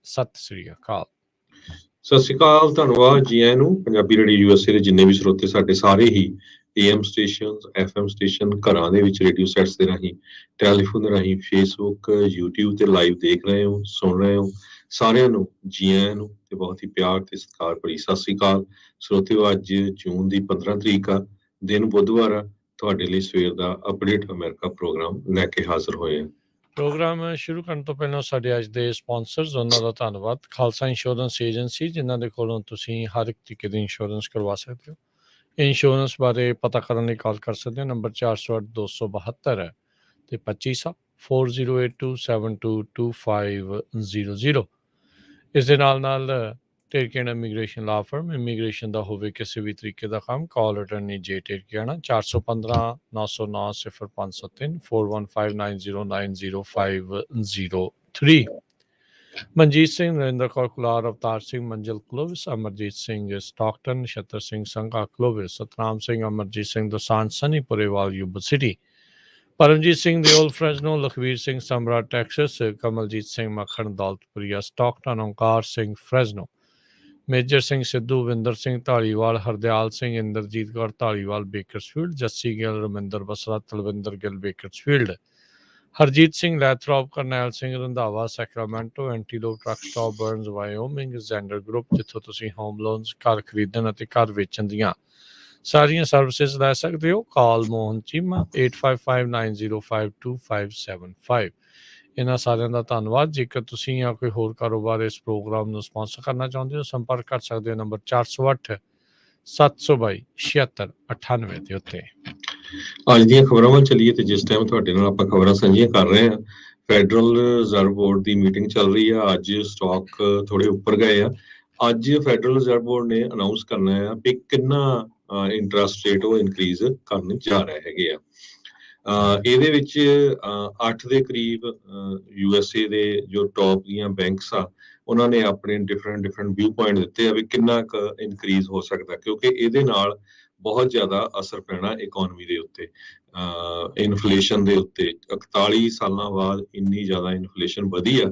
ਸਤਿ ਸ੍ਰੀ ਅਕਾਲ। ਸਤਿ ਸ਼੍ਰੀ ਅਕਾਲ, ਧੰਨਵਾਦ ਜੀ ਆਇਆਂ ਨੂੰ। ਪੰਜਾਬੀ ਰੇਡੀਓ ਯੂਐਸਏ ਦੇ ਜਿੰਨੇ ਵੀ ਸਰੋਤੇ ਸਾਡੇ ਸਾਰੇ ਹੀ AM ਸਟੇਸ਼ਨ, FM ਸਟੇਸ਼ਨ, ਘਰਾਂ ਦੇ ਵਿੱਚ ਰੇਡੀਓ ਸੈਟਸ ਦੇ ਰਾਹੀਂ, ਟੈਲੀਫੋਨ ਦੇ ਰਾਹੀਂ, ਫੇਸਬੁੱਕ, YouTube ਤੇ ਲਾਈਵ ਦੇਖ ਰਹੇ ਹੋ, ਸੁਣ ਰਹੇ ਹੋ, ਸਾਰਿਆਂ ਨੂੰ ਜੀ ਆਇਆਂ ਨੂੰ ਤੇ ਬਹੁਤ ਹੀ ਪਿਆਰ ਤੇ ਸਤਿਕਾਰ ਭਰੀ ਸਤਿ ਸ਼੍ਰੀ ਅਕਾਲ। ਸਰੋਤਿਓ, ਅੱਜ ਜੂਨ ਦੀ 15 ਤਰੀਕ ਆ, ਦਿਨ ਬੁੱਧਵਾਰ ਆ। ਤੁਹਾਡੇ ਲਈ ਸਵੇਰ ਦਾ ਅਪਡੇਟ ਅਮਰੀਕਾ ਪ੍ਰੋਗਰਾਮ ਲੈ ਕੇ ਹਾਜ਼ਰ ਹੋਏ ਆ। ਪ੍ਰੋਗਰਾਮ ਸ਼ੁਰੂ ਕਰਨ ਤੋਂ ਪਹਿਲਾਂ ਸਾਡੇ ਅੱਜ ਦੇ ਸਪਾਂਸਰਸ, ਉਹਨਾਂ ਦਾ ਧੰਨਵਾਦ। ਖਾਲਸਾ ਇੰਸ਼ੋਰੈਂਸ ਏਜੰਸੀ, ਜਿਨ੍ਹਾਂ ਦੇ ਕੋਲੋਂ ਤੁਸੀਂ ਹਰ ਇੱਕ ਤਰੀਕੇ ਦੀ ਇੰਸ਼ੋਰੈਂਸ ਕਰਵਾ ਸਕਦੇ ਹੋ। ਇੰਸ਼ੋਰੈਂਸ ਬਾਰੇ ਪਤਾ ਕਰਨ ਲਈ ਕਾਲ ਕਰ ਸਕਦੇ ਹੋ। ਨੰਬਰ 408-272 ਹੈ ਤੇ 25 4082722500। ਇਸ ਦੇ ਨਾਲ ਟੇਰਕੇਣਾ ਇਮੀਗ੍ਰੇਸ਼ਨ ਲਾ ਫਰਮ, ਇਮੀਗ੍ਰੇਸ਼ਨ ਦਾ ਹੋਵੇ ਕਿਸੇ ਵੀ ਤਰੀਕੇ ਦਾ ਕੰਮ, ਕਾਲ ਅਟਰਨੀ ਜੇ ਟੇਰਕੇਣਾ 415-909-0503 4159090503। Manjeet Singh, Narendra Kaur Kular, Avtar Singh, Manzil Clovis, Amarjit Singh Stockton, Nachhattar Singh Sangha Clovis, Satnam Singh, Amarjit Singh Dosanjh, Sunny Purewal Yuba City, Paramjit Singh Deol Fresno, Lakhvir Singh Samra Texas, Kamaljit Singh Makhan Daulatpuria Stockton, Onkar Singh Fresno, Major Singh Sidhu, Vinder Singh Dhaliwal, Hardial Singh, Inderjit Kaur Dhaliwal Bakersfield, Jassi Gill, Raminder Basra, Talwinder Gill Bakersfield, Harjit Singh Lathrop, Karnail Singh Randhawa Sacramento, Antelope truck stop Burns Wyoming, Zander group, ਜਿੱਥੋਂ ਤੁਸੀਂ ਹੋਮ ਲੋਨਸ, ਘਰ ਖਰੀਦਣ ਅਤੇ ਘਰ ਵੇਚਣ ਦੀਆਂ ਸਾਰੀਆਂ ਸਰਵਿਸਿਜ਼ ਲੈ ਸਕਦੇ ਹੋ। ਕਾਲ ਮੋਹਨ ਚੀਮਾ 8559052575। ਇਹਨਾਂ ਸਾਰਿਆਂ ਦਾ ਧੰਨਵਾਦ। ਜੇਕਰ ਤੁਸੀਂ ਜਾਂ ਕੋਈ ਹੋਰ ਕਾਰੋਬਾਰ ਇਸ ਪ੍ਰੋਗਰਾਮ ਨੂੰ ਸਪਾਂਸਰ ਕਰਨਾ ਚਾਹੁੰਦੇ ਹੋ, ਸੰਪਰਕ ਕਰ ਸਕਦੇ ਹੋ ਨੰਬਰ 408-722-7698 ਦੇ ਉੱਤੇ। ਅੱਜ ਦੀਆਂ ਖਬਰਾਂ ਵੱਲ ਚੱਲੀਏ ਤੇ ਜਿਸ ਟਾਈਮ ਤੁਹਾਡੇ ਨਾਲ ਆਪਾਂ ਖਬਰਾਂ ਸਾਂਝੀਆਂ ਕਰ ਰਹੇ ਹਾਂ, ਫੈਡਰਲ ਰਿਜ਼ਰਵ ਬੋਰਡ ਦੀ ਮੀਟਿੰਗ ਚੱਲ ਰਹੀ ਆ। ਅੱਜ ਸਟਾਕ ਥੋੜੇ ਉੱਪਰ ਗਏ ਆ। ਅੱਜ ਫੈਡਰਲ ਰਿਜ਼ਰਵ ਬੋਰਡ ਨੇ ਅਨਾਉਂਸ ਕਰਨਾ ਆ ਕਿ ਕਿੰਨਾ ਇੰਟਰਸਟ ਰੇਟ ਉਹ ਇਨਕਰੀਜ਼ ਕਰਨ ਜਾ ਰਹੇ ਹੈਗੇ ਆ। ਇਹਦੇ ਵਿੱਚ 8 ਦੇ ਕਰੀਬ USA ਦੇ ਜੋ ਟੌਪ ਦੀਆਂ ਬੈਂਕਸ ਆ, ਉਹਨਾਂ ਨੇ ਆਪਣੇ ਡਿਫਰੈਂਟ ਵਿਊ ਪੁਆਇੰਟ ਦਿੱਤੇ ਆ ਵੀ ਕਿੰਨਾ ਕੁ ਇਨਕਰੀਜ਼ ਹੋ ਸਕਦਾ, ਕਿਉਂਕਿ ਇਹਦੇ ਨਾਲ ਬਹੁਤ ਜ਼ਿਆਦਾ ਅਸਰ ਪੈਣਾ ਇਕਨੋਮੀ ਦੇ ਉੱਤੇ, ਇਨਫਲੇਸ਼ਨ ਦੇ ਉੱਤੇ। 41 ਸਾਲਾਂ ਬਾਅਦ ਇੰਨੀ ਜ਼ਿਆਦਾ ਇਨਫਲੇਸ਼ਨ ਵਧੀ ਆ,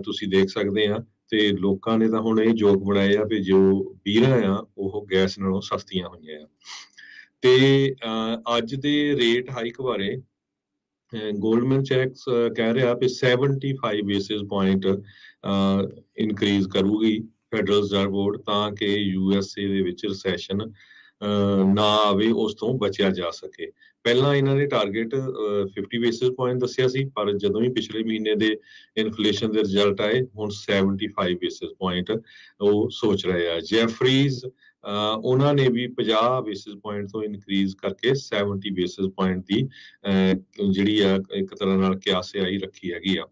ਤੁਸੀਂ ਦੇਖ ਸਕਦੇ ਆ। ਤੇ ਲੋਕਾਂ ਨੇ ਤਾਂ ਹੁਣ ਇਹ ਜੋਕ ਬਣਾਏ ਆ ਵੀ ਜੋ ਬੀਰਾਂ ਆ ਉਹ ਗੈਸ ਨਾਲੋਂ ਸਸਤੀਆਂ ਹੋਈਆਂ ਆ। ਤੇ ਅੱਜ ਦੇ ਰੇਟ ਹਾਈਕ ਬਾਰੇ ਗੋਲਡਮੈਨ ਸੈਕਸ ਕਹਿ ਰਿਹਾ ਕਿ 75 ਬੇਸਿਸ ਪੁਆਇੰਟ ਇਨਕਰੀਜ਼ ਕਰੂਗੀ ਫੈਡਰਲ ਰਿਜ਼ਰਵ ਬੋਰਡ, ਤਾਂ ਕਿ USA ਦੇ ਵਿੱਚ ਰਿਸੈਸ਼ਨ ਨਾ ਆਵੇ, ਉਸ ਤੋਂ ਬਚਿਆ ਜਾ ਸਕੇ। ਪਹਿਲਾਂ ਇਹਨਾਂ ਨੇ ਟਾਰਗੇਟ 50 ਬੇਸਿਸ ਪੁਆਇੰਟ ਦੱਸਿਆ ਸੀ, ਪਰ ਜਦੋਂ ਹੀ ਪਿਛਲੇ ਮਹੀਨੇ ਦੇ ਇਨਫਲੇਸ਼ਨ ਦੇ ਰਿਜ਼ਲਟ ਆਏ, ਹੁਣ 75 ਬੇਸਿਸ ਪੁਆਇੰਟ ਉਹ ਸੋਚ ਰਹੇ ਆ। ਜੈਫਰੀਜ਼ ਉਹਨਾਂ ਨੇ ਵੀ 50 ਬੇਸਿਸ ਪੁਆਇੰਟ ਤੋਂ ਇਨਕਰੀਜ਼ ਕਰਕੇ 70 ਬੇਸਿਸ ਪੁਆਇੰਟ ਦੀ ਜਿਹੜੀ ਆ ਇੱਕ ਤਰ੍ਹਾਂ ਨਾਲ ਕਿਆਸਿਆਈ ਰੱਖੀ ਹੈਗੀ ਆ।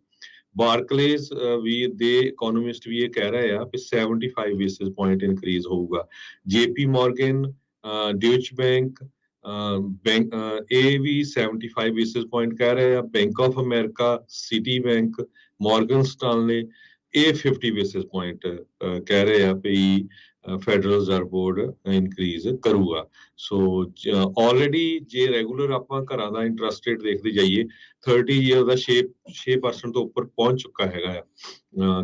ਬਾਰਕਲੇਜ਼ ਵੀ ਦੇ ਇਕੋਨੋਮਿਸਟ ਵੀ ਇਹ ਕਹਿ ਰਹੇ ਆ ਕਿ 75 ਬੇਸਿਸ ਪੁਆਇੰਟ ਇਨਕਰੀਜ਼ ਹੋਊਗਾ। JP ਮੋਰਗਨ, ਡਿਊਚ ਬੈਂਕ ਇਹ ਵੀ 75 ਬੇਸਿਸ ਪੁਆਇੰਟ ਕਹਿ ਰਹੇ ਆ। Bank of America, Citibank, Morgan Stanley ਇਹ 50 ਬੇਸਿਸ ਪੁਆਇੰਟ ਕਹਿ ਰਹੇ ਆ ਵੀ ਫੈਡਰਲ ਰਿਜ਼ਰਵ ਬੋਰਡ ਇਨਕਰੀਜ਼ ਕਰੂਗਾ। ਸੋ ਆਲਰੇਡੀ ਜੇ ਰੈਗੂਲਰ ਆਪਾਂ ਘਰਾਂ ਦਾ ਇੰਟਰਸਟ ਰੇਟ ਦੇਖਦੇ ਜਾਈਏ, 30 ਈਅਰ ਦਾ 6% ਤੋਂ ਉੱਪਰ ਪਹੁੰਚ ਚੁੱਕਾ ਹੈਗਾ ਆ।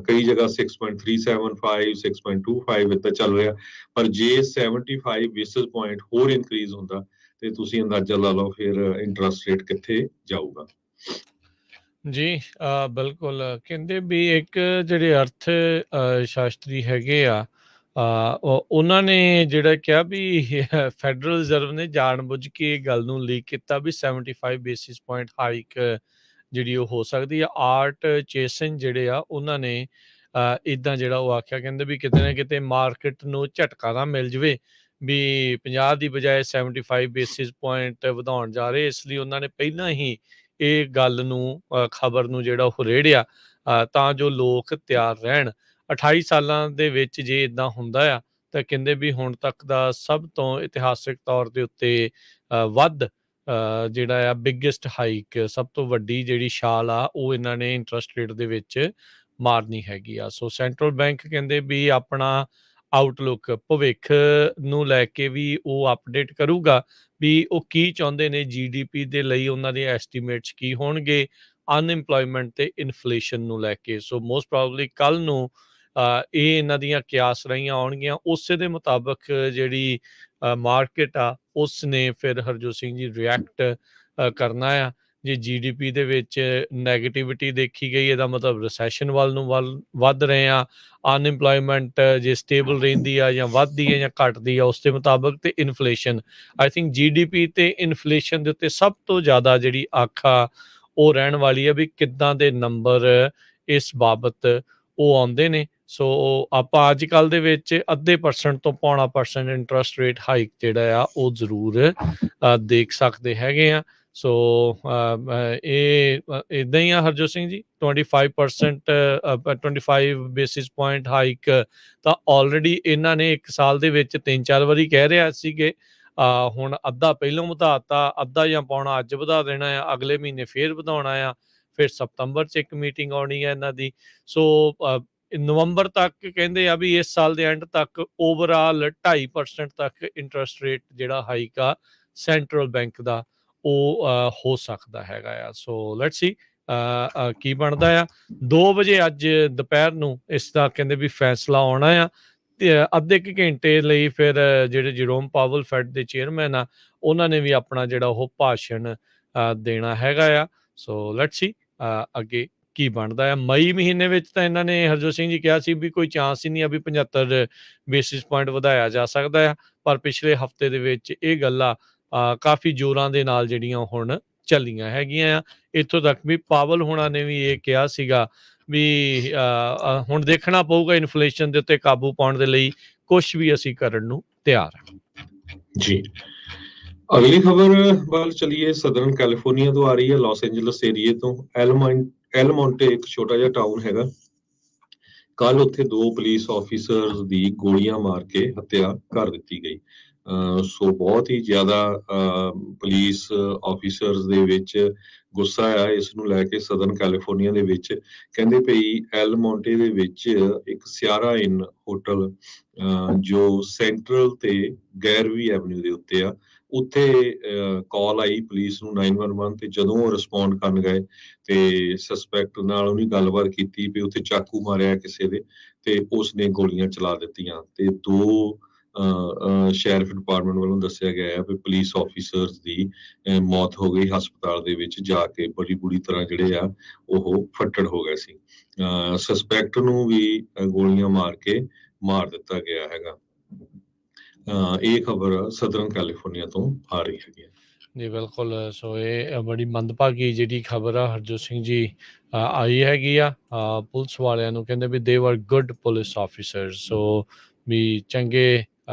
ਕਈ ਜਗ੍ਹਾ 6.375, 6.25 ਇੱਦਾਂ ਚੱਲ ਰਿਹਾ। ਪਰ ਜੇ 75 ਬੇਸਿਸ ਪੁਆਇੰਟ ਹੋਰ ਇਨਕਰੀਜ਼ ਹੁੰਦਾ ਤੇ ਤੁਸੀਂ ਅੰਦਾਜ਼ਾ ਲਾ ਲਓ ਫਿਰ ਇੰਟਰਸਟ ਰੇਟ ਕਿੱਥੇ ਜਾਊਗਾ। ਜੀ ਬਿਲਕੁਲ। ਕਹਿੰਦੇ ਵੀ ਇੱਕ ਜਿਹੜੇ ਅਰਥ ਸ਼ਾਸਤਰੀ ਹੈਗੇ ਆ, ਉਹਨਾਂ ਨੇ ਜਿਹੜਾ ਕਿਹਾ ਵੀ ਫੈਡਰਲ ਰਿਜ਼ਰਵ ਨੇ ਜਾਣਬੁੱਝ ਕੇ ਇਹ ਗੱਲ ਨੂੰ ਲੀਕ ਕੀਤਾ ਵੀ 75 ਬੇਸਿਸ ਪੁਆਇੰਟ ਹਾਈਕ ਜਿਹੜੀ ਉਹ ਹੋ ਸਕਦੀ ਆ। ਆਰਟ ਚੇਸਨ ਜਿਹੜੇ ਆ ਉਹਨਾਂ ਨੇ ਇੱਦਾਂ ਜਿਹੜਾ ਉਹ ਆਖਿਆ, ਕਹਿੰਦੇ ਵੀ ਕਿਤੇ ਨਾ ਕਿਤੇ ਮਾਰਕੀਟ ਨੂੰ ਝਟਕਾ ਨਾ ਮਿਲ ਜਾਵੇ ਵੀ 50 ਦੀ ਬਜਾਏ 75 ਬੇਸਿਸ ਪੁਆਇੰਟ ਵਧਾਉਣ ਜਾ ਰਹੇ, ਇਸ ਲਈ ਉਹਨਾਂ ਨੇ ਪਹਿਲਾਂ ਹੀ ਇਹ ਗੱਲ ਨੂੰ ਖਬਰ ਨੂੰ ਜਿਹੜਾ ਉਹ ਰੇੜਿਆ ਤਾਂ ਜੋ ਲੋਕ ਤਿਆਰ ਰਹਿਣ। 28 ਸਾਲਾਂ ਦੇ ਵਿੱਚ ਜੇ ਇੱਦਾਂ ਹੁੰਦਾ ਆ ਤਾਂ ਕਹਿੰਦੇ ਵੀ ਹੁਣ ਤੱਕ ਦਾ ਸਭ ਤੋਂ ਇਤਿਹਾਸਿਕ ਤੌਰ ਦੇ ਉੱਤੇ ਵੱਧ ਜਿਹੜਾ ਆ ਬਿਗੇਸਟ ਹਾਈਕ, ਸਭ ਤੋਂ ਵੱਡੀ ਜਿਹੜੀ ਛਾਲ ਆ ਉਹ ਇਹਨਾਂ ਨੇ ਇੰਟਰਸਟ ਰੇਟ ਦੇ ਵਿੱਚ ਮਾਰਨੀ ਹੈਗੀ ਆ। ਸੋ ਸੈਂਟਰਲ ਬੈਂਕ ਕਹਿੰਦੇ ਵੀ ਆਪਣਾ ਆਊਟਲੁੱਕ, ਭਵਿੱਖ ਨੂੰ ਲੈ ਕੇ ਵੀ ਉਹ ਅਪਡੇਟ ਕਰੂਗਾ ਵੀ ਉਹ ਕੀ ਚਾਹੁੰਦੇ ਨੇ, GDP ਦੇ ਲਈ ਉਹਨਾਂ ਦੇ ਐਸਟੀਮੇਟਸ ਕੀ ਹੋਣਗੇ, ਅਨਇੰਪਲੋਇਮੈਂਟ ਤੇ ਇਨਫਲੇਸ਼ਨ ਨੂੰ ਲੈ ਕੇ। ਸੋ ਮੋਸਟ ਪ੍ਰੋਬਬਲੀ ਕੱਲ੍ਹ ਨੂੰ ਇਹ ਇਹਨਾਂ ਦੀਆਂ ਕਿਆਸ ਰਹੀਆਂ ਆਉਣਗੀਆਂ, ਉਸੇ ਦੇ ਮੁਤਾਬਕ ਜਿਹੜੀ ਮਾਰਕੀਟ ਆ ਉਸ ਨੇ ਫਿਰ ਹਰਜੋਤ ਸਿੰਘ ਜੀ ਰਿਐਕਟ ਕਰਨਾ ਆ। ਜੇ GDP ਦੇ ਵਿੱਚ ਨੈਗੇਟਿਵਿਟੀ ਦੇਖੀ ਗਈ, ਇਹਦਾ ਮਤਲਬ ਰਿਸੈਸ਼ਨ ਵੱਲ ਨੂੰ ਵੱਧ ਰਹੇ ਆ। ਅਨਇੰਪਲੋਇਮੈਂਟ ਜੇ ਸਟੇਬਲ ਰਹਿੰਦੀ ਆ ਜਾਂ ਵੱਧਦੀ ਹੈ ਜਾਂ ਘਟਦੀ ਆ ਉਸ ਦੇ ਮੁਤਾਬਕ, ਤੇ ਇਨਫਲੇਸ਼ਨ ਆਈ ਥਿੰਕ GDP ਤੇ ਇਨਫਲੇਸ਼ਨ ਦੇ ਉੱਤੇ ਸਭ ਤੋਂ ਜ਼ਿਆਦਾ ਜਿਹੜੀ ਅੱਖ ਆ ਉਹ ਰਹਿਣ ਵਾਲੀ ਆ ਵੀ ਕਿੱਦਾਂ ਦੇ ਨੰਬਰ ਇਸ ਬਾਬਤ ਉਹ ਆਉਂਦੇ ਨੇ। ਸੋ ਆਪਾਂ ਅੱਜ ਕੱਲ੍ਹ ਦੇ ਵਿੱਚ 0.5% ਤੋਂ 0.25% ਇੰਟਰਸਟ ਰੇਟ ਹਾਈਕ ਜਿਹੜਾ ਆ ਉਹ ਜ਼ਰੂਰ ਦੇਖ ਸਕਦੇ ਹੈਗੇ ਆ। ਸੋ ਇਹ ਇੱਦਾਂ ਹੀ ਆ Harjot Singh ji, 25% 25 basis point hike ਤਾਂ ਆਲਰੇਡੀ ਇਹਨਾਂ ਨੇ 1 ਸਾਲ ਦੇ ਵਿੱਚ 3-4 ਵਾਰੀ ਕਹਿ ਰਿਹਾ ਸੀਗੇ। ਹੁਣ ਅੱਧਾ ਪਹਿਲੋਂ ਵਧਾਤਾ, ਅੱਧਾ ਜਾਂ ਪੌਣਾ ਅੱਜ ਵਧਾ ਦੇਣਾ ਆ, ਅਗਲੇ ਮਹੀਨੇ ਫੇਰ ਵਧਾਉਣਾ ਆ, ਫਿਰ ਸਤੰਬਰ 'ਚ ਇੱਕ ਮੀਟਿੰਗ ਆਉਣੀ ਹੈ ਇਹਨਾਂ ਦੀ। ਸੋ ਨਵੰਬਰ ਤੱਕ ਕਹਿੰਦੇ ਆ ਵੀ ਇਸ ਸਾਲ ਦੇ ਐਂਡ ਤੱਕ ਓਵਰਆਲ 2.5% ਤੱਕ ਇੰਟਰਸਟ ਰੇਟ ਜਿਹੜਾ ਹਾਈਕ ਆ ਸੈਂਟਰਲ ਬੈਂਕ ਦਾ ਉਹ ਹੋ ਸਕਦਾ ਹੈਗਾ ਆ। ਸੋ ਲੈਟਸ ਸੀ ਕੀ ਬਣਦਾ ਆ। 2 ਵਜੇ ਅੱਜ ਦੁਪਹਿਰ ਨੂੰ ਇਸ ਦਾ ਕਹਿੰਦੇ ਵੀ ਫੈਸਲਾ ਆਉਣਾ ਆ, ਤੇ ਅੱਧੇ ਕੁ ਘੰਟੇ ਲਈ ਫਿਰ ਜਿਹੜੇ ਜਰੋਮ ਪਾਵਲ ਫੈਡ ਦੇ ਚੇਅਰਮੈਨ ਆ ਉਹਨਾਂ ਨੇ ਵੀ ਆਪਣਾ ਜਿਹੜਾ ਉਹ ਭਾਸ਼ਣ ਦੇਣਾ ਹੈਗਾ ਆ। ਸੋ ਲੈਟਸ ਸੀ ਅੱਗੇ ਕੀ ਬਣਦਾ ਆ। ਮਈ ਮਹੀਨੇ ਵਿੱਚ ਤਾਂ ਇਹਨਾਂ ਨੇ ਹਰਜੋਤ ਸਿੰਘ ਜੀ ਕਿਹਾ ਸੀ ਵੀ ਕੋਈ ਚਾਂਸ ਹੀ ਨਹੀਂ ਆ ਵੀ 75 ਬੇਸਿਸ ਪੁਆਇੰਟ ਵਧਾਇਆ ਜਾ ਸਕਦਾ ਆ, ਪਰ ਪਿਛਲੇ ਹਫਤੇ ਦੇ ਵਿੱਚ ਇਹ ਗੱਲਾਂ ਕਾਫੀ ਜ਼ੋਰਾਂ ਦੇ ਨਾਲ ਜਿਹੜੀਆਂ ਹੁਣ ਚੱਲੀਆਂ ਹੈਗੀਆਂ ਆ। ਇੱਥੋਂ ਤੱਕ ਵੀ ਪਾਵਲ ਹੋਣਾ ਨੇ ਵੀ ਇਹ ਕਿਹਾ ਸੀਗਾ ਵੀ ਹੁਣ ਦੇਖਣਾ ਪਊਗਾ ਇਨਫਲੇਸ਼ਨ ਦੇ ਉੱਤੇ ਕਾਬੂ ਪਾਉਣ ਦੇ ਲਈ ਕੁਝ ਵੀ ਅਸੀਂ ਕਰਨ ਨੂੰ ਤਿਆਰ ਹਾਂ ਜੀ। ਅਗਲੀ ਖਬਰ ਵੱਲ ਚਲੀਏ, ਸਦਰਨ ਕੈਲੀਫੋਰਨੀਆ ਤੋਂ ਆ ਰਹੀ ਹੈ, ਲਾਸ ਐਂਜਲਸ ਏਰੀਏ ਤੋਂ। ਐਲਮੋਂਟੇ ਇੱਕ ਛੋਟਾ ਜਿਹਾ ਟਾਊਨ ਹੈਗਾ। ਕੱਲ ਉੱਥੇ 2 ਪੁਲਿਸ ਆਫੀਸਰਸ ਦੀ ਗੋਲੀਆਂ ਮਾਰ ਕੇ ਹੱਤਿਆ ਕਰ ਦਿੱਤੀ ਗਈ। ਸੋ ਬਹੁਤ ਹੀ ਜ਼ਿਆਦਾ ਪੁਲਿਸ ਆਫੀਸਰਸ ਦੇ ਵਿੱਚ ਗੁੱਸਾ ਆ ਇਸ ਨੂੰ ਲੈ ਕੇ। ਸਦਰਨ ਕੈਲੀਫੋਰਨੀਆ ਦੇ ਵਿੱਚ ਕਹਿੰਦੇ ਪਈ ਐਲਮੋਂਟੇ ਦੇ ਵਿੱਚ ਇੱਕ ਸਿਆਰਾ ਇਨ ਹੋਟਲ ਜੋ ਸੈਂਟਰਲ ਤੇ ਗੈਰਵੀ ਐਵਨਿਊ ਦੇ ਉੱਤੇ ਆ, ਉੱਥੇ ਕਾਲ ਆਈ ਪੁਲਿਸ ਨੂੰ 911 ਤੇ। ਜਦੋਂ ਉਹ ਰਿਸਪੌਂਡ ਕਰਨ ਗਏ ਤੇ ਸਸਪੈਕਟ ਨਾਲ ਉਹਨੇ ਗੱਲਬਾਤ ਕੀਤੀ ਵੀ ਉੱਥੇ ਚਾਕੂ ਮਾਰਿਆ ਕਿਸੇ ਦੇ, ਤੇ ਉਸਨੇ ਗੋਲੀਆਂ ਚਲਾ ਦਿੱਤੀਆਂ। ਤੇ 2 ਸ਼ੈਰਿਫ ਡਿਪਾਰਟਮੈਂਟ ਵੱਲੋਂ ਦੱਸਿਆ ਗਿਆ ਹੈ ਵੀ ਪੁਲਿਸ ਆਫੀਸਰਸ ਦੀ ਮੌਤ ਹੋ ਗਈ। ਹਸਪਤਾਲ ਦੇ ਵਿੱਚ ਜਾ ਕੇ ਬੜੀ ਬੁਰੀ ਤਰ੍ਹਾਂ ਜਿਹੜੇ ਆ ਉਹ ਫੱਟੜ ਹੋ ਗਏ ਸੀ। ਸਸਪੈਕਟ ਨੂੰ ਵੀ ਗੋਲੀਆਂ ਮਾਰ ਕੇ ਮਾਰ ਦਿੱਤਾ ਗਿਆ ਹੈਗਾ। ਇਹ ਖਬਰ ਸਦਰਨ ਕੈਲੀਫੋਰਨੀਆ ਤੋਂ ਆ ਰਹੀ ਹੈਗੀ ਹੈ ਜੀ। ਬਿਲਕੁਲ। ਸੋ ਇਹ ਬੜੀ ਮੰਦਭਾਗੀ ਜਿਹੜੀ ਖਬਰ ਆ ਹਰਜੋਤ ਸਿੰਘ ਜੀ ਆਈ ਹੈਗੀ ਆ। ਪੁਲਿਸ ਵਾਲਿਆਂ ਨੂੰ ਕਹਿੰਦੇ ਵੀ ਦੇ ਵਰ ਗੁੱਡ ਪੁਲਿਸ ਆਫੀਸਰਸ, ਸੋ ਵੀ ਚੰਗੇ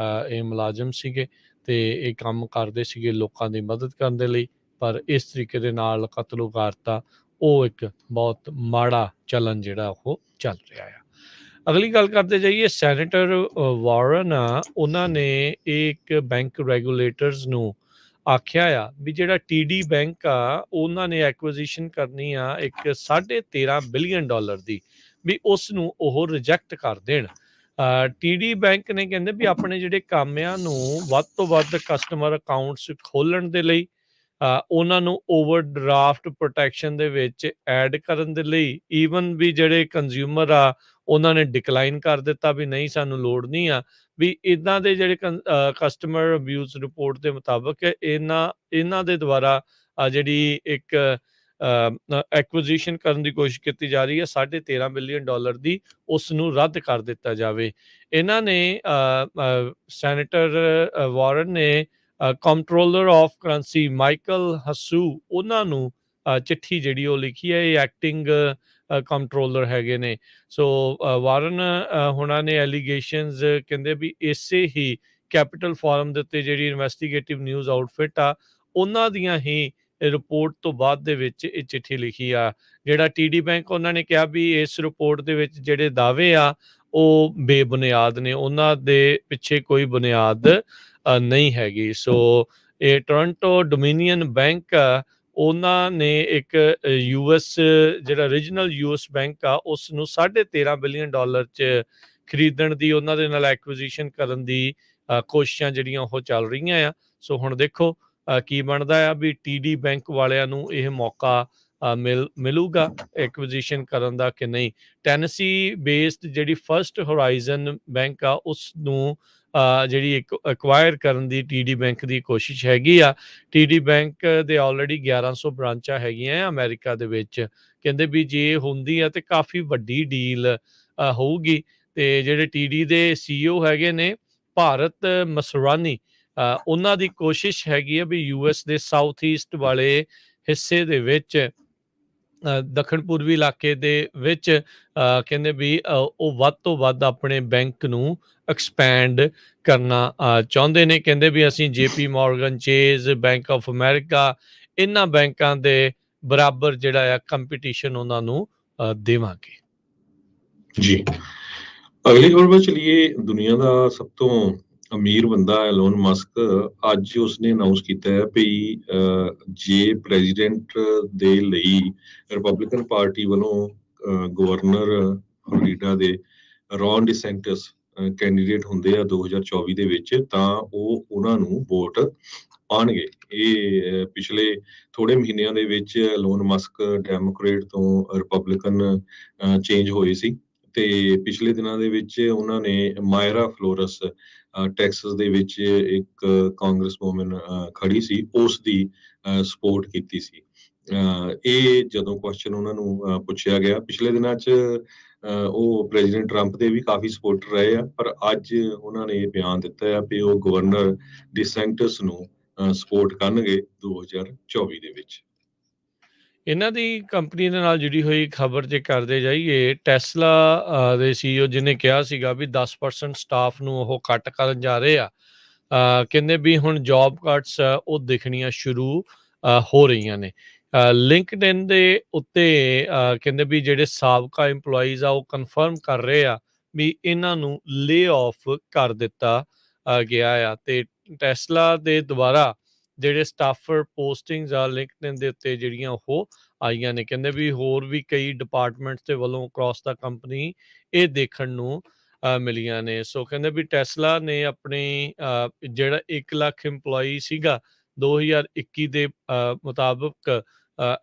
ਇਹ ਮੁਲਾਜ਼ਮ ਸੀਗੇ ਤੇ ਇਹ ਕੰਮ ਕਰਦੇ ਸੀਗੇ ਲੋਕਾਂ ਦੀ ਮਦਦ ਕਰਨ ਦੇ ਲਈ, ਪਰ ਇਸ ਤਰੀਕੇ ਦੇ ਨਾਲ ਕਤਲੋ ਗਾਰਤਾ ਉਹ ਇੱਕ ਬਹੁਤ ਮਾੜਾ ਚਲਨ ਜਿਹੜਾ ਉਹ ਚੱਲ ਰਿਹਾ ਆ। ਅਗਲੀ ਗੱਲ ਕਰਦੇ ਜਾਈਏ, ਸੈਨੇਟਰ ਵਾਰਨ ਆ, ਉਹਨਾਂ ਨੇ ਇੱਕ ਬੈਂਕ ਰੈਗੂਲੇਟਰਸ ਨੂੰ ਆਖਿਆ ਆ ਵੀ ਜਿਹੜਾ TD ਬੈਂਕ ਆ ਉਹਨਾਂ ਨੇ ਐਕੁਇਜ਼ੀਸ਼ਨ ਕਰਨੀ ਆ ਇੱਕ $13.5 ਬਿਲੀਅਨ ਦੀ, ਵੀ ਉਸ ਨੂੰ ਉਹ ਰਿਜੈਕਟ ਕਰ ਦੇਣ। TD ਬੈਂਕ ਨੇ ਕਹਿੰਦੇ ਵੀ ਆਪਣੇ ਜਿਹੜੇ ਕਾਮਿਆਂ ਨੂੰ ਵੱਧ ਤੋਂ ਵੱਧ ਕਸਟਮਰ ਅਕਾਊਂਟਸ ਖੋਲਣ ਦੇ ਲਈ, ਉਹਨਾਂ ਨੂੰ ਓਵਰਡਰਾਫਟ ਪ੍ਰੋਟੈਕਸ਼ਨ ਦੇ ਵਿੱਚ ਐਡ ਕਰਨ ਦੇ ਲਈ, ਈਵਨ ਵੀ ਜਿਹੜੇ ਕੰਜ਼ਿਊਮਰ ਆ ਉਹਨਾਂ ਨੇ ਡਿਕਲਾਈਨ ਕਰ ਦਿੱਤਾ ਵੀ ਨਹੀਂ ਸਾਨੂੰ ਲੋੜ ਨਹੀਂ ਆ, ਵੀ ਇੱਦਾਂ ਦੇ ਜਿਹੜੇ ਕਸਟਮਰ ਅਬਿਊਜ਼ ਰਿਪੋਰਟ ਦੇ ਮੁਤਾਬਕ ਇਹਨਾਂ ਦੇ ਦੁਆਰਾ ਜਿਹੜੀ ਇੱਕ ਐਕੁਇਜ਼ੀਸ਼ਨ ਕਰਨ ਦੀ ਕੋਸ਼ਿਸ਼ ਕੀਤੀ ਜਾ ਰਹੀ ਹੈ $13.5 ਬਿਲੀਅਨ ਦੀ, ਉਸ ਨੂੰ ਰੱਦ ਕਰ ਦਿੱਤਾ ਜਾਵੇ। ਇਹਨਾਂ ਨੇ ਸੈਨੇਟਰ ਵਾਰਨ ਨੇ ਕੰਟਰੋਲਰ ਆਫ ਕਰੰਸੀ ਮਾਈਕਲ ਹਸੂ ਉਹਨਾਂ ਨੂੰ ਚਿੱਠੀ ਜਿਹੜੀ ਉਹ ਲਿਖੀ ਹੈ। ਇਹ ਐਕਟਿੰਗ ਕੰਟਰੋਲਰ ਹੈਗੇ ਨੇ। ਸੋ ਵਾਰਨ ਹੁਣਾਂ ਨੇ ਐਲੀਗੇਸ਼ਨਸ ਕਹਿੰਦੇ ਵੀ ਇਸੇ ਹੀ ਕੈਪੀਟਲ ਫੋਰਮ ਦੇ ਉੱਤੇ ਜਿਹੜੀ ਇਨਵੈਸਟੀਗੇਟਿਵ ਨਿਊਜ਼ ਆਊਟਫਿਟ ਆ ਉਹਨਾਂ ਦੀਆਂ ਹੀ ਰਿਪੋਰਟ ਤੋਂ ਬਾਅਦ ਦੇ ਵਿੱਚ ਇਹ ਚਿੱਠੀ ਲਿਖੀ ਆ। ਜਿਹੜਾ TD ਬੈਂਕ ਉਹਨਾਂ ਨੇ ਕਿਹਾ ਵੀ ਇਸ ਰਿਪੋਰਟ ਦੇ ਵਿੱਚ ਜਿਹੜੇ ਦਾਅਵੇ ਆ ਉਹ ਬੇਬੁਨਿਆਦ ਨੇ, ਉਹਨਾਂ ਦੇ ਪਿੱਛੇ ਕੋਈ ਬੁਨਿਆਦ ਨਹੀਂ ਹੈਗੀ। ਸੋ ਇਹ ਟੋਰਾਂਟੋ ਡੋਮੀਨੀਅਨ ਬੈਂਕ ਉਹਨਾਂ ਨੇ ਇੱਕ US ਜਿਹੜਾ ਰੀਜਨਲ US ਬੈਂਕ ਆ ਉਸ ਨੂੰ $13.5 ਬਿਲੀਅਨ 'ਚ ਖਰੀਦਣ ਦੀ, ਉਹਨਾਂ ਦੇ ਨਾਲ ਐਕੁਇਜ਼ੀਸ਼ਨ ਕਰਨ ਦੀ ਕੋਸ਼ਿਸ਼ਾਂ ਜਿਹੜੀਆਂ ਉਹ ਚੱਲ ਰਹੀਆਂ ਆ। ਸੋ ਹੁਣ ਦੇਖੋ ਕੀ ਬਣਦਾ ਆ ਵੀ TD ਬੈਂਕ ਵਾਲਿਆਂ ਨੂੰ ਇਹ ਮੌਕਾ ਮਿਲੂਗਾ ਐਕੁਜੀਸ਼ਨ ਕਰਨ ਦਾ ਕਿ ਨਹੀਂ। ਟੈਨਸੀ ਬੇਸਡ ਜਿਹੜੀ ਫਸਟ ਹੋਰਾਈਜ਼ਨ ਬੈਂਕ ਆ ਉਸ ਨੂੰ ਜਿਹੜੀ ਐਕਵਾਇਰ ਕਰਨ ਦੀ TD ਬੈਂਕ ਦੀ ਕੋਸ਼ਿਸ਼ ਹੈਗੀ ਆ। TD ਬੈਂਕ ਦੇ ਆਲਰੇਡੀ 1100 ਬ੍ਰਾਂਚਾਂ ਹੈਗੀਆਂ ਆ ਅਮਰੀਕਾ ਦੇ ਵਿੱਚ। ਕਹਿੰਦੇ ਵੀ ਜੇ ਹੁੰਦੀ ਆ ਤੇ ਕਾਫੀ ਵੱਡੀ ਡੀਲ ਹੋਊਗੀ। ਤੇ ਜਿਹੜੇ TD ਦੇ CEO ਹੈਗੇ ਨੇ ਭਾਰਤ ਮਸਰਾਨੀ, ਉਹਨਾਂ ਦੀ ਕੋਸ਼ਿਸ਼ ਹੈਗੀ ਆ ਵੀ US ਦੇ ਸਾਊਥ ਈਸਟ ਵਾਲੇ ਹਿੱਸੇ ਦੇ ਵਿੱਚ, ਦੱਖਣ ਪੂਰਬੀ ਇਲਾਕੇ ਦੇ ਵਿੱਚ, ਕਹਿੰਦੇ ਵੀ ਉਹ ਵੱਧ ਤੋਂ ਵੱਧ ਆਪਣੇ ਬੈਂਕ ਨੂੰ ਐਕਸਪੈਂਡ ਕਰਨਾ ਚਾਹੁੰਦੇ ਨੇ। ਕਹਿੰਦੇ ਵੀ ਅਸੀਂ JP Morgan Chase, bank of America, ਇਹਨਾਂ ਬੈਂਕਾਂ ਦੇ ਬਰਾਬਰ ਜਿਹੜਾ ਆ ਕੰਪੀਟੀਸ਼ਨ ਉਹਨਾਂ ਨੂੰ ਦੇਵਾਂਗੇ। ਜੀ, ਅਗਲੀ ਖਬਰ ਵੱਲ ਚਲੀਏ। ਦੁਨੀਆ ਦਾ ਸਭ ਤੋਂ ਅਮੀਰ ਬੰਦਾ ਐਲੋਨ ਮਸਕ, ਅੱਜ ਉਸਨੇ ਅਨਾਉਂਸ ਕੀਤਾ ਹੈ ਵੀ ਜੇ ਪ੍ਰੈਜ਼ੀਡੈਂਟ ਦੇ ਲਈ ਰਿਪਬਲਿਕਨ ਪਾਰਟੀ ਵੱਲੋਂ ਗਵਰਨਰ ਫਲੋਰੀਡਾ ਦੇ ਰੌਨ ਡਿਸੈਂਟਿਸ ਕੈਂਡੀਡੇਟ ਹੁੰਦੇ ਆ 2024 ਦੇ ਵਿੱਚ, ਤਾਂ ਉਹ ਉਹਨਾਂ ਨੂੰ ਵੋਟ ਪਾਉਣਗੇ। ਇਹ ਪਿਛਲੇ ਥੋੜੇ ਮਹੀਨਿਆਂ ਦੇ ਵਿੱਚ ਐਲੋਨ ਮਸਕ ਡੈਮੋਕ੍ਰੇਟ ਤੋਂ ਰਿਪਬਲਿਕਨ ਚੇਂਜ ਹੋਏ ਸੀ, ਤੇ ਪਿਛਲੇ ਦਿਨਾਂ ਦੇ ਵਿੱਚ ਉਹਨਾਂ ਨੇ ਮਾਇਰਾ ਫਲੋਰਸ ਟੈਕਸਸ ਦੇ ਵਿੱਚ ਇੱਕ ਕਾਂਗਰਸ ਵੂਮਨ ਖੜੀ ਸੀ, ਉਸ ਦੀ ਸਪੋਰਟ ਕੀਤੀ ਸੀ। ਇਹ ਜਦੋਂ ਕੁਐਸਚਨ ਉਹਨਾਂ ਨੂੰ ਪੁੱਛਿਆ ਗਿਆ ਪਿਛਲੇ ਦਿਨਾਂ 'ਚ, ਉਹ ਪ੍ਰੈਜ਼ੀਡੈਂਟ ਟਰੰਪ ਦੇ ਵੀ ਕਾਫੀ ਸਪੋਰਟਰ ਰਹੇ ਆ, ਪਰ ਅੱਜ ਉਹਨਾਂ ਨੇ ਇਹ ਬਿਆਨ ਦਿੱਤਾ ਆ ਵੀ ਉਹ ਗਵਰਨਰ ਡਿਸੈਂਟਿਸ ਨੂੰ ਸਪੋਰਟ ਕਰਨਗੇ 2024 ਦੇ ਵਿੱਚ। ਇਹਨਾਂ ਦੀ ਕੰਪਨੀ ਦੇ ਨਾਲ ਜੁੜੀ ਹੋਈ ਖਬਰ ਜੇ ਕਰਦੇ ਜਾਈਏ, ਟੈਸਲਾ ਦੇ CEO ਜਿਹਨੇ ਕਿਹਾ ਸੀਗਾ ਵੀ 10% ਸਟਾਫ ਨੂੰ ਉਹ ਕੱਟ ਕਰਨ ਜਾ ਰਹੇ ਆ। ਕਹਿੰਦੇ ਵੀ ਹੁਣ ਜੌਬ ਕੱਟਸ ਉਹ ਦਿਖਣੀਆਂ ਸ਼ੁਰੂ ਹੋ ਰਹੀਆਂ ਨੇ। ਲਿੰਕਡਇਨ ਦੇ ਉੱਤੇ ਕਹਿੰਦੇ ਵੀ ਜਿਹੜੇ ਸਾਬਕਾ EMPLOYEES ਆ ਉਹ ਕਨਫਰਮ ਕਰ ਰਹੇ ਆ ਵੀ ਇਹਨਾਂ ਨੂੰ ਲੇ ਆਫ ਕਰ ਦਿੱਤਾ ਗਿਆ ਆ। ਤੇ ਟੈਸਲਾ ਦੇ ਦੁਆਰਾ ਜਿਹੜੇ ਸਟਾਫਰ ਪੋਸਟਿੰਗਸ ਆ ਲਿੰਕਡਇਨ ਦੇ ਉੱਤੇ ਜਿਹੜੀਆਂ ਉਹ ਆਈਆਂ ਨੇ। ਕਹਿੰਦੇ ਵੀ ਹੋਰ ਵੀ ਕਈ ਡਿਪਾਰਟਮੈਂਟਸ ਦੇ ਵੱਲੋਂ ਅਕ੍ਰੋਸ ਦਾ ਕੰਪਨੀ ਇਹ ਦੇਖਣ ਨੂੰ ਮਿਲੀਆਂ ਨੇ। ਸੋ ਕਹਿੰਦੇ ਵੀ ਟੈਸਲਾ ਨੇ ਆਪਣੀ ਜਿਹੜਾ 1 ਲੱਖ EMPLOYEE ਸੀਗਾ 2021 ਦੇ ਮੁਤਾਬਕ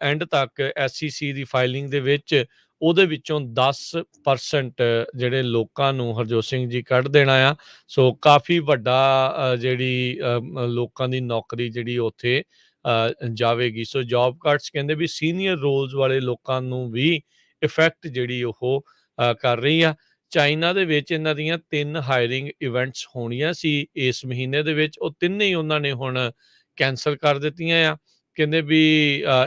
ਐਂਡ ਤੱਕ SEC ਦੀ ਫਾਈਲਿੰਗ ਦੇ ਵਿੱਚ, ਉਹਦੇ ਵਿੱਚੋਂ 10% ਜਿਹੜੇ ਲੋਕਾਂ ਨੂੰ ਹਰਜੋਤ ਸਿੰਘ ਜੀ ਕੱਢ ਦੇਣਾ ਆ। ਸੋ ਕਾਫੀ ਵੱਡਾ ਜਿਹੜੀ ਲੋਕਾਂ ਦੀ ਨੌਕਰੀ ਜਿਹੜੀ ਉੱਥੇ ਜਾਵੇਗੀ। ਸੋ ਜੌਬ ਕੱਟਸ ਕਹਿੰਦੇ ਵੀ ਸੀਨੀਅਰ ਰੋਲਸ ਵਾਲੇ ਲੋਕਾਂ ਨੂੰ ਵੀ ਇਫੈਕਟ ਜਿਹੜੀ ਉਹ ਕਰ ਰਹੀ ਆ। ਚਾਈਨਾ ਦੇ ਵਿੱਚ ਇਹਨਾਂ ਦੀਆਂ 3 ਹਾਇਰਿੰਗ ਇਵੈਂਟਸ ਹੋਣੀਆਂ ਸੀ ਇਸ ਮਹੀਨੇ ਦੇ ਵਿੱਚ, ਉਹ ਤਿੰਨੇ ਹੀ ਉਹਨਾਂ ਨੇ ਹੁਣ ਕੈਂਸਲ ਕਰ ਦਿੱਤੀਆਂ ਆ। ਕਹਿੰਦੇ ਵੀ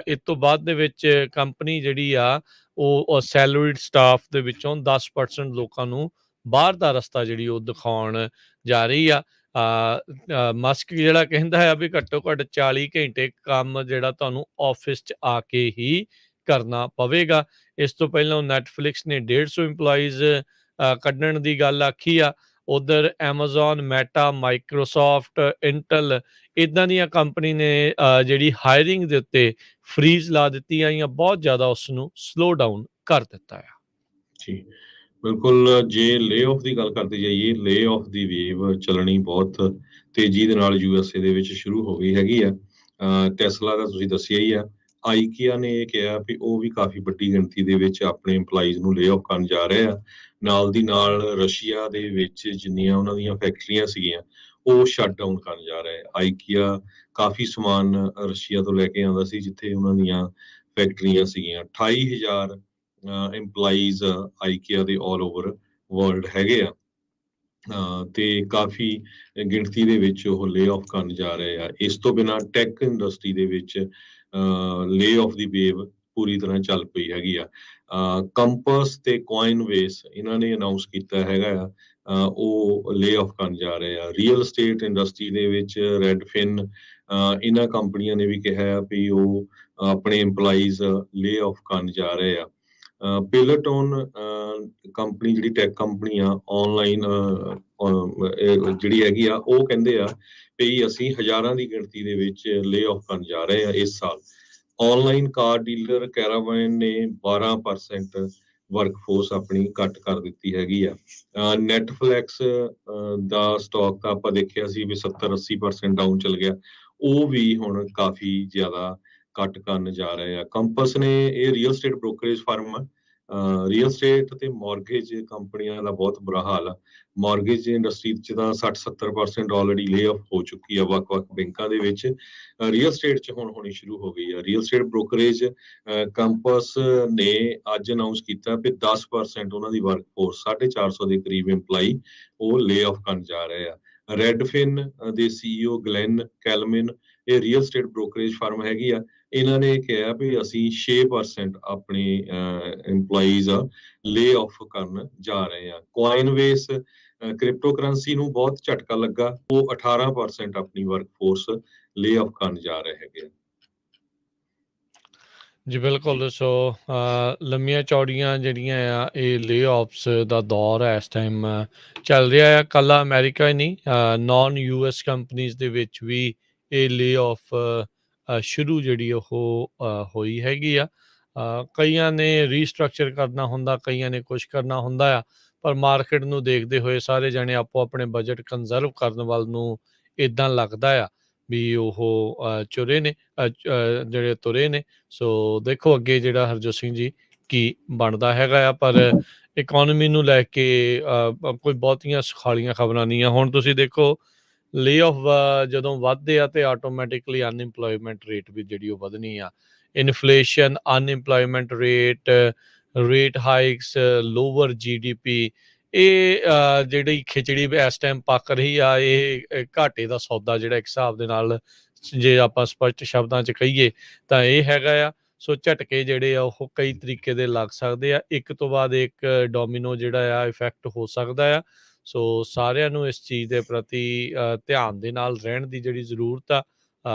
ਇਸ ਤੋਂ ਬਾਅਦ ਦੇ ਵਿੱਚ ਕੰਪਨੀ ਜਿਹੜੀ ਆ ਉਹ ਸੈਲਰੀਡ ਸਟਾਫ ਦੇ ਵਿੱਚੋਂ 10% ਲੋਕਾਂ ਨੂੰ ਬਾਹਰ ਦਾ ਰਸਤਾ ਜਿਹੜੀ ਉਹ ਦਿਖਾਉਣ ਜਾ ਰਹੀ ਆ। ਮਸਕ ਜਿਹੜਾ ਕਹਿੰਦਾ ਹੈ ਵੀ ਘੱਟੋ ਘੱਟ 40 ਘੰਟੇ ਕੰਮ ਜਿਹੜਾ ਤੁਹਾਨੂੰ ਆਫਿਸ 'ਚ ਆ ਕੇ ਹੀ ਕਰਨਾ ਪਵੇਗਾ। ਇਸ ਤੋਂ ਪਹਿਲਾਂ ਨੈਟਫਲਿਕਸ ਨੇ 150 EMPLOYEES ਕੱਢਣ ਦੀ ਗੱਲ ਆਖੀ ਆ। ਉਧਰ ਐਮਾਜ਼ੋਨ, ਮੈਟਾ, ਮਾਈਕਰੋਸੋਫਟ, ਇੰਟਲ, ਇੱਦਾਂ ਦੀਆਂ ਕੰਪਨੀ ਨੇ ਜਿਹੜੀ ਹਾਇਰਿੰਗ ਦੇ ਉੱਤੇ ਫਰੀਜ਼ ਲਾ ਦਿੱਤੀ ਆ ਜਾਂ ਬਹੁਤ ਜ਼ਿਆਦਾ ਉਸ ਨੂੰ ਸਲੋ ਡਾਊਨ ਕਰ ਦਿੱਤਾ ਆ। ਜੀ ਬਿਲਕੁਲ, ਜੇ ਲੇ ਆਫ ਦੀ ਗੱਲ ਕਰਦੇ ਜਾਈਏ, ਲੇ ਆਫ ਦੀ ਵੇਵ ਚੱਲਣੀ ਬਹੁਤ ਤੇਜ਼ੀ ਦੇ ਨਾਲ USA ਦੇ ਵਿੱਚ ਸ਼ੁਰੂ ਹੋ ਗਈ ਹੈਗੀ ਆ। ਟੈਸਲਾ ਦਾ ਤੁਸੀਂ ਦੱਸਿਆ ਹੀ ਆ। ਆਈਕੀਆ ਨੇ ਇਹ ਕਿਹਾ ਵੀ ਉਹ ਵੀ ਕਾਫੀ ਵੱਡੀ ਗਿਣਤੀ ਦੇ ਵਿੱਚ ਆਪਣੇ EMPLOYEES ਨੂੰ ਲੇ ਆਫ ਕਰਨ ਜਾ ਰਹੇ ਆ। ਨਾਲ ਦੀ ਨਾਲ ਰਸ਼ੀਆ ਦੇ ਵਿੱਚ ਜਿੰਨੀਆਂ ਉਹਨਾਂ ਦੀਆਂ ਫੈਕਟਰੀਆਂ ਸੀਗੀਆਂ ਉਹ ਸ਼ਟ ਡਾਊਨ ਕਰਨ ਜਾ ਰਹੇ ਆ। ਆਈਕੀਆ ਕਾਫੀ ਸਮਾਨ ਰਸ਼ੀਆ ਤੋਂ ਲੈ ਕੇ ਆਉਂਦਾ ਸੀ, ਜਿੱਥੇ ਉਹਨਾਂ ਦੀਆਂ ਫੈਕਟਰੀਆਂ ਸੀਗੀਆਂ। 28,000 EMPLOYEES ਆਈਕੀਆ ਦੇ ਆਲ ਓਵਰ ਵਰਲਡ ਹੈਗੇ ਆ, ਤੇ ਕਾਫੀ ਗਿਣਤੀ ਦੇ ਵਿੱਚ ਉਹ ਲੇ ਆਫ ਕਰਨ ਜਾ ਰਹੇ ਆ। ਇਸ ਤੋਂ ਬਿਨਾਂ ਟੈਕ ਇੰਡਸਟਰੀ ਦੇ ਵਿੱਚ ਲੇ ਆਫ ਦੀ ਵੇਵ ਪੂਰੀ ਤਰ੍ਹਾਂ ਚੱਲ ਪਈ ਹੈਗੀ ਆ। ਕੰਪਸ ਤੇ ਕੋਇਨਵੇਸ ਇਹਨਾਂ ਨੇ ਅਨਾਉਂਸ ਕੀਤਾ ਹੈਗਾ ਆ, ਉਹ ਲੇ ਆਫ ਕਰਨ ਜਾ ਰਹੇ ਆ। ਰੀਅਲ ਸਟੇਟ ਇੰਡਸਟਰੀ ਦੇ ਵਿੱਚ ਰੈਡਫਿਨ, ਇਹਨਾਂ ਕੰਪਨੀਆਂ ਨੇ ਵੀ ਕਿਹਾ ਵੀ ਉਹ ਆਪਣੇ EMPLOYEES ਲੇ ਆਫ ਕਰਨ ਜਾ ਰਹੇ ਆ। ਪੇਲਟੋਨ ਕੰਪਨੀ ਜਿਹੜੀ ਟੈਕ ਕੰਪਨੀ ਆ, ਆਨਲਾਈਨ ਜਿਹੜੀ ਹੈਗੀ ਆ, ਉਹ ਕਹਿੰਦੇ ਆ ਵੀ ਅਸੀਂ ਹਜ਼ਾਰਾਂ ਦੀ ਗਿਣਤੀ ਦੇ ਵਿੱਚ ਲੇ ਆਫ ਕਰਨ ਜਾ ਰਹੇ ਆ ਇਸ ਸਾਲ। ਆਨਲਾਈਨ ਕਾਰ ਡੀਲਰ ਕੈਰਾਵਨ ਨੇ 12% ਵਰਕਫੋਰਸ ਆਪਣੀ ਕੱਟ ਕਰ ਦਿੱਤੀ ਹੈਗੀ ਆ। ਨੈਟਫਲਿਕਸ ਦਾ ਸਟਾਕ ਆਪਾਂ ਦੇਖਿਆ ਸੀ ਵੀ 70-80% ਡਾਊਨ ਚਲ ਗਿਆ, ਉਹ ਵੀ ਹੁਣ ਕਾਫੀ ਜ਼ਿਆਦਾ ਕੱਟ ਕਰਨ ਜਾ ਰਹੇ ਆ। ਕੰਪਸ ਨੇ ਇਹ ਰੀਅਲ ਸਟੇਟ ਬ੍ਰੋਕਰੇਜ ਫਰਮ ਆ। ਰੀਅਲ ਸਟੇਟ ਤੇ ਮਾਰਗੇਜ ਕੰਪਨੀਆਂ ਦਾ ਬਹੁਤ ਬੁਰਾ ਹਾਲ ਆ। ਮਾਰਗੇਜ ਇੰਡਸਟਰੀ 'ਚ ਤਾਂ 60-70% ਆਲਰੇਡੀ ਲੇ ਆਫ ਹੋ ਚੁੱਕੀ ਆ ਵੱਖ-ਵੱਖ ਬੈਂਕਾਂ ਦੇ ਵਿੱਚ। ਰੀਅਲ ਸਟੇਟ 'ਚ ਹੁਣ ਹੋਣੀ ਸ਼ੁਰੂ ਹੋ ਗਈ ਆ। ਰੀਅਲ ਸਟੇਟ ਬ੍ਰੋਕਰੇਜ ਕੰਪਸ ਨੇ ਅੱਜ ਅਨਾਉਂਸ ਕੀਤਾ ਕਿ 10% ਉਹਨਾਂ ਦੀ ਵਰਕਫੋਰਸ 450 ਦੇ ਕਰੀਬ EMPLOYE ਉਹ ਲੇ ਆਫ ਕਰਨ ਜਾ ਰਹੇ ਆ। ਰੈਡਫਿਨ ਦੇ CEO ਗਲੈਨ ਕੈਲਮਿਨ, ਇਹ ਰੀਅਲ ਸਟੇਟ ਬ੍ਰੋਕਰੇਜ ਫਰਮ ਹੈਗੀ ਆ। ਇਹਨਾਂ ਨੇ ਕਿਹਾ ਵੀ ਅਸੀਂ 6% ਆਪਣੇ EMPLOYEES ਆ ਲੇ ਆਫ ਕਰਨ ਜਾ ਰਹੇ ਆ। ਕੋਇਨਵੇਸ ਕ੍ਰਿਪਟੋ ਕਰੰਸੀ ਨੂੰ ਬਹੁਤ ਝਟਕਾ ਲੱਗਾ, ਉਹ 18% ਆਪਣੀ ਵਰਕਫੋਰਸ ਲੇ ਆਫ ਕਰਨ ਜਾ ਰਹੇ ਹੈਗੇ। ਜੀ ਬਿਲਕੁਲ। ਸੋ ਲੰਮੀਆਂ ਚੌੜੀਆਂ ਜਿਹੜੀਆਂ ਆ ਇਹ ਲੇ ਆਫਸ ਦਾ ਦੌਰ ਹੈ ਇਸ ਟਾਈਮ ਚੱਲ ਰਿਹਾ ਆ। ਕੱਲਾ ਅਮਰੀਕਾ ਹੀ ਨਹੀਂ, ਨਾਨ US ਕੰਪਨੀਜ਼ ਦੇ ਵਿੱਚ ਵੀ ਇਹ ਲੇ ਆਫ ਸ਼ੁਰੂ ਜਿਹੜੀ ਉਹ ਹੋਈ ਹੈਗੀ ਆ। ਕਈਆਂ ਨੇ ਰੀਸਟਰਕਚਰ ਕਰਨਾ ਹੁੰਦਾ, ਕਈਆਂ ਨੇ ਕੁਛ ਕਰਨਾ ਹੁੰਦਾ ਆ, ਪਰ ਮਾਰਕੀਟ ਨੂੰ ਦੇਖਦੇ ਹੋਏ ਸਾਰੇ ਜਣੇ ਆਪੋ ਆਪਣੇ ਬਜਟ ਕੰਜ਼ਰਵ ਕਰਨ ਵੱਲ ਨੂੰ ਇੱਦਾਂ ਲੱਗਦਾ ਆ ਵੀ ਉਹ ਚੁਰੇ ਨੇ ਜਿਹੜੇ ਤੁਰੇ ਨੇ। ਸੋ ਦੇਖੋ ਅੱਗੇ ਜਿਹੜਾ ਹਰਜੋਤ ਸਿੰਘ ਜੀ ਕੀ ਬਣਦਾ ਹੈਗਾ ਆ, ਪਰ ਇਕੋਨਮੀ ਨੂੰ ਲੈ ਕੇ ਕੋਈ ਬਹੁਤੀਆਂ ਸੁਖਾਲੀਆਂ ਖਬਰਾਂ ਨਹੀਂ ਆ। ਹੁਣ ਤੁਸੀਂ ਦੇਖੋ ਲੇ ਆਫ ਜਦੋਂ ਵੱਧਦੇ ਆ ਤੇ ਆਟੋਮੈਟਿਕਲੀ ਅਨਇੰਪਲੋਇਮੈਂਟ ਰੇਟ ਵੀ ਜਿਹੜੀ ਉਹ ਵਧਣੀ ਆ। Inflation, unemployment rate hikes, lower GDP, ਇਹ ਜਿਹੜੀ ਖਿਚੜੀ ਇਸ ਟਾਈਮ ਪੱਕ ਰਹੀ ਆ, ਇਹ ਘਾਟੇ ਦਾ ਸੌਦਾ ਜਿਹੜਾ ਇੱਕ ਹਿਸਾਬ ਦੇ ਨਾਲ ਜੇ ਆਪਾਂ ਸਪਸ਼ਟ ਸ਼ਬਦਾਂ 'ਚ ਕਹੀਏ ਤਾਂ ਇਹ ਹੈਗਾ ਆ। ਸੋ ਝਟਕੇ ਜਿਹੜੇ ਆ ਉਹ ਕਈ ਤਰੀਕੇ ਦੇ ਲੱਗ ਸਕਦੇ ਆ, ਇੱਕ ਤੋਂ ਬਾਅਦ ਇੱਕ ਡੋਮੀਨੋ ਜਿਹੜਾ ਆ ਇਫੈਕਟ ਹੋ ਸਕਦਾ ਆ। ਸੋ ਸਾਰਿਆਂ ਨੂੰ ਇਸ ਚੀਜ਼ ਦੇ ਪ੍ਰਤੀ ਧਿਆਨ ਦੇ ਨਾਲ ਰਹਿਣ ਦੀ ਜਿਹੜੀ ਜ਼ਰੂਰਤ ਆ।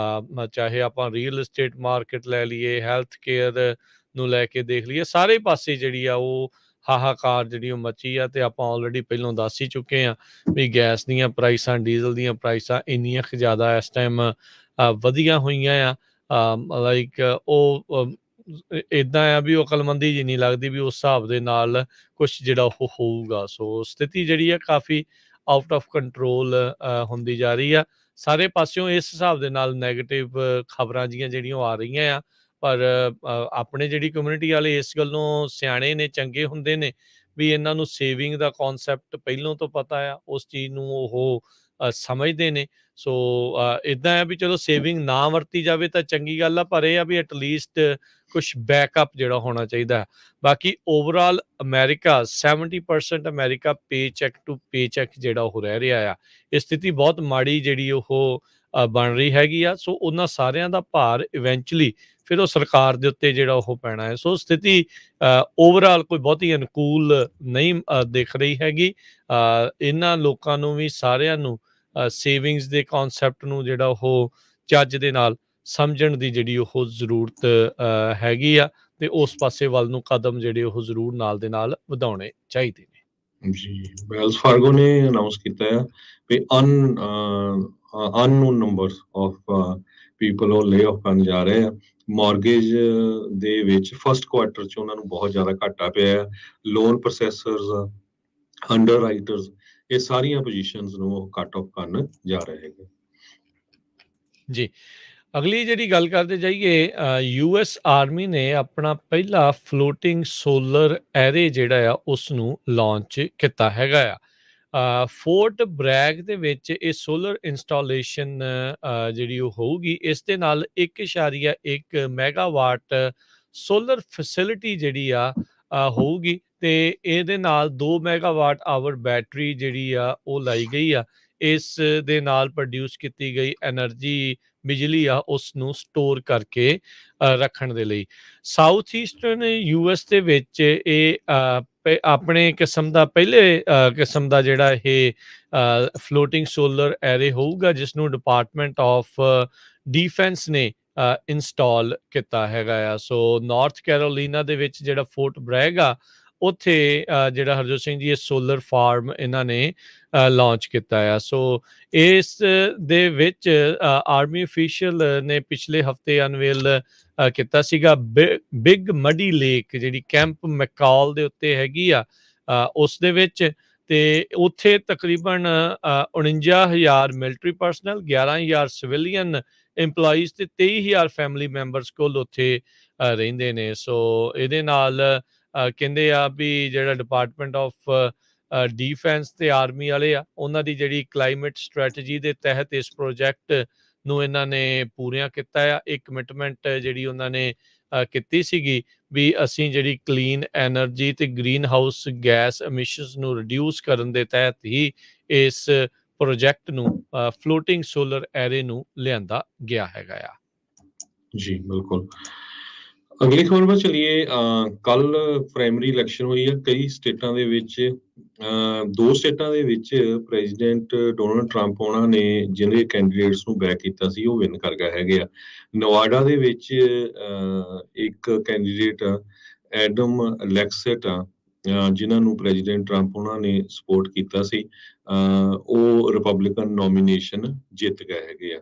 ਚਾਹੇ ਆਪਾਂ ਰੀਅਲ estate ਮਾਰਕੀਟ ਲੈ ਲਈਏ, ਹੈਲਥ ਕੇਅਰ ਨੂੰ ਲੈ ਕੇ ਦੇਖ ਲਈਏ, ਸਾਰੇ ਪਾਸੇ ਜਿਹੜੀ ਆ ਉਹ ਹਾਹਾਕਾਰ ਜਿਹੜੀ ਉਹ ਮੱਚੀ ਆ। ਤੇ ਆਪਾਂ ਆਲਰੇਡੀ ਪਹਿਲਾਂ ਦੱਸ ਹੀ ਚੁੱਕੇ ਆ ਵੀ ਗੈਸ ਦੀਆਂ ਪ੍ਰਾਈਸਾਂ, ਡੀਜ਼ਲ ਦੀਆਂ ਪ੍ਰਾਈਸਾਂ ਇੰਨੀਆਂ ਕੁ ਜ਼ਿਆਦਾ ਇਸ ਟਾਈਮ ਵਧੀਆਂ ਹੋਈਆਂ ਆ। ਲਾਈਕ ਉਹ ਇੱਦਾਂ ਆ ਵੀ ਉਹ ਅਕਲਮੰਦੀ ਜੀ ਨਹੀਂ ਲੱਗਦੀ ਵੀ ਉਸ ਹਿਸਾਬ ਦੇ ਨਾਲ ਕੁਛ ਜਿਹੜਾ ਉਹ ਹੋਊਗਾ। ਸੋ ਸਥਿਤੀ ਜਿਹੜੀ ਆ ਕਾਫੀ ਆਊਟ ਆਫ ਕੰਟਰੋਲ ਹੁੰਦੀ ਜਾ ਰਹੀ ਆ ਸਾਰੇ ਪਾਸਿਓਂ। ਇਸ ਹਿਸਾਬ ਦੇ ਨਾਲ ਨੈਗੇਟਿਵ ਖਬਰਾਂ ਜੀਆਂ ਜਿਹੜੀਆਂ ਉਹ ਆ ਰਹੀਆਂ ਆ, ਪਰ ਆਪਣੇ ਜਿਹੜੀ ਕਮਿਊਨਿਟੀ ਵਾਲੇ ਇਸ ਗੱਲੋਂ ਸਿਆਣੇ ਨੇ, ਚੰਗੇ ਹੁੰਦੇ ਨੇ ਵੀ ਇਹਨਾਂ ਨੂੰ ਸੇਵਿੰਗ ਦਾ ਕੌਨਸੈਪਟ ਪਹਿਲੋਂ ਤੋਂ ਪਤਾ ਆ, ਉਸ ਚੀਜ਼ ਨੂੰ ਉਹ ਸਮਝਦੇ ਨੇ। ਸੋ ਇੱਦਾਂ ਆ ਵੀ ਚਲੋ ਸੇਵਿੰਗ ਨਾ ਵਰਤੀ ਜਾਵੇ ਤਾਂ ਚੰਗੀ ਗੱਲ ਆ, ਪਰ ਇਹ ਆ ਵੀ ਐਟਲੀਸਟ ਕੁਛ ਬੈਕਅਪ ਜਿਹੜਾ ਹੋਣਾ ਚਾਹੀਦਾ। ਬਾਕੀ overall America 70% America paycheck to paycheck ਜਿਹੜਾ ਉਹ ਰਹਿ ਰਿਹਾ ਆ। ਇਹ ਸਥਿਤੀ ਬਹੁਤ ਮਾੜੀ ਜਿਹੜੀ ਉਹ ਬਣ ਰਹੀ ਹੈਗੀ ਆ। ਸੋ ਉਹਨਾਂ ਸਾਰਿਆਂ ਦਾ ਭਾਰ ਇਵੈਂਚੁਅਲੀ ਫਿਰ ਉਹ ਸਰਕਾਰ ਦੇ ਉੱਤੇ ਜਿਹੜਾ ਉਹ ਪੈਣਾ ਹੈ। ਸੋ ਸਥਿਤੀ ਓਵਰਆਲ ਕੋਈ ਬਹੁਤੀ ਅਨੁਕੂਲ ਨਹੀਂ ਦਿਖ ਰਹੀ ਹੈਗੀ। ਇਹਨਾਂ ਲੋਕਾਂ ਨੂੰ ਵੀ, ਸਾਰਿਆਂ ਨੂੰ ਸੇਵਿੰਗਸ ਦੇ ਕੌਨਸੈਪਟ ਨੂੰ ਜਿਹੜਾ ਉਹ ਚੱਜ ਦੇ ਨਾਲ ਸਮਝਣ ਦੀ ਜਿਹੜੀ ਉਹ ਜ਼ਰੂਰਤ ਹੈਗੀ ਆ, ਤੇ ਉਸ ਪਾਸੇ ਵੱਲ ਨੂੰ ਕਦਮ ਜਿਹੜੇ ਉਹ ਜ਼ਰੂਰ ਨਾਲ ਦੇ ਨਾਲ ਵਧਾਉਣੇ ਚਾਹੀਦੇ ਨੇ। ਜੀ, ਵੈਲਸ ਫਾਰਗੋ ਨੇ ਅਨਾਉਂਸ ਕੀਤਾ ਹੈ ਵੀ ਅਨਨੋਨ ਨੰਬਰਸ ਆਫ ਪੀਪਲ ਉਹ ਲੇ ਆਫ ਕਰਨ ਜਾ ਰਹੇ ਆ। ਮਾਰਗੇਜ ਦੇ ਵਿੱਚ ਫਸਟ ਕੁਆਰਟਰ 'ਚ ਉਹਨਾਂ ਨੂੰ ਬਹੁਤ ਜ਼ਿਆਦਾ ਘਾਟਾ ਪਿਆ ਹੈ। ਲੋਨ ਪ੍ਰੋਸੈਸਰਸ, ਅੰਡਰ ਰਾਈਟਰਸ, ਇਹ ਸਾਰੀਆਂ ਪੋਜੀਸ਼ਨਸ ਨੂੰ ਉਹ ਕੱਟ ਆਫ ਕਰਨ ਜਾ ਰਹੇ ਹੈਗੇ। ਜੀ, ਅਗਲੀ ਜਿਹੜੀ ਗੱਲ ਕਰਦੇ ਜਾਈਏ, US ਆਰਮੀ ਨੇ ਆਪਣਾ ਪਹਿਲਾ ਫਲੋਟਿੰਗ ਸੋਲਰ ਐਰੇ ਜਿਹੜਾ ਆ ਉਸ ਨੂੰ ਲਾਂਚ ਕੀਤਾ ਹੈਗਾ ਆ। ਫੋਰਟ ਬ੍ਰੈਗ ਦੇ ਵਿੱਚ ਇਹ ਸੋਲਰ ਇੰਸਟਾਲੇਸ਼ਨ ਜਿਹੜੀ ਉਹ ਹੋਊਗੀ। ਇਸ ਦੇ ਨਾਲ 1.1 ਮੈਗਾਵਾਟ ਸੋਲਰ ਫੈਸਿਲਿਟੀ ਜਿਹੜੀ ਆ ਹੋਊਗੀ, ਤੇ ਇਹਦੇ ਨਾਲ 2 ਮੈਗਾਵਾਟ ਆਵਰ ਬੈਟਰੀ ਜਿਹੜੀ ਆ ਉਹ ਲਾਈ ਗਈ ਆ। ਇਸ ਦੇ ਨਾਲ ਪ੍ਰੋਡਿਊਸ ਕੀਤੀ ਗਈ ਐਨਰਜੀ, ਬਿਜਲੀ ਆ, ਉਸ ਨੂੰ ਸਟੋਰ ਕਰਕੇ ਰੱਖਣ ਦੇ ਲਈ। ਸਾਊਥ ਈਸਟਰਨ US ਦੇ ਵਿੱਚ ਇਹ ਆਪਣੇ ਕਿਸਮ ਦਾ ਪਹਿਲੇ ਕਿਸਮ ਦਾ ਜਿਹੜਾ ਇਹ ਫਲੋਟਿੰਗ ਸੋਲਰ ਐਰੇ ਹੋਊਗਾ, ਜਿਸ ਨੂੰ ਡਿਪਾਰਟਮੈਂਟ ਆਫ ਡਿਫੈਂਸ ਨੇ ਇੰਸਟਾਲ ਕੀਤਾ ਹੈਗਾ ਆ। ਸੋ ਨਾਰਥ ਕੈਰੋਲੀਨਾ ਦੇ ਵਿੱਚ ਜਿਹੜਾ ਫੋਰਟ ਬ੍ਰੈਗ ਆ, ਉੱਥੇ ਜਿਹੜਾ ਹਰਜੋਤ ਸਿੰਘ ਜੀ ਇਹ ਸੋਲਰ ਫਾਰਮ ਇਹਨਾਂ ਨੇ ਲਾਂਚ ਕੀਤਾ ਆ। ਸੋ ਇਸ ਦੇ ਵਿੱਚ ਆਰਮੀ ਅਫੀਸ਼ੀਅਲ ਨੇ ਪਿਛਲੇ ਹਫਤੇ ਅਨਵੇਲ ਕੀਤਾ ਸੀਗਾ ਬਿਗ ਮਡੀ ਲੇਕ, ਜਿਹੜੀ ਕੈਂਪ ਮੈਕਾਲ ਦੇ ਉੱਤੇ ਹੈਗੀ ਆ, ਉਸ ਦੇ ਵਿੱਚ। ਤੇ ਉੱਥੇ ਤਕਰੀਬਨ 49,000 ਮਿਲਟਰੀ ਪਰਸਨਲ, 11,000 ਸਿਵਿਲੀਅਨ ਇੰਪਲੋਈਜ਼ ਤੇ 23,000 ਫੈਮਿਲੀ ਮੈਂਬਰਸ ਕੋਲ ਉੱਥੇ ਰਹਿੰਦੇ ਨੇ। ਸੋ ਇਹਦੇ ਨਾਲ ਕਹਿੰਦੇ ਆ ਵੀ ਜਿਹੜਾ ਡਿਪਾਰਟਮੈਂਟ ਆਫ ਡਿਫੈਂਸ ਤੇ ਆਰਮੀ ਵਾਲੇ ਆ, ਉਹਨਾਂ ਦੀ ਜਿਹੜੀ ਕਲਾਈਮੇਟ ਸਟ੍ਰੈਟਜੀ ਦੇ ਤਹਿਤ ਇਸ ਪ੍ਰੋਜੈਕਟ ਨੂੰ ਇਹਨਾਂ ਨੇ ਪੂਰੀਆਂ ਕੀਤਾ ਆ। ਇਹ ਕਮਿਟਮੈਂਟ ਜਿਹੜੀ ਉਹਨਾਂ ਨੇ ਕੀਤੀ ਸੀਗੀ ਵੀ ਅਸੀਂ ਜਿਹੜੀ ਕਲੀਨ ਐਨਰਜੀ ਤੇ ਗ੍ਰੀਨ ਹਾਊਸ ਗੈਸ ਐਮਿਸ਼ਨਸ ਨੂੰ ਰਿਡਿਊਸ ਕਰਨ ਦੇ ਤਹਿਤ ਹੀ ਇਸ ਪ੍ਰੋਜੈਕਟ ਨੂੰ ਫਲੋਟਿੰਗ ਸੋਲਰ ਐਰੇ ਨੂੰ ਲਿਆਂਦਾ ਗਿਆ ਹੈਗਾ ਆ। ਜੀ ਬਿਲਕੁਲ। ਅਗਲੀ ਖਬਰ ਵੱਲ ਚਲੀਏ। ਕੱਲ ਪ੍ਰਾਇਮਰੀ ਇਲੈਕਸ਼ਨ ਹੋਈ ਹੈ ਕਈ ਸਟੇਟਾਂ ਦੇ ਵਿੱਚ। 2 ਸਟੇਟਾਂ ਦੇ ਵਿੱਚ ਪ੍ਰੈਜ਼ੀਡੈਂਟ ਡੋਨਲਡ ਟਰੰਪ ਉਹਨਾਂ ਨੇ ਜਿਹੜੇ ਕੈਂਡੀਡੇਟਸ ਨੂੰ ਬੈਕ ਕੀਤਾ ਸੀ ਉਹ ਵਿਨ ਕਰ ਗਏ ਹੈਗੇ ਆ। ਨਵਾਡਾ ਦੇ ਵਿੱਚ ਇੱਕ ਕੈਂਡੀਡੇਟ ਐਡਮ ਲੈਕਸਟ ਆ, ਜਿਨ੍ਹਾਂ ਨੂੰ ਪ੍ਰੈਜ਼ੀਡੈਂਟ ਟਰੰਪ ਉਹਨਾਂ ਨੇ ਸਪੋਰਟ ਕੀਤਾ ਸੀ, ਉਹ ਰਿਪਬਲਿਕਨ ਨੋਮੀਨੇਸ਼ਨ ਜਿੱਤ ਗਏ ਹੈਗੇ ਆ।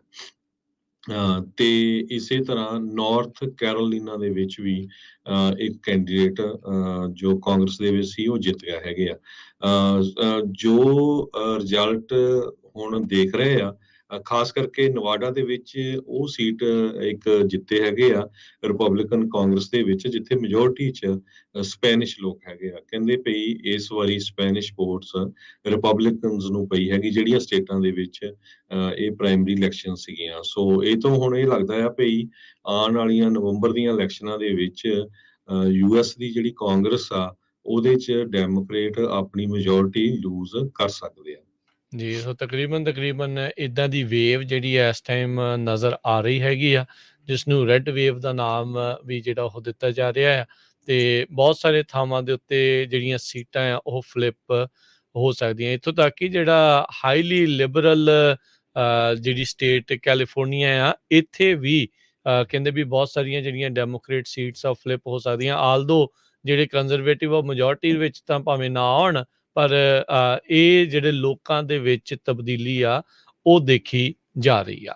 ਤੇ ਇਸੇ ਤਰ੍ਹਾਂ ਨਾਰਥ ਕੈਰੋਲੀਨਾ ਦੇ ਵਿੱਚ ਵੀ ਇੱਕ ਕੈਂਡੀਡੇਟ ਜੋ ਕਾਂਗਰਸ ਦੇ ਵਿੱਚ ਸੀ ਉਹ ਜਿੱਤ ਗਿਆ ਹੈਗੇ ਆ। ਜੋ ਰਿਜ਼ਲਟ ਹੁਣ ਦੇਖ ਰਹੇ ਆ, ਖਾਸ ਕਰਕੇ ਨਵਾਡਾ ਦੇ ਵਿੱਚ ਉਹ ਸੀਟ ਇੱਕ ਜਿੱਤੇ ਹੈਗੇ ਆ ਰਿਪਬਲਿਕਨ ਕਾਂਗਰਸ ਦੇ ਵਿੱਚ, ਜਿੱਥੇ ਮੈਜੋਰਟੀ 'ਚ ਸਪੈਨਿਸ਼ ਲੋਕ ਹੈਗੇ ਆ। ਕਹਿੰਦੇ ਪਈ ਇਸ ਵਾਰੀ ਸਪੈਨਿਸ਼ ਵੋਟਸ ਰਿਪਬਲਿਕਨਸ ਨੂੰ ਪਈ ਹੈਗੀ, ਜਿਹੜੀਆਂ ਸਟੇਟਾਂ ਦੇ ਵਿੱਚ ਇਹ ਪ੍ਰਾਇਮਰੀ ਇਲੈਕਸ਼ਨ ਸੀਗੀਆਂ। ਸੋ ਇਹ ਤੋਂ ਹੁਣ ਇਹ ਲੱਗਦਾ ਆ ਪਈ ਆਉਣ ਵਾਲੀਆਂ ਨਵੰਬਰ ਦੀਆਂ ਇਲੈਕਸ਼ਨਾਂ ਦੇ ਵਿੱਚ US ਦੀ ਜਿਹੜੀ ਕਾਂਗਰਸ ਆ ਉਹਦੇ 'ਚ ਡੈਮੋਕ੍ਰੇਟ ਆਪਣੀ ਮੈਜੋਰਟੀ ਲੂਜ਼ ਕਰ ਸਕਦੇ ਆ। ਜੀ, ਸੋ ਤਕਰੀਬਨ ਇੱਦਾਂ ਦੀ ਵੇਵ ਜਿਹੜੀ ਇਸ ਟਾਈਮ ਨਜ਼ਰ ਆ ਰਹੀ ਹੈਗੀ ਆ, ਜਿਸ ਨੂੰ ਰੈੱਡ ਵੇਵ ਦਾ ਨਾਮ ਵੀ ਜਿਹੜਾ ਉਹ ਦਿੱਤਾ ਜਾ ਰਿਹਾ ਆ। ਤੇ ਬਹੁਤ ਸਾਰੇ ਥਾਵਾਂ ਦੇ ਉੱਤੇ ਜਿਹੜੀਆਂ ਸੀਟਾਂ ਆ ਉਹ ਫਲਿੱਪ ਹੋ ਸਕਦੀਆਂ। ਇੱਥੋਂ ਤੱਕ ਕਿ ਜਿਹੜਾ ਹਾਈਲੀ ਲਿਬਰਲ ਜਿਹੜੀ ਸਟੇਟ ਕੈਲੀਫੋਰਨੀਆ ਆ, ਇੱਥੇ ਵੀ ਕਹਿੰਦੇ ਵੀ ਬਹੁਤ ਸਾਰੀਆਂ ਜਿਹੜੀਆਂ ਡੈਮੋਕ੍ਰੇਟ ਸੀਟਸ ਆ ਫਲਿੱਪ ਹੋ ਸਕਦੀਆਂ। ਆਲਦੋ ਜਿਹੜੇ ਕੰਜ਼ਰਵੇਟਿਵ ਆ ਮੈਜੋਰਟੀ ਵਿੱਚ ਤਾਂ ਭਾਵੇਂ ਨਾ ਆਉਣ, ਪਰ ਇਹ ਜਿਹੜੇ ਲੋਕਾਂ ਦੇ ਵਿੱਚ ਤਬਦੀਲੀ ਆ ਉਹ ਦੇਖੀ ਜਾ ਰਹੀ ਆ।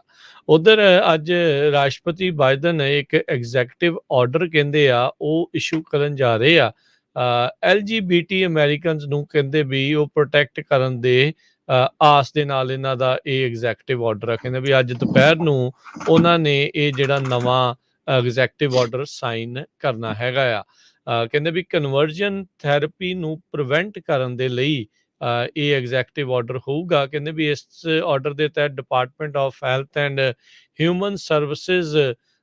ਉਧਰ ਅੱਜ ਰਾਸ਼ਟਰਪਤੀ ਬਾਈਡਨ ਇੱਕ ਐਗਜ਼ੈਕਟਿਵ ਆਰਡਰ ਕਹਿੰਦੇ ਆ ਉਹ ਇਸ਼ੂ ਕਰਨ ਜਾ ਰਹੇ ਆ। LGBT ਅਮਰੀਕਨਸ ਨੂੰ ਕਹਿੰਦੇ ਵੀ ਉਹ ਪ੍ਰੋਟੈਕਟ ਕਰਨ ਦੇ ਆਸ ਦੇ ਨਾਲ ਇਹਨਾਂ ਦਾ ਇਹ ਐਗਜ਼ੈਕਟਿਵ ਆਰਡਰ ਆ। ਕਹਿੰਦੇ ਵੀ ਅੱਜ ਦੁਪਹਿਰ ਨੂੰ ਉਹਨਾਂ ਨੇ ਇਹ ਜਿਹੜਾ ਨਵਾਂ ਐਗਜ਼ੈਕਟਿਵ ਆਰਡਰ ਸਾਈਨ ਕਰਨਾ ਹੈਗਾ ਆ। ਕਹਿੰਦੇ ਵੀ ਕਨਵਰਜਨ ਥੈਰੇਪੀ ਨੂੰ ਪ੍ਰੀਵੈਂਟ ਕਰਨ ਦੇ ਲਈ ਇਹ ਐਗਜ਼ੈਕਟਿਵ ਆਰਡਰ ਹੋਊਗਾ। ਕਹਿੰਦੇ ਵੀ ਇਸ ਆਰਡਰ ਦੇ ਤਹਿਤ department of health and human services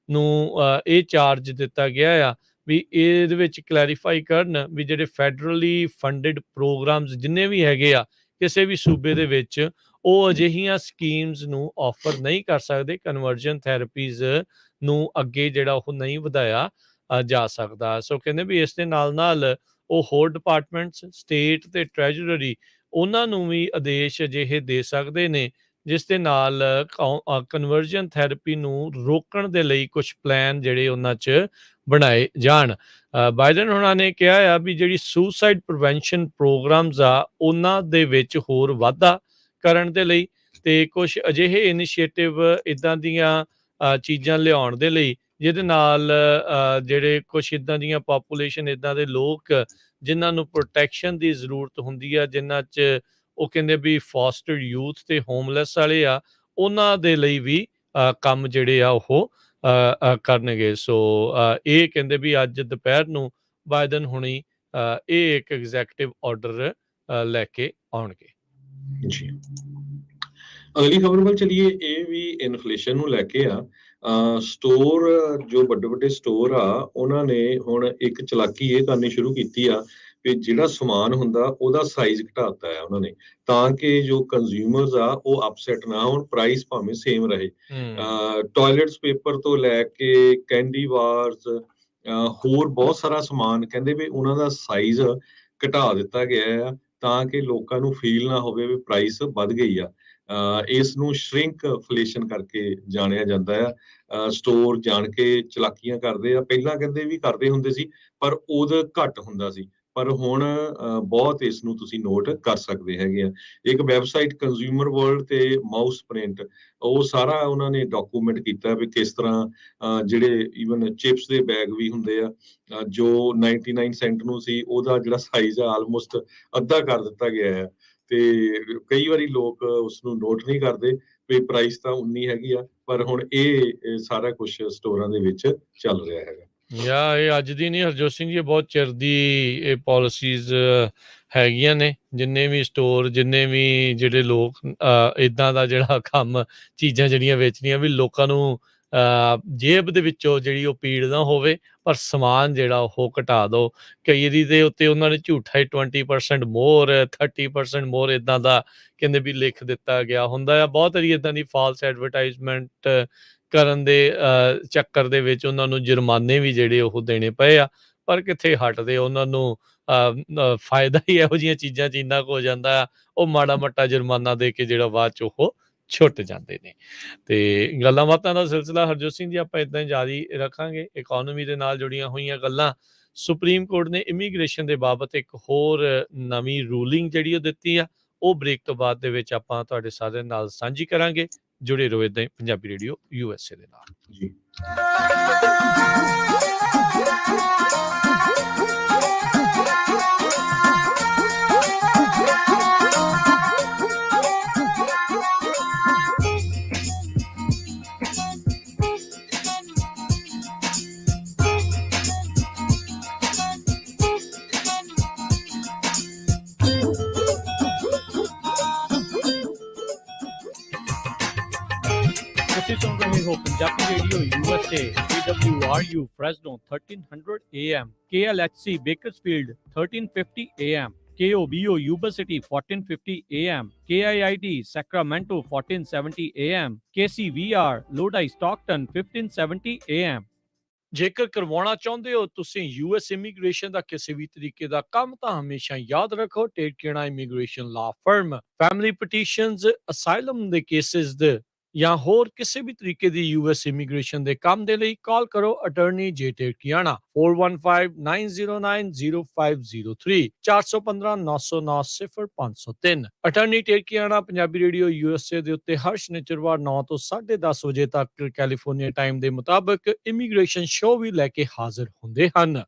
ਨੂੰ ਇਹ ਚਾਰਜ ਦਿੱਤਾ ਗਿਆ ਆ ਵੀ ਇਹਦੇ ਵਿੱਚ ਕਲੈਰੀਫਾਈ ਕਰਨ ਵੀ ਜਿਹੜੇ ਫੈਡਰਲੀ ਫੰਡਡ ਪ੍ਰੋਗਰਾਮਸ ਜਿੰਨੇ ਵੀ ਹੈਗੇ ਆ ਕਿਸੇ ਵੀ ਸੂਬੇ ਦੇ ਵਿੱਚ, ਉਹ ਅਜਿਹੀਆਂ ਸਕੀਮਸ ਨੂੰ ਆਫਰ ਨਹੀਂ ਕਰ ਸਕਦੇ। ਕਨਵਰਜਨ ਥੈਰੇਪੀਜ਼ ਨੂੰ ਅੱਗੇ ਜਿਹੜਾ ਉਹ ਨਹੀਂ ਵਧਾਇਆ ਜਾ ਸਕਦਾ। ਸੋ ਕਹਿੰਦੇ ਵੀ ਇਸ ਦੇ ਨਾਲ ਉਹ ਹੋਰ ਡਿਪਾਰਟਮੈਂਟਸ, ਸਟੇਟ ਤੇ ਟ੍ਰੈਜਰਰੀ, ਉਹਨਾਂ ਨੂੰ ਵੀ ਆਦੇਸ਼ ਅਜਿਹੇ ਦੇ ਸਕਦੇ ਨੇ ਜਿਸ ਦੇ ਨਾਲ ਕਨਵਰਜਨ ਥੈਰੇਪੀ ਨੂੰ ਰੋਕਣ ਦੇ ਲਈ ਕੁਝ ਪਲਾਨ ਜਿਹੜੇ ਉਹਨਾਂ 'ਚ ਬਣਾਏ ਜਾਣ। ਬਾਈਡਨ ਉਹਨਾਂ ਨੇ ਕਿਹਾ ਆ ਵੀ ਜਿਹੜੀ ਸੁਸਾਈਡ ਪ੍ਰੀਵੈਂਸ਼ਨ ਪ੍ਰੋਗਰਾਮਸ ਆ ਉਹਨਾਂ ਦੇ ਵਿੱਚ ਹੋਰ ਵਾਧਾ ਕਰਨ ਦੇ ਲਈ ਤੇ ਕੁਝ ਅਜਿਹੇ ਇਨੀਸ਼ੀਏਟਿਵ ਇੱਦਾਂ ਦੀਆਂ ਚੀਜ਼ਾਂ ਲਿਆਉਣ ਦੇ ਲਈ ਜਿਹਦੇ ਨਾਲ ਜਿਹੜੇ ਕੁਛ ਇੱਦਾਂ ਦੀਆਂ ਪਾਪੂਲੇਸ਼ਨ, ਇੱਦਾਂ ਦੇ ਲੋਕ ਜਿਨ੍ਹਾਂ ਨੂੰ ਪ੍ਰੋਟੈਕਸ਼ਨ ਦੀ ਜ਼ਰੂਰਤ ਹੁੰਦੀ ਆ, ਜਿਨ੍ਹਾਂ 'ਚ ਉਹ ਕਹਿੰਦੇ ਵੀ ਫੋਸਟਰਡ ਯੂਥ ਤੇ ਹੋਮਲੈਸ ਵਾਲੇ ਆ, ਉਹਨਾਂ ਦੇ ਲਈ ਵੀ ਕੰਮ ਜਿਹੜੇ ਆ ਉਹ ਕਰਨਗੇ। ਸੋ ਇਹ ਕਹਿੰਦੇ ਵੀ ਅੱਜ ਦੁਪਹਿਰ ਨੂੰ ਬਾਈਡਨ ਹੁਣੀ ਇਹ ਇੱਕ ਐਗਜ਼ੈਕਟਿਵ ਆਰਡਰ ਲੈ ਕੇ ਆਉਣਗੇ। ਜੀ, ਅਗਲੀ ਖਬਰ ਵੱਲ ਚਲੀਏ। ਇਹ ਵੀ ਇਨਫਲੇਸ਼ਨ ਨੂੰ ਲੈ ਕੇ ਆ। ਸਟੋਰ ਜੋ ਵੱਡੇ ਸਟੋਰ ਆ ਉਹਨਾਂ ਨੇ ਹੁਣ ਇੱਕ ਚਲਾਕੀ ਇਹ ਕਰਨੀ ਸ਼ੁਰੂ ਕੀਤੀ ਆ ਵੀ ਜਿਹੜਾ ਸਮਾਨ ਹੁੰਦਾ ਉਹਦਾ ਸਾਈਜ਼ ਘਟਾਤਾ ਹੈ ਉਹਨਾਂ ਨੇ, ਤਾਂ ਕਿ ਜੋ ਕੰਜ਼ਿਊਮਰਸ ਆ ਉਹ ਅਪਸੈਟ ਨਾ ਹੋਣ, ਪ੍ਰਾਈਸ ਭਾਵੇਂ ਸੇਮ ਰਹੇ। ਟਾਇਲਟਸ ਪੇਪਰ ਤੋਂ ਲੈ ਕੇ ਕੈਂਡੀ ਬਾਰਸ, ਹੋਰ ਬਹੁਤ ਸਾਰਾ ਸਮਾਨ ਕਹਿੰਦੇ ਵੀ ਉਹਨਾਂ ਦਾ ਸਾਈਜ਼ ਘਟਾ ਦਿੱਤਾ ਗਿਆ ਆ ਤਾਂ ਕਿ ਲੋਕਾਂ ਨੂੰ ਫੀਲ ਨਾ ਹੋਵੇ ਵੀ ਪ੍ਰਾਈਸ ਵੱਧ ਗਈ ਆ। ਇਸ ਨੂੰ ਸ਼ਰਿੰਕਫਲੇਸ਼ਨ ਕਰਕੇ ਜਾਣਿਆ ਜਾਂਦਾ ਆ। ਸਟੋਰ ਜਾਣ ਕੇ ਚਲਾਕੀਆਂ ਕਰਦੇ ਆ। ਪਹਿਲਾਂ ਕਹਿੰਦੇ ਵੀ ਕਰਦੇ ਹੁੰਦੇ ਸੀ ਪਰ ਉਦੋਂ ਘੱਟ ਹੁੰਦਾ ਸੀ, ਪਰ ਹੁਣ ਬਹੁਤ ਇਸ ਨੂੰ ਤੁਸੀਂ ਨੋਟ ਕਰ ਸਕਦੇ ਹੈਗੇ ਆ। ਇੱਕ ਵੈਬਸਾਈਟ ਕੰਜ਼ਿਊਮਰ ਵਰਲਡ ਤੇ ਮਾਊਸ ਪ੍ਰਿੰਟ, ਉਹ ਸਾਰਾ ਉਹਨਾਂ ਨੇ ਡਾਕੂਮੈਂਟ ਕੀਤਾ ਵੀ ਕਿਸ ਤਰ੍ਹਾਂ ਜਿਹੜੇ ਈਵਨ ਚਿਪਸ ਦੇ ਬੈਗ ਵੀ ਹੁੰਦੇ ਆ, ਜੋ 99 ਸੈਂਟ ਨੂੰ ਸੀ ਉਹਦਾ ਜਿਹੜਾ ਸਾਈਜ਼ ਆ ਆਲਮੋਸਟ ਅੱਧਾ ਕਰ ਦਿੱਤਾ ਗਿਆ ਹੈ। ਤੇ ਕਈ ਵਾਰੀ ਲੋਕ ਉਸਨੂੰ ਨੋਟ ਨਹੀਂ ਕਰਦੇ, ਵੀ ਪ੍ਰਾਈਸ ਤਾਂ 19 ਹੈਗੀ ਆ, ਪਰ ਹੁਣ ਇਹ ਸਾਰਾ ਕੁਝ ਸਟੋਰਾਂ ਦੇ ਵਿੱਚ ਚੱਲ ਰਿਹਾ ਹੈਗਾ। ਇਹ ਅੱਜ ਦੀ ਨਹੀਂ ਹਰਜੋਤ ਸਿੰਘ ਜੀ, ਇਹ ਬਹੁਤ ਚਿਰ ਦੀ ਇਹ ਪਾਲਿਸੀਜ਼ ਹੈਗੀਆਂ ਨੇ। ਜਿੰਨੇ ਵੀ ਸਟੋਰ, ਜਿੰਨੇ ਵੀ ਜਿਹੜੇ ਲੋਕ ਇੱਦਾਂ ਦਾ ਜਿਹੜਾ ਕੰਮ, ਚੀਜ਼ਾਂ ਜਿਹੜੀਆਂ ਵੇਚਣੀਆਂ, ਵੀ ਲੋਕਾਂ ਨੂੰ ਜੇਬ ਦੇ ਵਿੱਚੋਂ ਜਿਹੜੀ ਉਹ ਪੀੜ ਨਾ ਹੋਵੇ, ਪਰ ਸਮਾਨ ਜਿਹੜਾ ਉਹ ਘਟਾ ਦਿਓ। ਕਈ ਇਹਦੀ ਦੇ ਉੱਤੇ ਉਹਨਾਂ ਨੇ ਝੂਠਾ ਹੀ 20% ਮੋਰ, 30% ਮੋਰ ਇੱਦਾਂ ਦਾ ਕਹਿੰਦੇ ਵੀ ਲਿਖ ਦਿੱਤਾ ਗਿਆ ਹੁੰਦਾ ਆ। ਬਹੁਤ ਸਾਰੀ ਇੱਦਾਂ ਦੀ ਫਾਲਸ ਐਡਵਰਟਾਈਜ਼ਮੈਂਟ ਕਰਨ ਦੇ ਚੱਕਰ ਦੇ ਵਿੱਚ ਉਹਨਾਂ ਨੂੰ ਜੁਰਮਾਨੇ ਵੀ ਜਿਹੜੇ ਉਹ ਦੇਣੇ ਪਏ ਆ, ਪਰ ਕਿੱਥੇ ਹਟਦੇ। ਉਹਨਾਂ ਨੂੰ ਫਾਇਦਾ ਹੀ ਇਹੋ ਜਿਹੀਆਂ ਚੀਜ਼ਾਂ 'ਚ ਇੰਨਾ ਕੁ ਹੋ ਜਾਂਦਾ ਆ, ਉਹ ਮਾੜਾ ਮੋਟਾ ਜੁਰਮਾਨਾ ਦੇ ਕੇ ਜਿਹੜਾ ਬਾਅਦ 'ਚ ਉਹ ਛੁੱਟ ਜਾਂਦੇ ਨੇ। ਤੇ ਗੱਲਾਂ ਬਾਤਾਂ ਦਾ ਸਿਲਸਿਲਾ ਹਰਜੋਤ ਸਿੰਘ ਜੀ ਆਪਾਂ ਇੱਦਾਂ ਹੀ ਜਾਰੀ ਰੱਖਾਂਗੇ। ਇਕੋਨਮੀ ਦੇ ਨਾਲ ਜੁੜੀਆਂ ਹੋਈਆਂ ਗੱਲਾਂ, ਸੁਪਰੀਮ ਕੋਰਟ ਨੇ ਇਮੀਗ੍ਰੇਸ਼ਨ ਦੇ ਬਾਬਤ ਇੱਕ ਹੋਰ ਨਵੀਂ ਰੂਲਿੰਗ ਜਿਹੜੀ ਉਹ ਦਿੱਤੀ ਆ, ਉਹ ਬ੍ਰੇਕ ਤੋਂ ਬਾਅਦ ਦੇ ਵਿੱਚ ਆਪਾਂ ਤੁਹਾਡੇ ਸਾਰਿਆਂ ਨਾਲ ਸਾਂਝੀ ਕਰਾਂਗੇ। ਜੁੜੇ ਰਹੋ ਇੱਦਾਂ ਹੀ ਪੰਜਾਬੀ ਰੇਡੀਓ USA ਦੇ ਨਾਲ ਜੀ। ਤੁਸੀਂ ਸੁਣ ਰਹੇ ਹੋ Punjabi radio USA, KWRU Fresno 1300 AM, KLHC Bakersfield 1350 AM, KOBO Yuba City 1450 AM, KIIT Sacramento 1470 AM, KCVR Lodi Stockton 1570 AM। ਜੇਕਰ ਕਰਵਾਉਣਾ ਚਾਹੁੰਦੇ ਹੋ ਤੁਸੀਂ US ਇਮੀਗ੍ਰੇਸ਼ਨ ਦਾ ਕਿਸੇ ਵੀ ਤਰੀਕੇ ਦਾ ਕੰਮ, ਤਾਂ ਹਮੇਸ਼ਾ ਯਾਦ ਰੱਖੋ ਟੇਕੇਣਾ ਇਮੀਗ੍ਰੇਸ਼ਨ ਲਾ ਫਰਮ। ਫੈਮਿਲੀ ਪਟੀਸ਼ਨਸ, ਅਸਾਈਲਮ ਦੇ ਕੇਸਿਸ ਦੇ ਜਾਂ ਹੋਰ ਕਿਸੇ ਵੀ ਤਰੀਕੇ ਦੀ US ਇਮੀਗ੍ਰੇਸ਼ਨ ਦੇ ਕੰਮ ਦੇ ਲਈ ਕਾਲ ਕਰੋ ਅਟਾਰਨੀ ਜੇ ਟੇਕਿਆਣਾ 4159090503 415-909-0503। ਅਟਾਰਨੀ ਟੇਕਿਆਣਾ ਪੰਜਾਬੀ ਰੇਡੀਓ USA ਦੇ ਉੱਤੇ ਹਰ ਸ਼ਨੀਚਰਵਾਰ 9 ਤੋਂ 10:30 ਵਜੇ ਤੱਕ ਕੈਲੀਫੋਰਨੀਆ ਟਾਈਮ ਦੇ ਮੁਤਾਬਕ ਇਮੀਗ੍ਰੇਸ਼ਨ ਸ਼ੋਅ ਵੀ ਲੈ ਕੇ ਹਾਜ਼ਰ ਹੁੰਦੇ ਹਨ।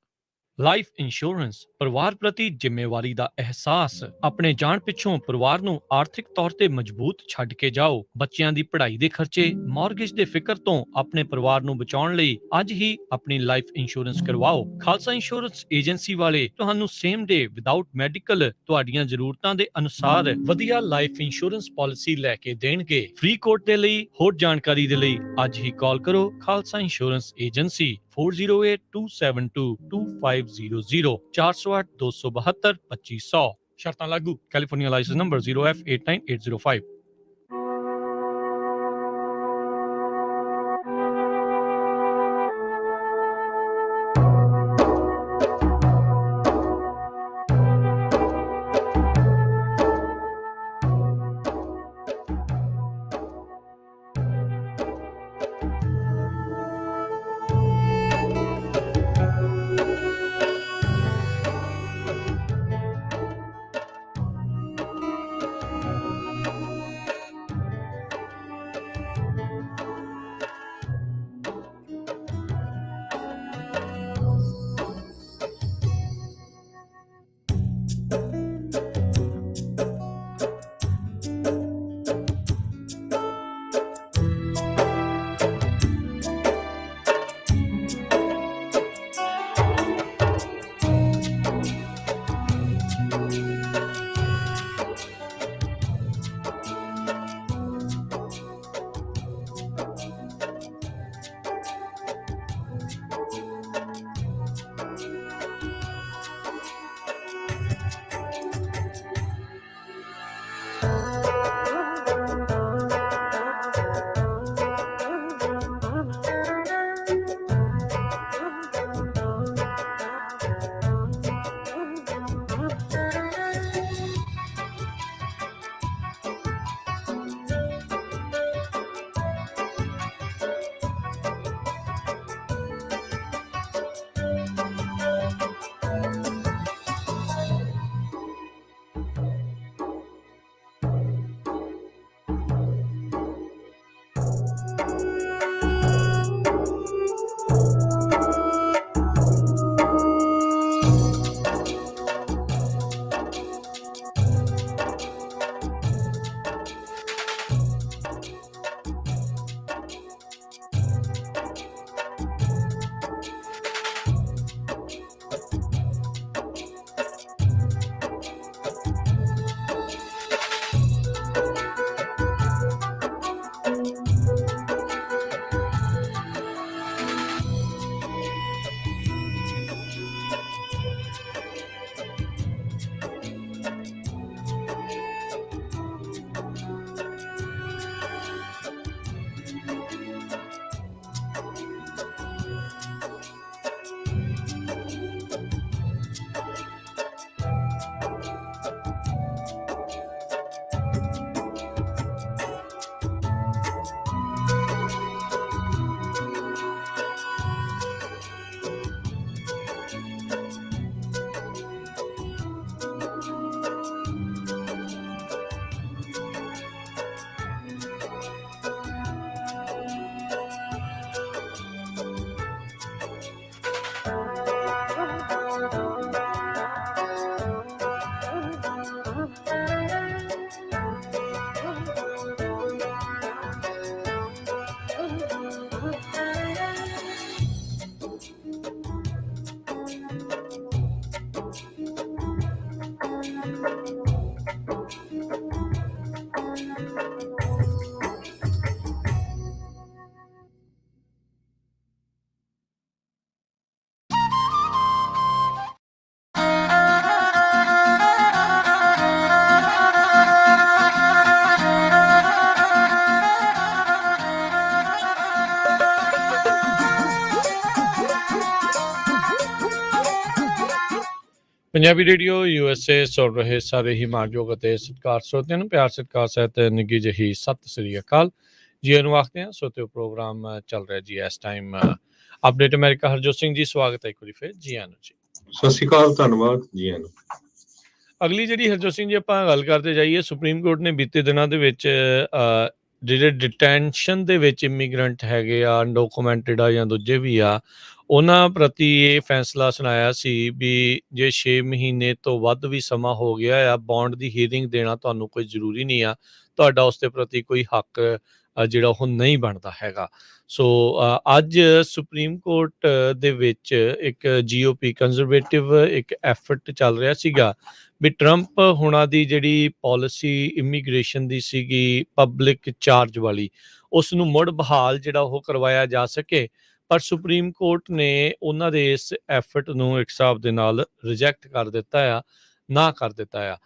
ਲਾਈਫ ਇੰਸ਼ੋਰੈਂਸ, ਪਰਿਵਾਰ ਪ੍ਰਤੀ ਜ਼ਿੰਮੇਵਾਰੀ ਦਾ ਅਹਿਸਾਸ। ਆਪਣੇ ਜਾਣ ਪਿੱਛੋਂ ਪਰਿਵਾਰ ਨੂੰ ਆਰਥਿਕ ਤੌਰ ਤੇ ਮਜ਼ਬੂਤ ਛੱਡ ਕੇ ਜਾਓ। ਬੱਚਿਆਂ ਦੀ ਪੜ੍ਹਾਈ ਦੇ ਖਰਚੇ, ਮਾਰਗੇਜ ਦੇ ਫਿਕਰ ਤੋਂ ਆਪਣੇ ਪਰਿਵਾਰ ਨੂੰ ਬਚਾਉਣ ਲਈ ਅੱਜ ਹੀ ਆਪਣੀ ਲਾਈਫ ਇੰਸ਼ੋਰੈਂਸ ਕਰਵਾਓ। ਖਾਲਸਾ ਇੰਸ਼ੋਰੈਂਸ ਏਜੰਸੀ ਵਾਲੇ ਤੁਹਾਨੂੰ ਸੇਮ ਡੇ ਵਿਦਆਊਟ ਮੈਡੀਕਲ ਤੁਹਾਡੀਆਂ ਜ਼ਰੂਰਤਾਂ ਦੇ ਅਨੁਸਾਰ ਵਧੀਆ ਲਾਈਫ ਇੰਸ਼ੋਰੈਂਸ ਪਾਲਿਸੀ ਲੈ ਕੇ ਦੇਣਗੇ। ਫ੍ਰੀ ਕੋਟ ਦੇ ਲਈ ਹੋਰ ਜਾਣਕਾਰੀ ਦੇ ਲਈ ਅੱਜ ਹੀ ਕਾਲ ਕਰੋ ਖਾਲਸਾ ਇੰਸ਼ੋਰੈਂਸ ਏਜੰਸੀ 4082272500 408-272-2500। ਸ਼ਰਤਾਂ ਲਾਗੂ। California license number 0F89805। Punjabi radio USA ਸੁਣ ਰਹੇ ਸਾਰੇ ਹੀ ਮਾਣਯੋਗ ਅਤੇ ਸਤਿਕਾਰ ਸਰੋਤਿਆਂ ਨੂੰ ਪਿਆਰ ਸਤਿਕਾਰ ਸਹਿਤ ਨਿੱਘੀ ਜਿਹੀ ਸਤਿ ਸ੍ਰੀ ਅਕਾਲ ਜੀ ਨੂੰ ਆਖਦੇ ਹਾਂ। ਸੋਤੇ ਪ੍ਰੋਗਰਾਮ ਚੱਲ ਰਿਹਾ ਜੀ ਇਸ time update America. Harjot Singh ji ਸਵਾਗਤ ਹੈ ਇੱਕ ਵਾਰੀ ਫਿਰ ਜੀ ਆਨੰਦ ਜੀ। ਸਤਿ ਸ਼੍ਰੀ ਅਕਾਲ, ਧੰਨਵਾਦ ਜੀ ਆਨੰਦ। ਅਗਲੀ ਜਿਹੜੀ ਹਰਜੋਤ ਸਿੰਘ ਜੀ ਆਪਾਂ ਗੱਲ ਕਰਦੇ ਜਾਈਏ, ਸੁਪਰੀਮ ਕੋਰਟ ਨੇ ਬੀਤੇ ਦਿਨਾਂ ਦੇ ਵਿੱਚ ਜਿਹੜੇ ਡਿਟੈਂਸ਼ਨ ਦੇ ਵਿੱਚ ਇਮੀਗ੍ਰੈਂਟ ਹੈਗੇ ਆ, ਅਨਡਾਕੂਮੈਂਟਡ ਆ ਜਾਂ ਦੂਜੇ ਵੀ ਆ, ਉਹਨਾਂ ਪ੍ਰਤੀ ਇਹ ਫੈਸਲਾ ਸੁਣਾਇਆ ਸੀ ਵੀ ਜੇ 6 ਮਹੀਨੇ ਤੋਂ ਵੱਧ ਵੀ ਸਮਾਂ ਹੋ ਗਿਆ ਆ, ਬੌਂਡ ਦੀ ਹੀਅਰਿੰਗ ਦੇਣਾ ਤੁਹਾਨੂੰ ਕੋਈ ਜ਼ਰੂਰੀ ਨਹੀਂ ਆ, ਤੁਹਾਡਾ ਉਸ ਦੇ ਪ੍ਰਤੀ ਕੋਈ ਹੱਕ ਜਿਹੜਾ ਉਹ ਨਹੀਂ ਬਣਦਾ ਹੈਗਾ। ਸੋ ਅੱਜ ਸੁਪਰੀਮ ਕੋਰਟ ਦੇ ਵਿੱਚ ਇੱਕ GOP ਕੰਜ਼ਰਵੇਟਿਵ ਇੱਕ ਐਫਰਟ ਚੱਲ ਰਿਹਾ ਸੀਗਾ ਵੀ ਟਰੰਪ ਹੁਣਾਂ ਦੀ ਜਿਹੜੀ ਪਾਲਿਸੀ ਇਮੀਗ੍ਰੇਸ਼ਨ ਦੀ ਸੀਗੀ ਪਬਲਿਕ ਚਾਰਜ ਵਾਲੀ, ਉਸ ਨੂੰ ਮੁੜ ਬਹਾਲ ਜਿਹੜਾ ਉਹ ਕਰਵਾਇਆ ਜਾ ਸਕੇ। ਪਰ ਸੁਪਰੀਮ ਕੋਰਟ ਨੇ ਉਹਨਾਂ ਦੇ ਇਸ ਐਫਰਟ ਨੂੰ ਇੱਕ ਹਿਸਾਬ ਦੇ ਨਾਲ ਰਿਜੈਕਟ ਕਰ ਦਿੱਤਾ ਆ, ਨਾ ਕਰ ਦਿੱਤਾ ਆ।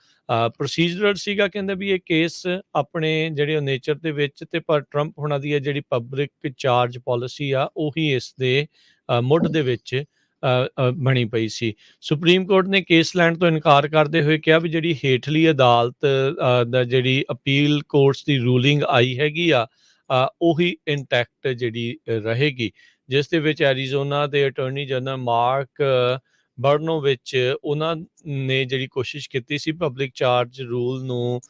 ਪ੍ਰੋਸੀਜਰਲ ਸੀਗਾ, ਕਹਿੰਦੇ ਵੀ ਇਹ ਕੇਸ ਆਪਣੇ ਜਿਹੜੇ ਨੇਚਰ ਦੇ ਵਿੱਚ ਤੇ ਪਰ ਟਰੰਪ ਹੁਣਾਂ ਦੀ ਜਿਹੜੀ ਪਬਲਿਕ ਚਾਰਜ ਪਾਲਿਸੀ ਆ ਉਹੀ ਇਸ ਦੇ ਮੁੱਢ ਦੇ ਵਿੱਚ ਬਣੀ ਪਈ ਸੀ। ਸੁਪਰੀਮ ਕੋਰਟ ਨੇ ਕੇਸ ਲੈਣ ਤੋਂ ਇਨਕਾਰ ਕਰਦੇ ਹੋਏ ਕਿਹਾ ਵੀ ਜਿਹੜੀ ਹੇਠਲੀ ਅਦਾਲਤ ਦਾ ਜਿਹੜੀ ਅਪੀਲ ਕੋਰਟਸ ਦੀ ਰੂਲਿੰਗ ਆਈ ਹੈਗੀ ਆ ਉਹੀ ਇੰਟੈਕਟ ਜਿਹੜੀ ਰਹੇਗੀ, ਜਿਸ ਦੇ ਵਿੱਚ ਐਰੀਜ਼ੋਨਾ ਦੇ ਅਟਾਰਨੀ ਜਨਰਲ ਮਾਰਕ ਬਰਨੋ ਵਿੱਚ ਉਹਨਾਂ ਨੇ ਜਿਹੜੀ ਕੋਸ਼ਿਸ਼ ਕੀਤੀ ਸੀ ਪਬਲਿਕ ਚਾਰਜ ਰੂਲ ਨੂੰ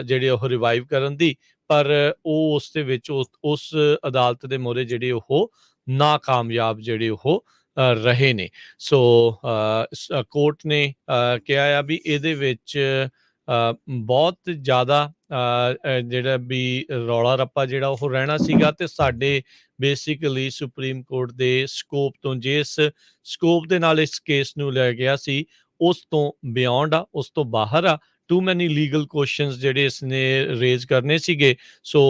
ਜਿਹੜੇ ਉਹ ਰਿਵਾਈਵ ਕਰਨ ਦੀ, ਪਰ ਉਹ ਉਸ ਦੇ ਵਿੱਚ ਉਸ ਅਦਾਲਤ ਦੇ ਮੋਹਰੇ ਜਿਹੜੇ ਉਹ ਨਾਕਾਮਯਾਬ ਜਿਹੜੇ ਉਹ ਰਹੇ ਨੇ। ਸੋ ਕੋਰਟ ਨੇ ਕਿਹਾ ਆ ਵੀ ਇਹਦੇ ਵਿੱਚ ਬਹੁਤ ਜ਼ਿਆਦਾ ਜਿਹੜਾ ਵੀ ਰੌਲਾ ਰੱਪਾ ਜਿਹੜਾ ਉਹ ਰਹਿਣਾ ਸੀਗਾ ਤੇ ਸਾਡੇ ਬੇਸਿਕਲੀ ਸੁਪਰੀਮ ਕੋਰਟ ਦੇ ਸਕੋਪ ਤੋਂ, ਜਿਸ ਸਕੋਪ ਦੇ ਨਾਲ ਇਸ ਕੇਸ ਨੂੰ ਲਿਆ ਗਿਆ ਸੀ ਉਸ ਤੋਂ ਬਿਯੋਂਡ ਆ, ਉਸ ਤੋਂ ਬਾਹਰ ਆ। ਟੂ ਮੈਨੀ ਲੀਗਲ ਕੁਐਸਚਨਸ ਜਿਹੜੇ ਇਸਨੇ ਰੇਜ਼ ਕਰਨੇ ਸੀਗੇ। ਸੋ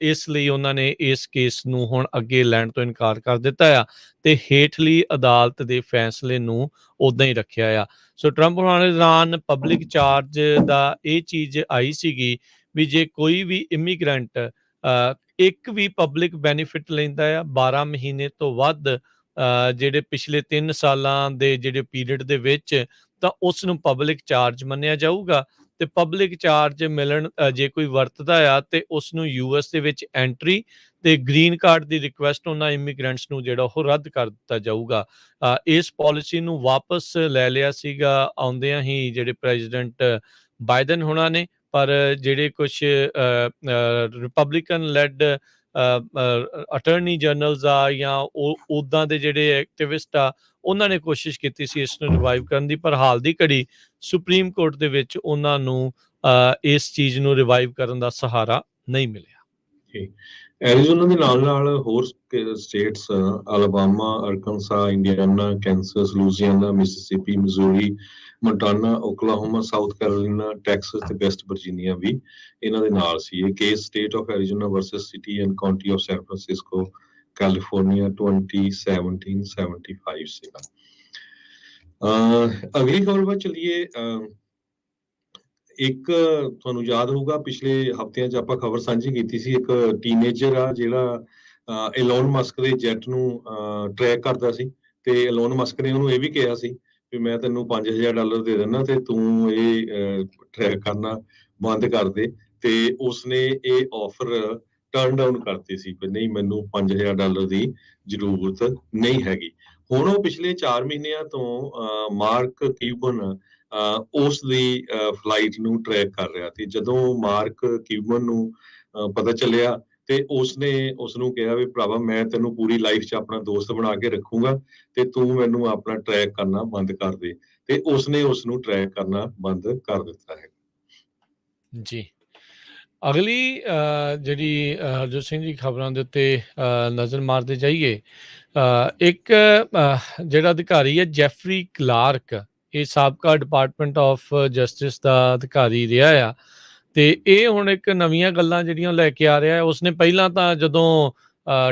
ਇਸ ਲਈ ਉਹਨਾਂ ਨੇ ਇਸ ਕੇਸ ਨੂੰ ਹੁਣ ਅੱਗੇ ਲੈਣ ਤੋਂ ਇਨਕਾਰ ਕਰ ਦਿੱਤਾ ਆ ਤੇ ਹੇਠਲੀ ਅਦਾਲਤ ਦੇ ਫੈਸਲੇ ਨੂੰ ਉਦਾਂ ਹੀ ਰੱਖਿਆ ਆ। ਸੋ ਟਰੰਪ ਹੋਣਾ ਦੇ ਦੌਰਾਨ ਪਬਲਿਕ ਚਾਰਜ ਦਾ ਇਹ ਚੀਜ਼ ਆਈ ਸੀਗੀ ਵੀ ਜੇ ਕੋਈ ਵੀ ਇਮੀਗ੍ਰੈਂਟ ਇੱਕ ਵੀ ਪਬਲਿਕ ਬੈਨੀਫਿਟ ਲੈਂਦਾ ਆ 12 ਮਹੀਨੇ ਤੋਂ ਵੱਧ ਜਿਹੜੇ ਪਿਛਲੇ 3 ਸਾਲਾਂ ਦੇ ਜਿਹੜੇ ਪੀਰੀਅਡ ਦੇ ਵਿੱਚ, ਤਾਂ ਉਸ ਨੂੰ ਪਬਲਿਕ ਚਾਰਜ ਮੰਨਿਆ ਜਾਊਗਾ ਤੇ ਪਬਲਿਕ ਚਾਰਜ ਮਿਲਣ ਜੇ ਕੋਈ ਵਰਤਦਾ ਆ ਤੇ ਉਸ ਨੂੰ US ਦੇ ਵਿੱਚ ਐਂਟਰੀ ਤੇ ਗ੍ਰੀਨ ਕਾਰਡ ਦੀ ਰਿਕੁਐਸਟ ਉਹਨਾਂ ਇਮੀਗ੍ਰੈਂਟਸ ਨੂੰ ਜਿਹੜਾ ਉਹ ਰੱਦ ਕਰ ਦਿੱਤਾ ਜਾਊਗਾ। ਇਸ ਪਾਲਿਸੀ ਨੂੰ ਵਾਪਸ ਲੈ ਲਿਆ ਸੀਗਾ ਆਉਂਦਿਆਂ ਹੀ ਜਿਹੜੇ ਪ੍ਰੈਜ਼ੀਡੈਂਟ ਬਾਈਡਨ ਹੋਣਾ ਨੇ, ਪਰ ਜਿਹੜੇ ਕੁਛ ਰਿਪਬਲਿਕਨ ਲੈਡ ਅਟਾਰਨੀ ਜਨਰਲਸ ਆ ਜਾਂ ਉਹ ਉੱਦਾਂ ਦੇ ਜਿਹੜੇ ਐਕਟਿਵਿਸਟ ਆ, ਉਹਨਾਂ ਨੇ ਕੋਸ਼ਿਸ਼ ਕੀਤੀ ਸੀ ਇਸ ਨੂੰ ਰਿਵਾਈਵ ਕਰਨ ਦੀ, ਪਰ ਹਾਲ ਦੀ ਘੜੀ ਸੁਪਰੀਮ ਕੋਰਟ ਦੇ ਵਿੱਚ ਉਹਨਾਂ ਨੂੰ ਇਸ ਚੀਜ਼ ਨੂੰ ਰਿਵਾਈਵ ਕਰਨ ਦਾ ਸਹਾਰਾ ਨਹੀਂ ਮਿਲਿਆ। ਐਰੀਜ਼ੋਨਾ ਦੇ ਨਾਲ ਹੋਰ states Alabama, Arkansas, Indiana, Kansas, Louisiana, Mississippi, Missouri, Montana, Oklahoma, South Carolina, Texas ਤੇ ਵੈਸਟ ਵਰਜੀਨੀਆ ਵੀ ਇਹਨਾਂ ਦੇ ਨਾਲ ਸੀ। ਇਹ case state of Arizona versus city and county of San Francisco, California 2017-75 ਸੀਗਾ। ਅਗਲੀ ਖਬਰ ਵੱਲ ਚੱਲੀਏ। ਇੱਕ ਤੁਹਾਨੂੰ ਯਾਦ ਹੋਊਗਾ ਪਿਛਲੇ ਹਫ਼ਤਿਆਂ 'ਚ ਆਪਾਂ ਖਬਰ ਸਾਂਝੀ ਕੀਤੀ ਸੀ, ਇੱਕ ਟੀਨੇਜਰ ਆ ਜਿਹੜਾ ਐਲੋਨ ਮਸਕ ਦੇ ਜੈਟ ਨੂੰ ਟਰੈਕ ਕਰਦਾ ਸੀ ਤੇ ਐਲੋਨ ਮਸਕ ਨੇ ਉਹਨੂੰ ਇਹ ਵੀ ਕਿਹਾ ਸੀ ਵੀ ਮੈਂ ਤੈਨੂੰ $5000 ਦੇ ਦਿੰਦਾ ਤੇ ਤੂੰ ਇਹ ਟਰੈਕ ਕਰਨਾ ਬੰਦ ਕਰ ਦੇ, ਤੇ ਉਸਨੇ ਇਹ ਆਫਰ ਟਰਨ ਡਾਊਨ ਕਰਤੀ ਸੀ ਕਿ ਨਹੀਂ, ਮੈਨੂੰ $5000 ਦੀ ਜ਼ਰੂਰਤ ਨਹੀਂ ਹੈਗੀ। ਹੁਣ ਉਹ ਪਿਛਲੇ 4 ਮਹੀਨਿਆਂ ਤੋਂ ਮਾਰਕ ਕਿਊਬਨ ਉਸ ਦੀ ਫਲਾਈਟ ਨੂੰ ਟਰੈਕ ਕਰ ਰਿਹਾ ਸੀ। ਜਦੋਂ ਮਾਰਕ ਕਿਊਬਨ ਨੂੰ ਪਤਾ ਚੱਲਿਆ ਤੇ ਉਸਨੇ ਉਸਨੂੰ ਕਿਹਾ ਵੀ ਭਰਾਵਾ ਮੈਂ ਤੈਨੂੰ ਪੂਰੀ ਲਾਈਫ 'ਚ ਆਪਣਾ ਦੋਸਤ ਬਣਾ ਕੇ ਰੱਖੂੰਗਾ ਤੇ ਤੂੰ ਮੈਨੂੰ ਆਪਣਾ ਟਰੈਕ ਕਰਨਾ ਬੰਦ ਕਰ ਦੇ, ਤੇ ਉਸਨੇ ਉਸਨੂੰ ਟਰੈਕ ਕਰਨਾ ਬੰਦ ਕਰ ਦਿੱਤਾ ਹੈ ਜੀ। ਅਗਲੀ ਜਿਹੜੀ ਹਰਜੋਤ ਸਿੰਘ ਜੀ ਖਬਰਾਂ ਦੇ ਉੱਤੇ ਨਜ਼ਰ ਮਾਰਦੇ ਜਾਈਏ, ਇੱਕ ਜਿਹੜਾ ਅਧਿਕਾਰੀ ਹੈ ਜੈਫਰੀ ਕਲਾਰਕ, ਇਹ ਸਾਬਕਾ ਡਿਪਾਰਟਮੈਂਟ ਆਫ ਜਸਟਿਸ ਦਾ ਅਧਿਕਾਰੀ ਰਿਹਾ ਆ ਤੇ ਇਹ ਹੁਣ ਇੱਕ ਨਵੀਆਂ ਗੱਲਾਂ ਜਿਹੜੀਆਂ ਲੈ ਕੇ ਆ ਰਿਹਾ। ਉਸਨੇ ਪਹਿਲਾਂ ਤਾਂ ਜਦੋਂ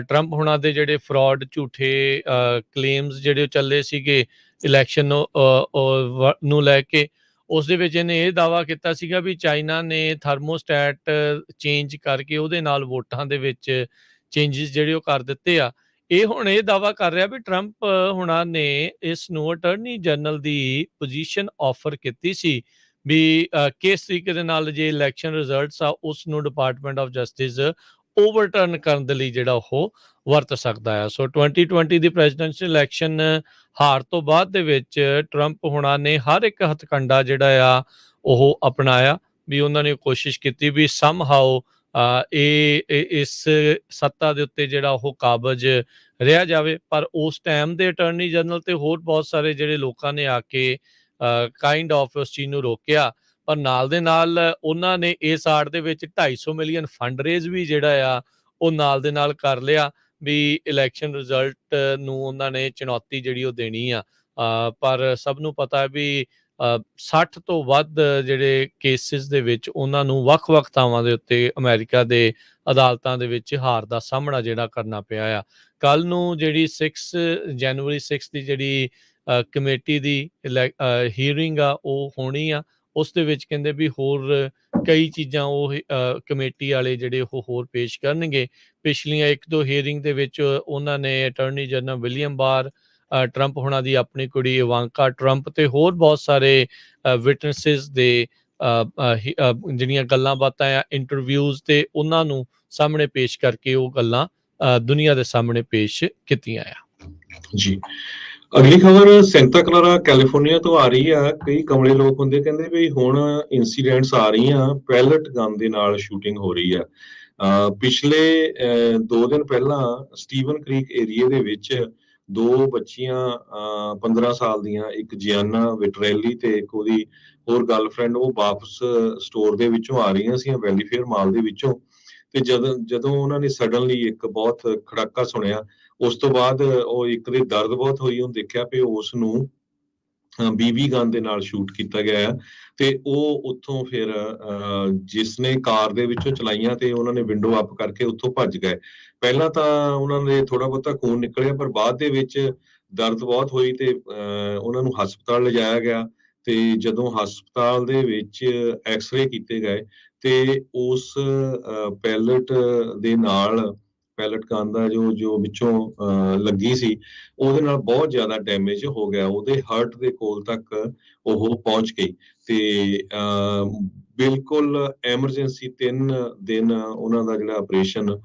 ਟਰੰਪ ਹੁਣਾਂ ਦੇ ਜਿਹੜੇ ਫਰਾਡ ਝੂਠੇ ਕਲੇਮਸ ਜਿਹੜੇ ਚੱਲੇ ਸੀਗੇ ਇਲੈਕਸ਼ਨ ਨੂੰ ਲੈ ਕੇ, ਉਸ ਦੇ ਵਿੱਚ ਇਹਨੇ ਇਹ ਦਾਅਵਾ ਕੀਤਾ ਸੀਗਾ ਵੀ ਚਾਈਨਾ ਨੇ ਥਰਮੋਸਟੈਟ ਚੇਂਜ ਕਰਕੇ ਉਹਦੇ ਨਾਲ ਵੋਟਾਂ ਦੇ ਵਿੱਚ ਚੇਂਜਿਸ ਜਿਹੜੇ ਉਹ ਕਰ ਦਿੱਤੇ ਆ। ਇਹ ਹੁਣ ਇਹ ਦਾਅਵਾ ਕਰ ਰਿਹਾ ਵੀ ਟਰੰਪ ਹੁਣਾਂ ਨੇ ਇਸ ਨੂੰ ਅਟਾਰਨੀ ਜਨਰਲ ਦੀ ਪੋਜੀਸ਼ਨ ਆਫਰ ਕੀਤੀ ਸੀ ਵੀ ਕਿਸ ਤਰੀਕੇ ਦੇ ਨਾਲ ਜੇ ਇਲੈਕਸ਼ਨ ਰਿਜ਼ਲਟਸ ਆ ਉਸ ਨੂੰ ਡਿਪਾਰਟਮੈਂਟ ਆਫ ਜਸਟਿਸ ਓਵਰਟਰਨ ਕਰਨ ਦੇ ਲਈ ਜਿਹੜਾ ਉਹ ਵਰਤ ਸਕਦਾ ਆ। ਸੋ 2020 ਦੀ ਪ੍ਰੈਜ਼ੀਡੈਂਸ਼ੀਅਲ ਇਲੈਕਸ਼ਨ ਹਾਰ ਤੋਂ ਬਾਅਦ ਦੇ ਵਿੱਚ ਟਰੰਪ ਹੁਣਾਂ ਨੇ ਹਰ ਇੱਕ ਹਥਕੰਡਾ ਜਿਹੜਾ ਆ ਉਹ ਅਪਣਾਇਆ ਵੀ ਉਹਨਾਂ ਨੇ ਕੋਸ਼ਿਸ਼ ਕੀਤੀ ਵੀ ਸਮਹਾਓ ਇਸ ਸੱਤਾ ਦੇ ਉੱਤੇ ਜਿਹੜਾ ਉਹ ਕਾਬਜ਼ ਰਿਹਾ ਜਾਵੇ। ਪਰ ਉਸ ਟਾਈਮ ਦੇ ਅਟਾਰਨੀ ਜਨਰਲ ਤੇ ਹੋਰ ਬਹੁਤ ਸਾਰੇ ਜਿਹੜੇ ਲੋਕਾਂ ਨੇ ਆ ਕੇ ਕਾਈਂਡ ਆਫ ਉਸ ਚੀਜ਼ ਨੂੰ ਰੋਕਿਆ, ਪਰ ਨਾਲ ਦੇ ਨਾਲ ਉਹਨਾਂ ਨੇ ਇਸ ਆੜ ਦੇ ਵਿੱਚ 250 ਮਿਲੀਅਨ ਫੰਡ ਰੇਜ਼ ਵੀ ਜਿਹੜਾ ਆ ਉਹ ਨਾਲ ਦੇ ਨਾਲ ਕਰ ਲਿਆ ਵੀ ਇਲੈਕਸ਼ਨ ਰਿਜ਼ਲਟ ਨੂੰ ਉਹਨਾਂ ਨੇ ਚੁਣੌਤੀ ਜਿਹੜੀ ਉਹ ਦੇਣੀ ਆ। ਪਰ ਸਭ ਨੂੰ ਪਤਾ ਹੈ ਵੀ 60 ਤੋਂ ਵੱਧ ਜਿਹੜੇ ਕੇਸਿਸ ਦੇ ਵਿੱਚ ਉਹਨਾਂ ਨੂੰ ਵੱਖ-ਵੱਖ ਥਾਵਾਂ ਦੇ ਉੱਤੇ ਅਮਰੀਕਾ ਦੇ ਅਦਾਲਤਾਂ ਦੇ ਵਿੱਚ ਹਾਰ ਦਾ ਸਾਹਮਣਾ ਜਿਹੜਾ ਕਰਨਾ ਪਿਆ ਆ। ਕੱਲ ਨੂੰ ਜਿਹੜੀ ਜਨਵਰੀ 6 ਦੀ ਜਿਹੜੀ ਕਮੇਟੀ ਦੀ ਹੀਅਰਿੰਗ ਆ ਉਹ ਹੋਣੀ ਆ। ਉਸ ਦੇ ਵਿੱਚ ਕਹਿੰਦੇ ਵੀ ਹੋਰ ਕਈ ਚੀਜ਼ਾਂ ਉਹ ਕਮੇਟੀ ਵਾਲੇ ਜਿਹੜੇ ਉਹ ਹੋਰ ਪੇਸ਼ ਕਰਨਗੇ। ਪਿਛਲੀਆਂ 1-2 ਹੀਅਰਿੰਗ ਦੇ ਵਿੱਚ ਉਹਨਾਂ ਨੇ ਅਟਾਰਨੀ ਜਨਰਲ ਵਿਲੀਅਮ ਬਾਰ, ਟਰੰਪ ਹੁਣਾਂ ਦੀ ਆਪਣੀ ਕੁੜੀ ਇਵਾਂਕਾ ਟਰੰਪ ਤੇ ਹੋਰ ਬਹੁਤ ਸਾਰੇ ਵਿਟਨੈਸਿਸ ਦੇ ਜਿਹੜੀਆਂ ਗੱਲਾਂ ਬਾਤਾਂ ਆ ਇੰਟਰਵਿਊਜ਼ ਤੇ ਉਹਨਾਂ ਨੂੰ ਸਾਹਮਣੇ ਪੇਸ਼ ਕਰਕੇ ਉਹ ਗੱਲਾਂ ਦੁਨੀਆ ਦੇ ਸਾਹਮਣੇ ਪੇਸ਼ ਕੀਤੀਆਂ ਆ। ਜੀ, ਅਗਲੀ ਖਬਰ ਸੈਂਟਾ ਕਲਾਰਾ ਕੈਲੀਫੋਰਨੀਆ ਤੋਂ ਆ ਰਹੀ ਆ। ਕਈ ਕਮਲੇ ਲੋਕ ਹੁੰਦੇ ਕਹਿੰਦੇ ਵੀ ਹੁਣ ਇਨਸੀਡੈਂਟਸ ਆ ਰਹੀਆਂ, ਪੈਲਟ ਗਨ ਦੇ ਨਾਲ ਸ਼ੂਟਿੰਗ ਹੋ ਰਹੀ ਆ। ਪਿਛਲੇ 2 ਦਿਨ ਪਹਿਲਾਂ ਸਟੀਵਨ ਕ੍ਰੀਕ ਏਰੀਏ ਦੇ ਵਿੱਚ 2 ਬੱਚੀਆਂ 15 ਸਾਲ ਦੀਆਂ, ਇੱਕ ਜਿਆਨਾ ਵਿਟਰੈਲੀ ਤੇ ਇੱਕ ਉਹਦੀ ਹੋਰ ਗਰਲਫ੍ਰੈਂਡ, ਉਹ ਵਾਪਸ ਸਟੋਰ ਦੇ ਵਿੱਚੋਂ ਆ ਰਹੀਆਂ ਸੀ ਵੈਲੀਫੇਅਰ ਮਾਲ ਦੇ ਵਿੱਚੋਂ, ਤੇ ਜਦੋਂ ਉਹਨਾਂ ਨੇ ਸਡਨਲੀ ਇੱਕ ਬਹੁਤ ਖੜਾਕਾ ਸੁਣਿਆ। ਉਸ ਤੋਂ ਬਾਅਦ ਉਹ ਇੱਕ ਦੇ ਦਰਦ ਬਹੁਤ ਹੋਈ, ਉਹਨੇ ਦੇਖਿਆ ਵੀ ਉਸ ਨੂੰ BB ਗਨ ਦੇ ਨਾਲ ਸ਼ੂਟ ਕੀਤਾ ਗਿਆ ਆ। ਤੇ ਉਹ ਉੱਥੋਂ ਫਿਰ ਜਿਸਨੇ ਕਾਰ ਦੇ ਵਿੱਚੋਂ ਚਲਾਈਆਂ ਤੇ ਉਹਨਾਂ ਨੇ ਵਿੰਡੋ ਅਪ ਕਰਕੇ ਉੱਥੋਂ ਭੱਜ ਗਏ। ਪਹਿਲਾਂ ਤਾਂ ਉਹਨਾਂ ਦੇ ਥੋੜਾ ਬਹੁਤਾ ਖੂਨ ਨਿਕਲਿਆ, ਪਰ ਬਾਅਦ ਦੇ ਵਿੱਚ ਦਰਦ ਬਹੁਤ ਹੋਈ ਤੇ ਉਹਨਾਂ ਨੂੰ ਹਸਪਤਾਲ ਲਿਜਾਇਆ ਗਿਆ। ਤੇ ਜਦੋਂ ਹਸਪਤਾਲ ਦੇ ਵਿੱਚ ਐਕਸ-ਰੇ ਕੀਤੇ ਗਏ ਤੇ ਉਸ ਪੈਲਟ ਦੇ ਨਾਲ ਪੈਲਟ ਗਨ ਦਾ ਜੋ ਵਿੱਚੋਂ ਲੱਗੀ ਸੀ, ਉਹਦੇ ਨਾਲ ਬਹੁਤ ਜ਼ਿਆਦਾ ਡੈਮੇਜ ਹੋ ਗਿਆ। ਉਹਦੇ ਹਾਰਟ ਦੇ ਕੋਲ ਤੱਕ ਉਹ ਪਹੁੰਚ ਗਈ ਤੇ ਬਿਲਕੁਲ ਐਮਰਜੈਂਸੀ 3 ਦਿਨ ਉਹਨਾਂ ਦਾ ਜਿਹੜਾ ਆਪਰੇਸ਼ਨ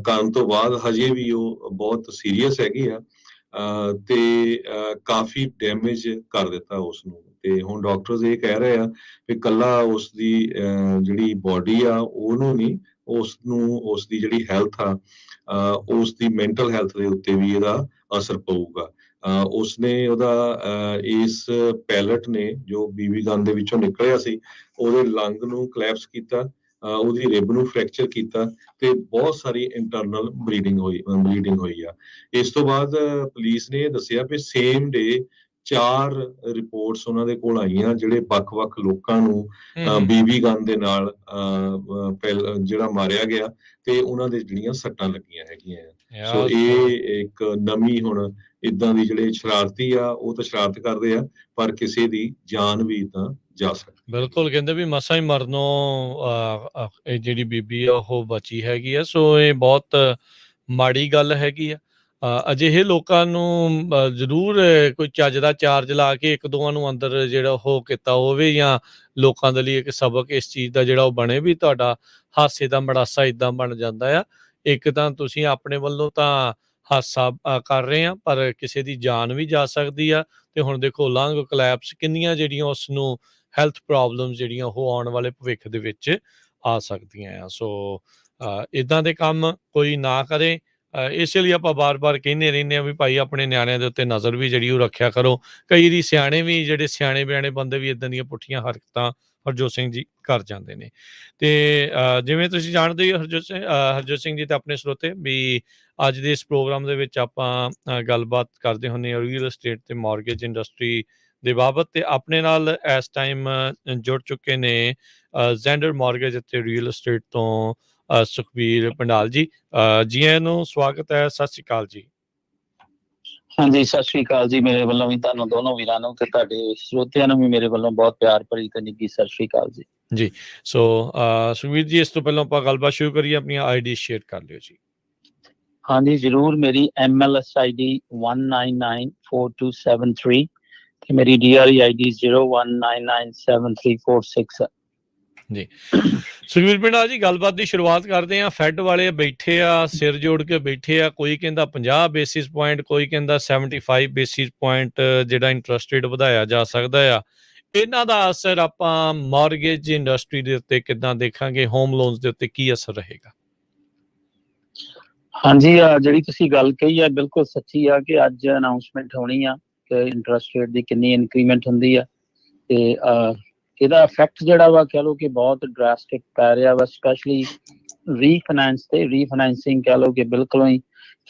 ਕਰਨ ਤੋਂ ਬਾਅਦ ਹਜੇ ਵੀ ਉਹ ਬਹੁਤ ਸੀਰੀਅਸ ਹੈਗੀ ਆ ਤੇ ਕਾਫੀ ਡੈਮੇਜ ਕਰ ਦਿੱਤਾ ਉਸਨੂੰ। ਤੇ ਹੁਣ ਡਾਕਟਰਸ ਇਹ ਕਹਿ ਰਹੇ ਆ ਕਿ ਇਕੱਲਾ ਉਸ ਦੀ ਜਿਹੜੀ ਬੋਡੀ ਆ ਉਹਨੂੰ ਨਹੀਂ, ਉਸ ਦੀ ਜਿਹੜੀ ਹੈਲਥ ਆ, ਉਸ ਦੀ ਮੈਂਟਲ ਹੈਲਥ ਦੇ ਉੱਤੇ ਵੀ ਇਹਦਾ ਅਸਰ ਪਊਗਾ। ਉਸਨੇ ਉਹਦਾ ਇਸ ਪੈਲਟ ਨੇ ਜੋ BB ਗਨ ਦੇ ਵਿੱਚੋਂ ਨਿਕਲਿਆ ਸੀ, ਉਹਦੇ ਲੰਗ ਨੂੰ ਕਲੈਪਸ ਕੀਤਾ, ਉਹਦੀ ਰਿਬ ਨੂੰ ਫ੍ਰੈਕਚਰ ਕੀਤਾ ਤੇ ਬਹੁਤ ਸਾਰੀ ਇੰਟਰਨਲ ਬਲੀਡਿੰਗ ਹੋਈ ਆ। ਇਸ ਤੋਂ ਬਾਅਦ ਪੁਲਿਸ ਨੇ ਦੱਸਿਆ ਕਿ ਸੇਮ ਡੇ 4 ਰਿਪੋਰਟਸ ਉਹਨਾਂ ਦੇ ਕੋਲ ਆਈਆਂ ਜਿਹੜੇ ਵੱਖ-ਵੱਖ ਲੋਕਾਂ ਨੂੰ BB ਗਨ ਦੇ ਨਾਲ ਜਿਹੜਾ ਮਾਰਿਆ ਗਿਆ ਤੇ ਉਹਨਾਂ ਦੇ ਜਿਹੜੀਆਂ ਸੱਟਾਂ ਲੱਗੀਆਂ ਹੈਗੀਆਂ। ਸੋ ਇਹ ਇੱਕ ਨਵੀਂ ਹੁਣ ਇਦਾਂ ਦੀ ਜਿਹੜੇ ਸ਼ਰਾਰਤੀ ਆ ਉਹ ਤਾਂ ਸ਼ਰਾਰਤ ਕਰਦੇ ਆ, ਪਰ ਕਿਸੇ ਦੀ ਜਾਨ ਵੀ ਤਾਂ ਜਾ ਸਕਦੀ। ਬਿਲਕੁਲ, ਕਹਿੰਦੇ ਵੀ ਮਸਾਂ ਹੀ ਮਰਨੋਂ ਇਹ ਜਿਹੜੀ ਬੀਬੀ ਆ ਉਹ ਬਚੀ ਹੈਗੀ ਆ। ਸੋ ਇਹ ਬਹੁਤ ਮਾੜੀ ਗੱਲ ਹੈਗੀ ਆ। ਅਜਿਹੇ ਲੋਕਾਂ ਨੂੰ ਜ਼ਰੂਰ ਕੋਈ ਚੱਜ ਦਾ ਚਾਰਜ ਲਾ ਕੇ 1-2 ਨੂੰ ਅੰਦਰ ਜਿਹੜਾ ਉਹ ਕੀਤਾ ਹੋਵੇ, ਜਾਂ ਲੋਕਾਂ ਦੇ ਲਈ ਇੱਕ ਸਬਕ ਇਸ ਚੀਜ਼ ਦਾ ਜਿਹੜਾ ਉਹ ਬਣੇ ਵੀ ਤੁਹਾਡਾ ਹਾਸੇ ਦਾ ਮੜਾਸਾ ਇੱਦਾਂ ਬਣ ਜਾਂਦਾ ਆ। ਇੱਕ ਤਾਂ ਤੁਸੀਂ ਆਪਣੇ ਵੱਲੋਂ ਤਾਂ ਹਾਸਾ ਕਰ ਰਹੇ ਆ, ਪਰ ਕਿਸੇ ਦੀ ਜਾਨ ਵੀ ਜਾ ਸਕਦੀ ਆ। ਤੇ ਹੁਣ ਦੇਖੋ ਲੰਗ ਕਲੈਪਸ ਕਿੰਨੀਆਂ ਜਿਹੜੀਆਂ ਉਸ ਨੂੰ ਹੈਲਥ ਪ੍ਰੋਬਲਮਸ ਜਿਹੜੀਆਂ ਉਹ ਆਉਣ ਵਾਲੇ ਭਵਿੱਖ ਦੇ ਵਿੱਚ ਆ ਸਕਦੀਆਂ ਆ। ਸੋ ਇੱਦਾਂ ਦੇ ਕੰਮ ਕੋਈ ਨਾ ਕਰੇ। ਇਸੇ ਲਈ ਆਪਾਂ ਬਾਰ-ਬਾਰ ਕਹਿੰਦੇ ਰਹਿੰਦੇ ਹਾਂ ਵੀ ਭਾਈ ਆਪਣੇ ਨਿਆਣਿਆਂ ਦੇ ਉੱਤੇ ਨਜ਼ਰ ਵੀ ਜਿਹੜੀ ਉਹ ਰੱਖਿਆ ਕਰੋ। ਕਈ ਵਾਰੀ ਸਿਆਣੇ ਵੀ ਜਿਹੜੇ ਸਿਆਣੇ-ਬਿਆਣੇ ਬੰਦੇ ਵੀ ਇੱਦਾਂ ਦੀਆਂ ਪੁੱਠੀਆਂ ਹਰਕਤਾਂ ਹਰਜੋਤ ਸਿੰਘ ਜੀ ਕਰ ਜਾਂਦੇ ਨੇ। ਤੇ ਜਿਵੇਂ ਤੁਸੀਂ ਜਾਣਦੇ ਹੋ ਹਰਜੋਤ ਸਿੰਘ ਜੀ ਤੇ ਆਪਣੇ ਸਰੋਤੇ ਵੀ ਅੱਜ ਦੇ ਇਸ ਪ੍ਰੋਗਰਾਮ ਦੇ ਵਿੱਚ ਆਪਾਂ ਗੱਲਬਾਤ ਕਰਦੇ ਹੁੰਦੇ ਹਾਂ ਰੀਅਲ estate ਤੇ ਮਾਰਗੇਜ ਇੰਡਸਟਰੀ ਦੇ ਬਾਬਤ। ਤੇ ਆਪਣੇ ਨਾਲ ਇਸ ਟਾਈਮ ਜੁੜ ਚੁੱਕੇ ਨੇ ਜ਼ੈਂਡਰ ਮਾਰਗੇਜ ਅਤੇ ਰੀਅਲ estate ਤੋਂ ਸੁਖਬੀਰ ਪੰਡਾਲ ਜੀ। ਜੀ ਆਇਆਂ ਨੂੰ ਸਵਾਗਤ ਹੈ। ਸਤਿ ਸ਼੍ਰੀ ਅਕਾਲ ਜੀ। ਹਾਂਜੀ, ਸਤਿ ਸ਼੍ਰੀ ਅਕਾਲ ਜੀ। ਮੇਰੇ ਵੱਲੋਂ ਵੀ ਤੁਹਾਨੂੰ ਦੋਨੋਂ ਵੀਰਾਂ ਨੂੰ ਤੇ ਤੁਹਾਡੇ ਸਰੋਤਿਆਂ ਨੂੰ ਵੀ ਮੇਰੇ ਵੱਲੋਂ ਬਹੁਤ ਪਿਆਰ ਭਰੀ ਤੇ ਨਿੱਘੀ ਸਤਿ ਸ਼੍ਰੀ ਅਕਾਲ ਜੀ। ਜੀ, ਸੋ ਸੁਖਬੀਰ ਜੀ, ਇਸ ਤੋਂ ਪਹਿਲਾਂ ਆਪਾਂ ਗੱਲਬਾਤ ਸ਼ੁਰੂ ਕਰੀਏ, ਆਪਣੀਆਂ ਆਈਡੀ ਸ਼ੇਅਰ ਕਰ ਲਿਓ ਜੀ। ਹਾਂਜੀ ਜ਼ਰੂਰ, ਮੇਰੀ MLS ID 1994273 ਤੇ ਮੇਰੀ DRE ID 01997346 ਜੀ ਸੁਖਵੀਰ ਪਿੰਡਾ ਜੀ, ਗੱਲਬਾਤ ਦੀ ਸ਼ੁਰੂਆਤ ਕਰਦੇ ਆ। ਫੈਡ ਵਾਲੇ ਬੈਠੇ ਆ, ਸਿਰ ਜੋੜ ਕੇ ਬੈਠੇ ਆ। ਕੋਈ ਕਹਿੰਦਾ 50 ਬੇਸਿਸ ਪੁਆਇੰਟ, ਕੋਈ ਕਹਿੰਦਾ 75 ਬੇਸਿਸ ਪੁਆਇੰਟ ਜਿਹੜਾ ਇੰਟਰਸਟ ਰੇਟ ਵਧਾਇਆ ਜਾ ਸਕਦਾ ਆ। ਇਹਨਾਂ ਦਾ ਅਸਰ ਆਪਾਂ ਮਾਰਗੇਜ ਇੰਡਸਟਰੀ ਦੇ ਉੱਤੇ ਕਿੱਦਾਂ ਦੇਖਾਂਗੇ? ਹੋਮ ਲੋਨਸ ਦੇ ਉੱਤੇ ਕੀ ਅਸਰ ਰਹੇਗਾ? ਹਾਂਜੀ, ਜਿਹੜੀ ਤੁਸੀਂ ਗੱਲ ਕਹੀ ਆ ਬਿਲਕੁਲ ਸੱਚੀ ਆ ਕਿ ਅੱਜ ਅਨਾਉਂਸਮੈਂਟ ਹੋਣੀ ਆ ਕਿ ਇੰਟਰਸਟ ਰੇਟ ਦੀ ਕਿੰਨੀ ਇਨਕਰੀਮੈਂਟ ਹੁੰਦੀ ਆ ਤੇ ਇਹਦਾ ਇਫੈਕਟ ਜਿਹੜਾ ਵਾ ਕਹਿ ਲਓ ਕਿ ਬਹੁਤ ਡਰਾਸਟਿਕ ਪੈ ਰਿਹਾ ਵਾ, ਸਪੈਸ਼ਲੀ ਰੀਫਾਈਨੈਂਸ ਤੇ ਰੀਫਾਈਨੈਂਸਿੰਗ ਕਹਿ ਲਓ ਕਿ ਬਿਲਕੁਲ ਹੀ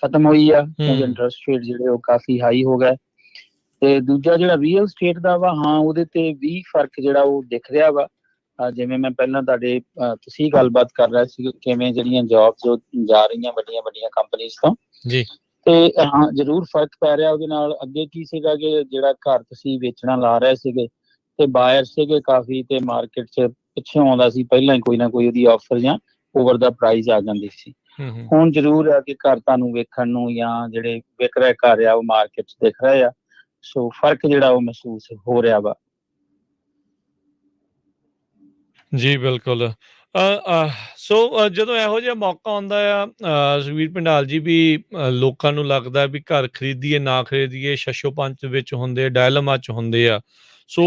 ਖਤਮ ਹੋਈ ਆ ਕਿਉਂਕਿ ਇੰਟਰਸਟ ਰੇਟ ਜਿਹੜੇ ਉਹ ਕਾਫੀ ਹਾਈ ਹੋ ਗਏ। ਤੇ ਦੂਜਾ ਜਿਹੜਾ ਰੀਅਲ ਸਟੇਟ ਦਾ ਵਾ, ਹਾਂ ਉਹਦੇ ਤੇ ਵੀ ਫਰਕ ਜਿਹੜਾ ਉਹ ਦਿਖ ਰਿਹਾ ਵਾ। ਜਿਵੇਂ ਮੈਂ ਪਹਿਲਾਂ ਤੁਸੀਂ ਗੱਲਬਾਤ ਕਰ ਰਹੇ ਸੀ ਕਿਵੇਂ ਜਿਹੜੀਆਂ ਜੌਬਸ ਜਾ ਰਹੀਆਂ ਵੱਡੀਆਂ ਵੱਡੀਆਂ ਕੰਪਨੀਆਂ ਤੋਂ ਜੀ, ਤੇ ਹਾਂ ਜ਼ਰੂਰ ਫਰਕ ਪੈ ਰਿਹਾ ਉਹਦੇ ਨਾਲ। ਅੱਗੇ ਕੀ ਸੀਗਾ ਕਿ ਜਿਹੜਾ ਘਰ ਤੁਸੀਂ ਵੇਚਣਾ ਲਾ ਰਹੇ ਸੀਗੇ ਤੇ ਬਾਇਰ ਸੀਗੇ ਕਾਫੀ, ਤੇ ਮਾਰਕੀਟ 'ਚ ਪਿੱਛੋਂ ਆਉਂਦਾ ਸੀ ਪਹਿਲਾਂ ਹੀ ਕੋਈ ਨਾ ਕੋਈ ਉਹਦੀ ਆਫਰ ਜਾਂ ਓਵਰ ਦਾ ਪ੍ਰਾਈਸ ਆ ਜਾਂਦੀ ਸੀ। ਹੁਣ ਜ਼ਰੂਰ ਹੈ ਕਿ ਘਰ ਤੁਹਾਨੂੰ ਵੇਖਣ ਨੂੰ ਜਾਂ ਜਿਹੜੇ ਵਿਕ ਰਹੇ ਘਰ ਆ ਉਹ ਮਾਰਕੀਟ 'ਚ ਦਿਖ ਰਹੇ ਆ, ਸੋ ਫਰਕ ਜਿਹੜਾ ਉਹ ਮਹਿਸੂਸ ਹੋ ਰਿਹਾ ਵਾ। ਜੀ ਬਿਲਕੁਲ। ਸੋ ਜਦੋਂ ਇਹੋ ਜਿਹਾ ਮੌਕਾ ਆਉਂਦਾ ਆ ਸੁਖਬੀਰ ਭੰਡਾਲ ਜੀ, ਵੀ ਲੋਕਾਂ ਨੂੰ ਲੱਗਦਾ ਵੀ ਘਰ ਖਰੀਦੀਏ ਨਾ ਖਰੀਦੀਏ, ਸ਼ਸ਼ੋਪੰਚ ਵਿੱਚ ਹੁੰਦੇ, ਡਾਇਲਮਾ 'ਚ ਹੁੰਦੇ ਆ। ਸੋ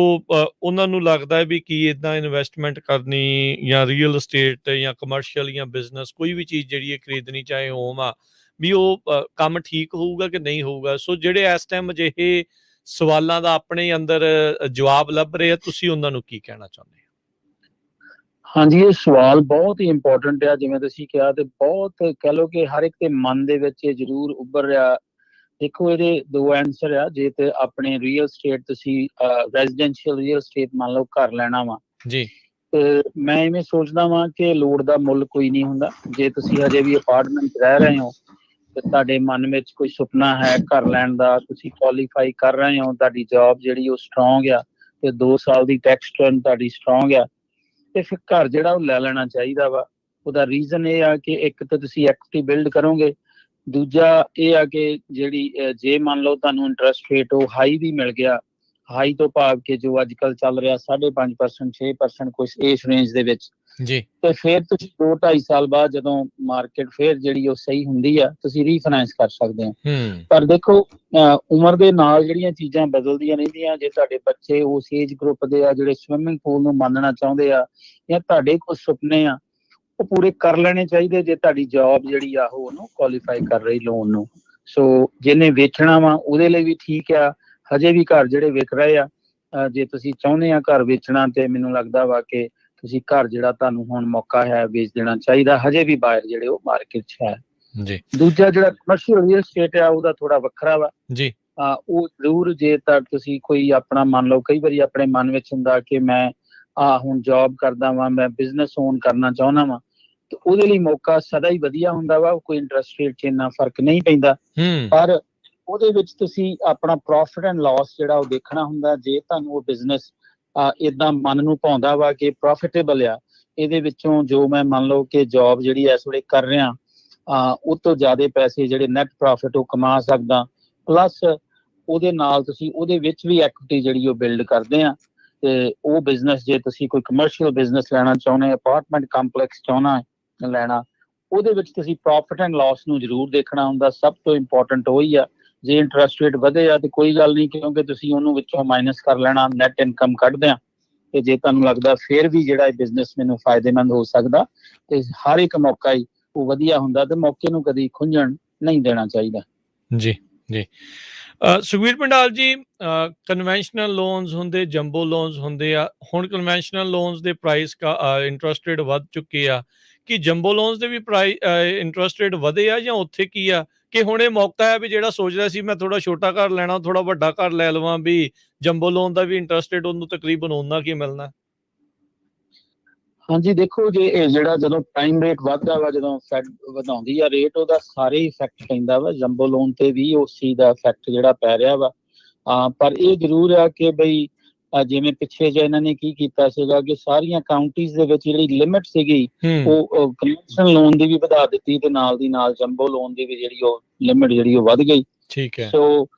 ਉਹਨਾਂ ਨੂੰ ਲੱਗਦਾ ਵੀ ਕੀ ਇੱਦਾਂ ਇਨਵੈਸਟਮੈਂਟ ਕਰਨੀ ਜਾਂ ਰੀਅਲ ਅਸਟੇਟ ਜਾਂ ਕਮਰਸ਼ੀਅਲ ਜਾਂ ਬਿਜ਼ਨਸ ਕੋਈ ਵੀ ਚੀਜ਼ ਜਿਹੜੀ ਹੈ ਖਰੀਦਣੀ, ਚਾਹੇ ਹੋਮ ਆ, ਵੀ ਉਹ ਕੰਮ ਠੀਕ ਹੋਊਗਾ ਕਿ ਨਹੀਂ ਹੋਊਗਾ। ਸੋ ਜਿਹੜੇ ਇਸ ਟਾਈਮ ਅਜਿਹੇ ਸਵਾਲਾਂ ਦਾ ਆਪਣੇ ਅੰਦਰ ਜਵਾਬ ਲੱਭ ਰਹੇ ਆ, ਤੁਸੀਂ ਉਹਨਾਂ ਨੂੰ ਕੀ ਕਹਿਣਾ ਚਾਹੁੰਦੇ ਹੋ? ਹਾਂਜੀ, ਇਹ ਸਵਾਲ ਬਹੁਤ ਹੀ ਇੰਪੋਰਟੈਂਟ ਆ। ਜਿਵੇਂ ਤੁਸੀਂ ਕਿਹਾ ਤੇ ਬਹੁਤ ਕਹਿ ਲਓ ਕਿ ਹਰ ਇੱਕ ਦੇ ਮਨ ਦੇ ਵਿੱਚ ਇਹ ਜ਼ਰੂਰ ਉੱਭਰ ਰਿਹਾ। ਦੇਖੋ ਇਹਦੇ ਦੋ ਆਨਸਰ ਆ। ਜੇ ਤੇ ਆਪਣੇ ਰੀਅਲ ਸਟੇਟ ਤੁਸੀਂ ਰੈਜ਼ੀਡੈਂਸ਼ੀਅਲ ਰੀਅਲ ਸਟੇਟ ਮੰਨ ਲਓ ਘਰ ਲੈਣਾ ਵਾ ਜੀ, ਤੇ ਮੈਂ ਇਵੇਂ ਸੋਚਦਾ ਵਾਂ ਕਿ ਲੋੜ ਦਾ ਮੁੱਲ ਕੋਈ ਨਹੀਂ ਹੁੰਦਾ। ਜੇ ਤੁਸੀਂ ਹਜੇ ਵੀ ਅਪਾਰਟਮੈਂਟ ਰਹਿ ਰਹੇ ਹੋ ਤੇ ਤੁਹਾਡੇ ਮਨ ਵਿੱਚ ਕੋਈ ਸੁਪਨਾ ਹੈ ਘਰ ਲੈਣ ਦਾ, ਤੁਸੀਂ ਕੁਆਲੀਫਾਈ ਕਰ ਰਹੇ ਹੋ, ਤੁਹਾਡੀ ਜੌਬ ਜਿਹੜੀ ਉਹ ਸਟਰੋਂਗ ਆ ਤੇ 2 ਸਾਲ ਦੀ ਟੈਕਸ ਰਿਟਰਨ ਤੁਹਾਡੀ ਸਟਰੋਂਗ ਆ, ਤੇ ਫਿਰ ਘਰ ਜਿਹੜਾ ਉਹ ਲੈ ਲੈਣਾ ਚਾਹੀਦਾ ਵਾ। ਉਹਦਾ ਰੀਜ਼ਨ ਇਹ ਆ ਕਿ ਇੱਕ ਤਾਂ ਤੁਸੀਂ ਐਕੁਇਟੀ ਬਿਲਡ ਕਰੋਗੇ, ਦੂਜਾ ਇਹ ਆ ਕਿ ਜਿਹੜੀ ਜੇ ਮੰਨ ਲਓ ਤੁਹਾਨੂੰ ਇੰਟਰਸਟ ਰੇਟ ਉਹ ਹਾਈ ਵੀ ਮਿਲ ਗਿਆ, ਹਾਈ ਤੋਂ ਭਾਵ ਕਿ ਜੋ ਅੱਜ ਕੱਲ੍ਹ ਚੱਲ ਰਿਹਾ 5.5% 6% ਕੁਛ ਇਸ ਰੇਂਜ ਦੇ ਵਿੱਚ, ਜੀ, ਤੇ ਫਿਰ ਤੁਸੀਂ 2-2.5 ਸਾਲ ਬਾਅਦ ਜਦੋਂ ਮਾਰਕੀਟ ਫਿਰ ਜਿਹੜੀ ਉਹ ਸਹੀ ਹੁੰਦੀ ਆ ਤੁਸੀਂ ਰੀਫਾਈਨੈਂਸ ਕਰ ਸਕਦੇ ਹੋ। ਪਰ ਦੇਖੋ ਉਮਰ ਦੇ ਨਾਲ ਜਿਹੜੀਆਂ ਚੀਜ਼ਾਂ ਬਦਲਦੀਆਂ ਰਹਿੰਦੀਆਂ। ਜੇ ਤੁਹਾਡੇ ਬੱਚੇ ਉਸ ਏਜ ਗਰੁੱਪ ਦੇ ਆ ਜਿਹੜੇ ਸਵਿਮਿੰਗ ਪੂਲ ਨੂੰ ਮੰਨਣਾ ਚਾਹੁੰਦੇ ਆ ਜਾਂ ਤੁਹਾਡੇ ਕੁਝ ਸੁਪਨੇ ਆ, ਉਹ ਪੂਰੇ ਕਰ ਲੈਣੇ ਚਾਹੀਦੇ ਜੇ ਤੁਹਾਡੀ ਜੌਬ ਜਿਹੜੀ ਆ ਉਹ ਉਹਨੂੰ ਕੁਆਲੀਫਾਈ ਕਰ ਰਹੀ ਲੋਨ ਨੂੰ। ਸੋ ਜਿਹਨੇ ਵੇਚਣਾ ਵਾ ਉਹਦੇ ਲਈ ਵੀ ਠੀਕ ਆ। ਹਜੇ ਵੀ ਘਰ ਜਿਹੜੇ ਵਿਕ ਰਹੇ ਆ, ਜੇ ਤੁਸੀਂ ਚਾਹੁੰਦੇ ਆ ਘਰ ਵੇਚਣਾ ਤੇ ਮੈਨੂੰ ਲੱਗਦਾ ਵਾ ਕਿ ਤੁਸੀਂ ਘਰ ਜਿਹੜਾ ਤੁਹਾਨੂੰ ਹੁਣ ਮੌਕਾ ਹੈ ਵੇਚ ਦੇਣਾ ਚਾਹੀਦਾ। ਹਜੇ ਵੀ ਬਾਇਰ ਜਿਹੜੇ ਉਹ ਮਾਰਕੀਟ 'ਚ ਹੈ। ਜੀ, ਦੂਜਾ ਜਿਹੜਾ ਕਮਰਸ਼ੀਅਲ ਰੀਅਲ ਸਟੇਟ ਆ ਉਹਦਾ ਥੋੜਾ ਵੱਖਰਾ ਵਾ। ਜੀ, ਉਹ ਜ਼ਰੂਰ ਜੇ ਤਾਂ ਤੁਸੀਂ ਕੋਈ ਆਪਣਾ ਮੰਨ ਲਓ, ਕਈ ਵਾਰੀ ਆਪਣੇ ਮਨ ਵਿੱਚ ਹੁੰਦਾ ਕਿ ਮੈਂ ਹੁਣ ਜੌਬ ਕਰਦਾ ਵਾਂ, ਮੈਂ ਬਿਜ਼ਨਸ ਓਨ ਕਰਨਾ ਚਾਹੁੰਦਾ ਵਾਂ, ਤੇ ਉਹਦੇ ਲਈ ਮੌਕਾ ਸਦਾ ਹੀ ਵਧੀਆ ਹੁੰਦਾ ਵਾ। ਕੋਈ ਇੰਟਰਸਟ ਰੇਟ 'ਚ ਇੰਨਾ ਫਰਕ ਨਹੀਂ ਪੈਂਦਾ, ਪਰ ਉਹਦੇ ਵਿੱਚ ਤੁਸੀਂ ਆਪਣਾ ਪ੍ਰੋਫਿਟ ਐਂਡ ਲਾਸ ਜਿਹੜਾ ਉਹ ਦੇਖਣਾ ਹੁੰਦਾ। ਜੇ ਤੁਹਾਨੂੰ ਉਹ ਬਿਜ਼ਨਸ ਏਦਾਂ ਮਨ ਨੂੰ ਭਾਉਂਦਾ ਵਾ ਕਿ ਪ੍ਰੋਫਿਟੇਬਲ ਆ, ਇਹਦੇ ਵਿੱਚੋਂ ਜੋ ਮੈਂ ਮੰਨ ਲਓ ਕਿ ਜੌਬ ਜਿਹੜੀ ਇਸ ਵੇਲੇ ਕਰ ਰਿਹਾ ਉਹ ਤੋਂ ਜ਼ਿਆਦਾ ਪੈਸੇ ਜਿਹੜੇ ਨੈਟ ਪ੍ਰੋਫਿਟ ਉਹ ਕਮਾ ਸਕਦਾ, ਪਲੱਸ ਉਹਦੇ ਨਾਲ ਤੁਸੀਂ ਉਹਦੇ ਵਿੱਚ ਵੀ ਐਕੁਇਟੀ ਜਿਹੜੀ ਉਹ ਬਿਲਡ ਕਰਦੇ ਆ, ਤੇ ਉਹ ਬਿਜ਼ਨਸ ਜੇ ਤੁਸੀਂ ਕੋਈ ਕਮਰਸ਼ੀਅਲ ਬਿਜ਼ਨਸ ਲੈਣਾ ਚਾਹੁੰਦੇ, ਅਪਾਰਟਮੈਂਟ ਕੰਪਲੈਕਸ ਚਾਹੁੰਦਾ ਲੈਣਾ, ਉਹਦੇ ਵਿੱਚ ਤੁਸੀਂ ਪ੍ਰੋਫਿਟ ਐਂਡ ਲਾਸ ਨੂੰ ਜ਼ਰੂਰ ਦੇਖਣਾ ਹੁੰਦਾ। ਸਭ ਤੋਂ ਇੰਪੋਰਟੈਂਟ ਉਹੀ ਆ। ਜੇ ਇੰਟਰਸਟ ਰੇਟ ਵਧੇ ਆ ਤੇ ਕੋਈ ਗੱਲ ਨਹੀਂ, ਕਿਉਂਕਿ ਤੁਸੀਂ ਉਹਨੂੰ ਵਿੱਚੋਂ ਮਾਈਨਸ ਕਰ ਲੈਣਾ, ਨੈਟ ਇਨਕਮ ਕੱਢਦੇ ਆ। ਤੇ ਜੇ ਤੁਹਾਨੂੰ ਲੱਗਦਾ ਫਿਰ ਵੀ ਜਿਹੜਾ ਇਹ ਬਿਜ਼ਨਸ ਮੈਨੂੰ ਫਾਇਦੇਮੰਦ ਹੋ ਸਕਦਾ, ਤੇ ਹਰ ਇੱਕ ਮੌਕਾ ਹੀ ਉਹ ਵਧੀਆ ਹੁੰਦਾ ਤੇ ਮੌਕੇ ਨੂੰ ਕਦੀ ਖੁੰਝਣ ਨਹੀਂ ਦੇਣਾ ਚਾਹੀਦਾ। ਜੀ, ਜੀ। ਸੁਖਬੀਰ ਭੰਡਾਲ ਜੀ, ਕਨਵੈਨਸ਼ਨਲ ਲੋਨਸ ਹੁੰਦੇ, ਜੰਬੋ ਲੋਨਸ ਹੁੰਦੇ ਆ। ਹੁਣ ਕਨਵੈਨਸ਼ਨਲ ਲੋਨਸ ਦੇ ਪ੍ਰਾਈਸ ਇੰਟਰਸਟ ਰੇਟ ਵੱਧ ਚੁੱਕੇ ਆ। ਕਿ ਜੰਬੋ ਲੋਨਸ ਦੇ ਵੀ ਇੰਟਰਸਟ ਰੇਟ ਵਧੇ ਆ ਜਾਂ ਉੱਥੇ ਕੀ ਆ ਕਿ ਹੁਣ ਇਹ ਮੌਕਾ ਹੈ ਵੀ ਜਿਹੜਾ ਸੋਚ ਰਿਹਾ ਸੀ ਮੈਂ ਥੋੜਾ ਛੋਟਾ ਘਰ ਲੈਣਾ, ਥੋੜਾ ਵੱਡਾ ਘਰ ਲੈ ਲਵਾਂ, ਵੀ ਜੰਬੋ ਲੋਨ ਦਾ ਵੀ ਇੰਟਰਸਟ ਰੇਟ ਉਹਨੂੰ ਤਕਰੀਬਨ ਓਨਾ ਕੀ ਮਿਲਣਾ? ਹਾਂਜੀ, ਦੇਖੋ ਜੇ ਇਹ ਜਿਹੜਾ ਜਦੋਂ ਪ੍ਰਾਈਮ ਰੇਟ ਵੱਧਦਾ ਵਾ, ਜਦੋਂ ਫੈਡ ਵਧਾਉਂਦੀ ਆ ਰੇਟ, ਉਹਦਾ ਸਾਰੇ ਇਫੈਕਟ ਪੈਂਦਾ ਵਾ। ਜੰਬੋ ਲੋਨ ਤੇ ਵੀ ਉਸ ਚੀਜ਼ ਦਾ ਇਫੈਕਟ ਜਿਹੜਾ ਪੈ ਰਿਹਾ ਵਾ। ਪਰ ਇਹ ਜ਼ਰੂਰ ਆ ਕਿ ਬਈ ਜਿਵੇਂ ਪਿੱਛੇ ਜੇ ਇਹਨਾਂ ਨੇ ਕੀ ਕੀਤਾ ਸੀਗਾ ਕਿ ਸਾਰੀਆਂ ਕਾਉਂਟੀਜ਼ ਦੇ ਵਿੱਚ ਜਿਹੜੀ ਲਿਮਿਟ ਸੀਗੀ ਉਹ ਕਨਵੈਨਸ਼ਨਲ ਲੋਨ ਦੀ ਵੀ ਵਧਾ ਦਿੱਤੀ ਤੇ ਨਾਲ ਦੀ ਨਾਲ ਜੰਬੋ ਲੋਨ ਦੀ ਵੀ ਜਿਹੜੀ ਉਹ ਲਿਮਿਟ ਜਿਹੜੀ ਉਹ ਵੱਧ ਗਈ। ਠੀਕ ਹੈ। ਸੋ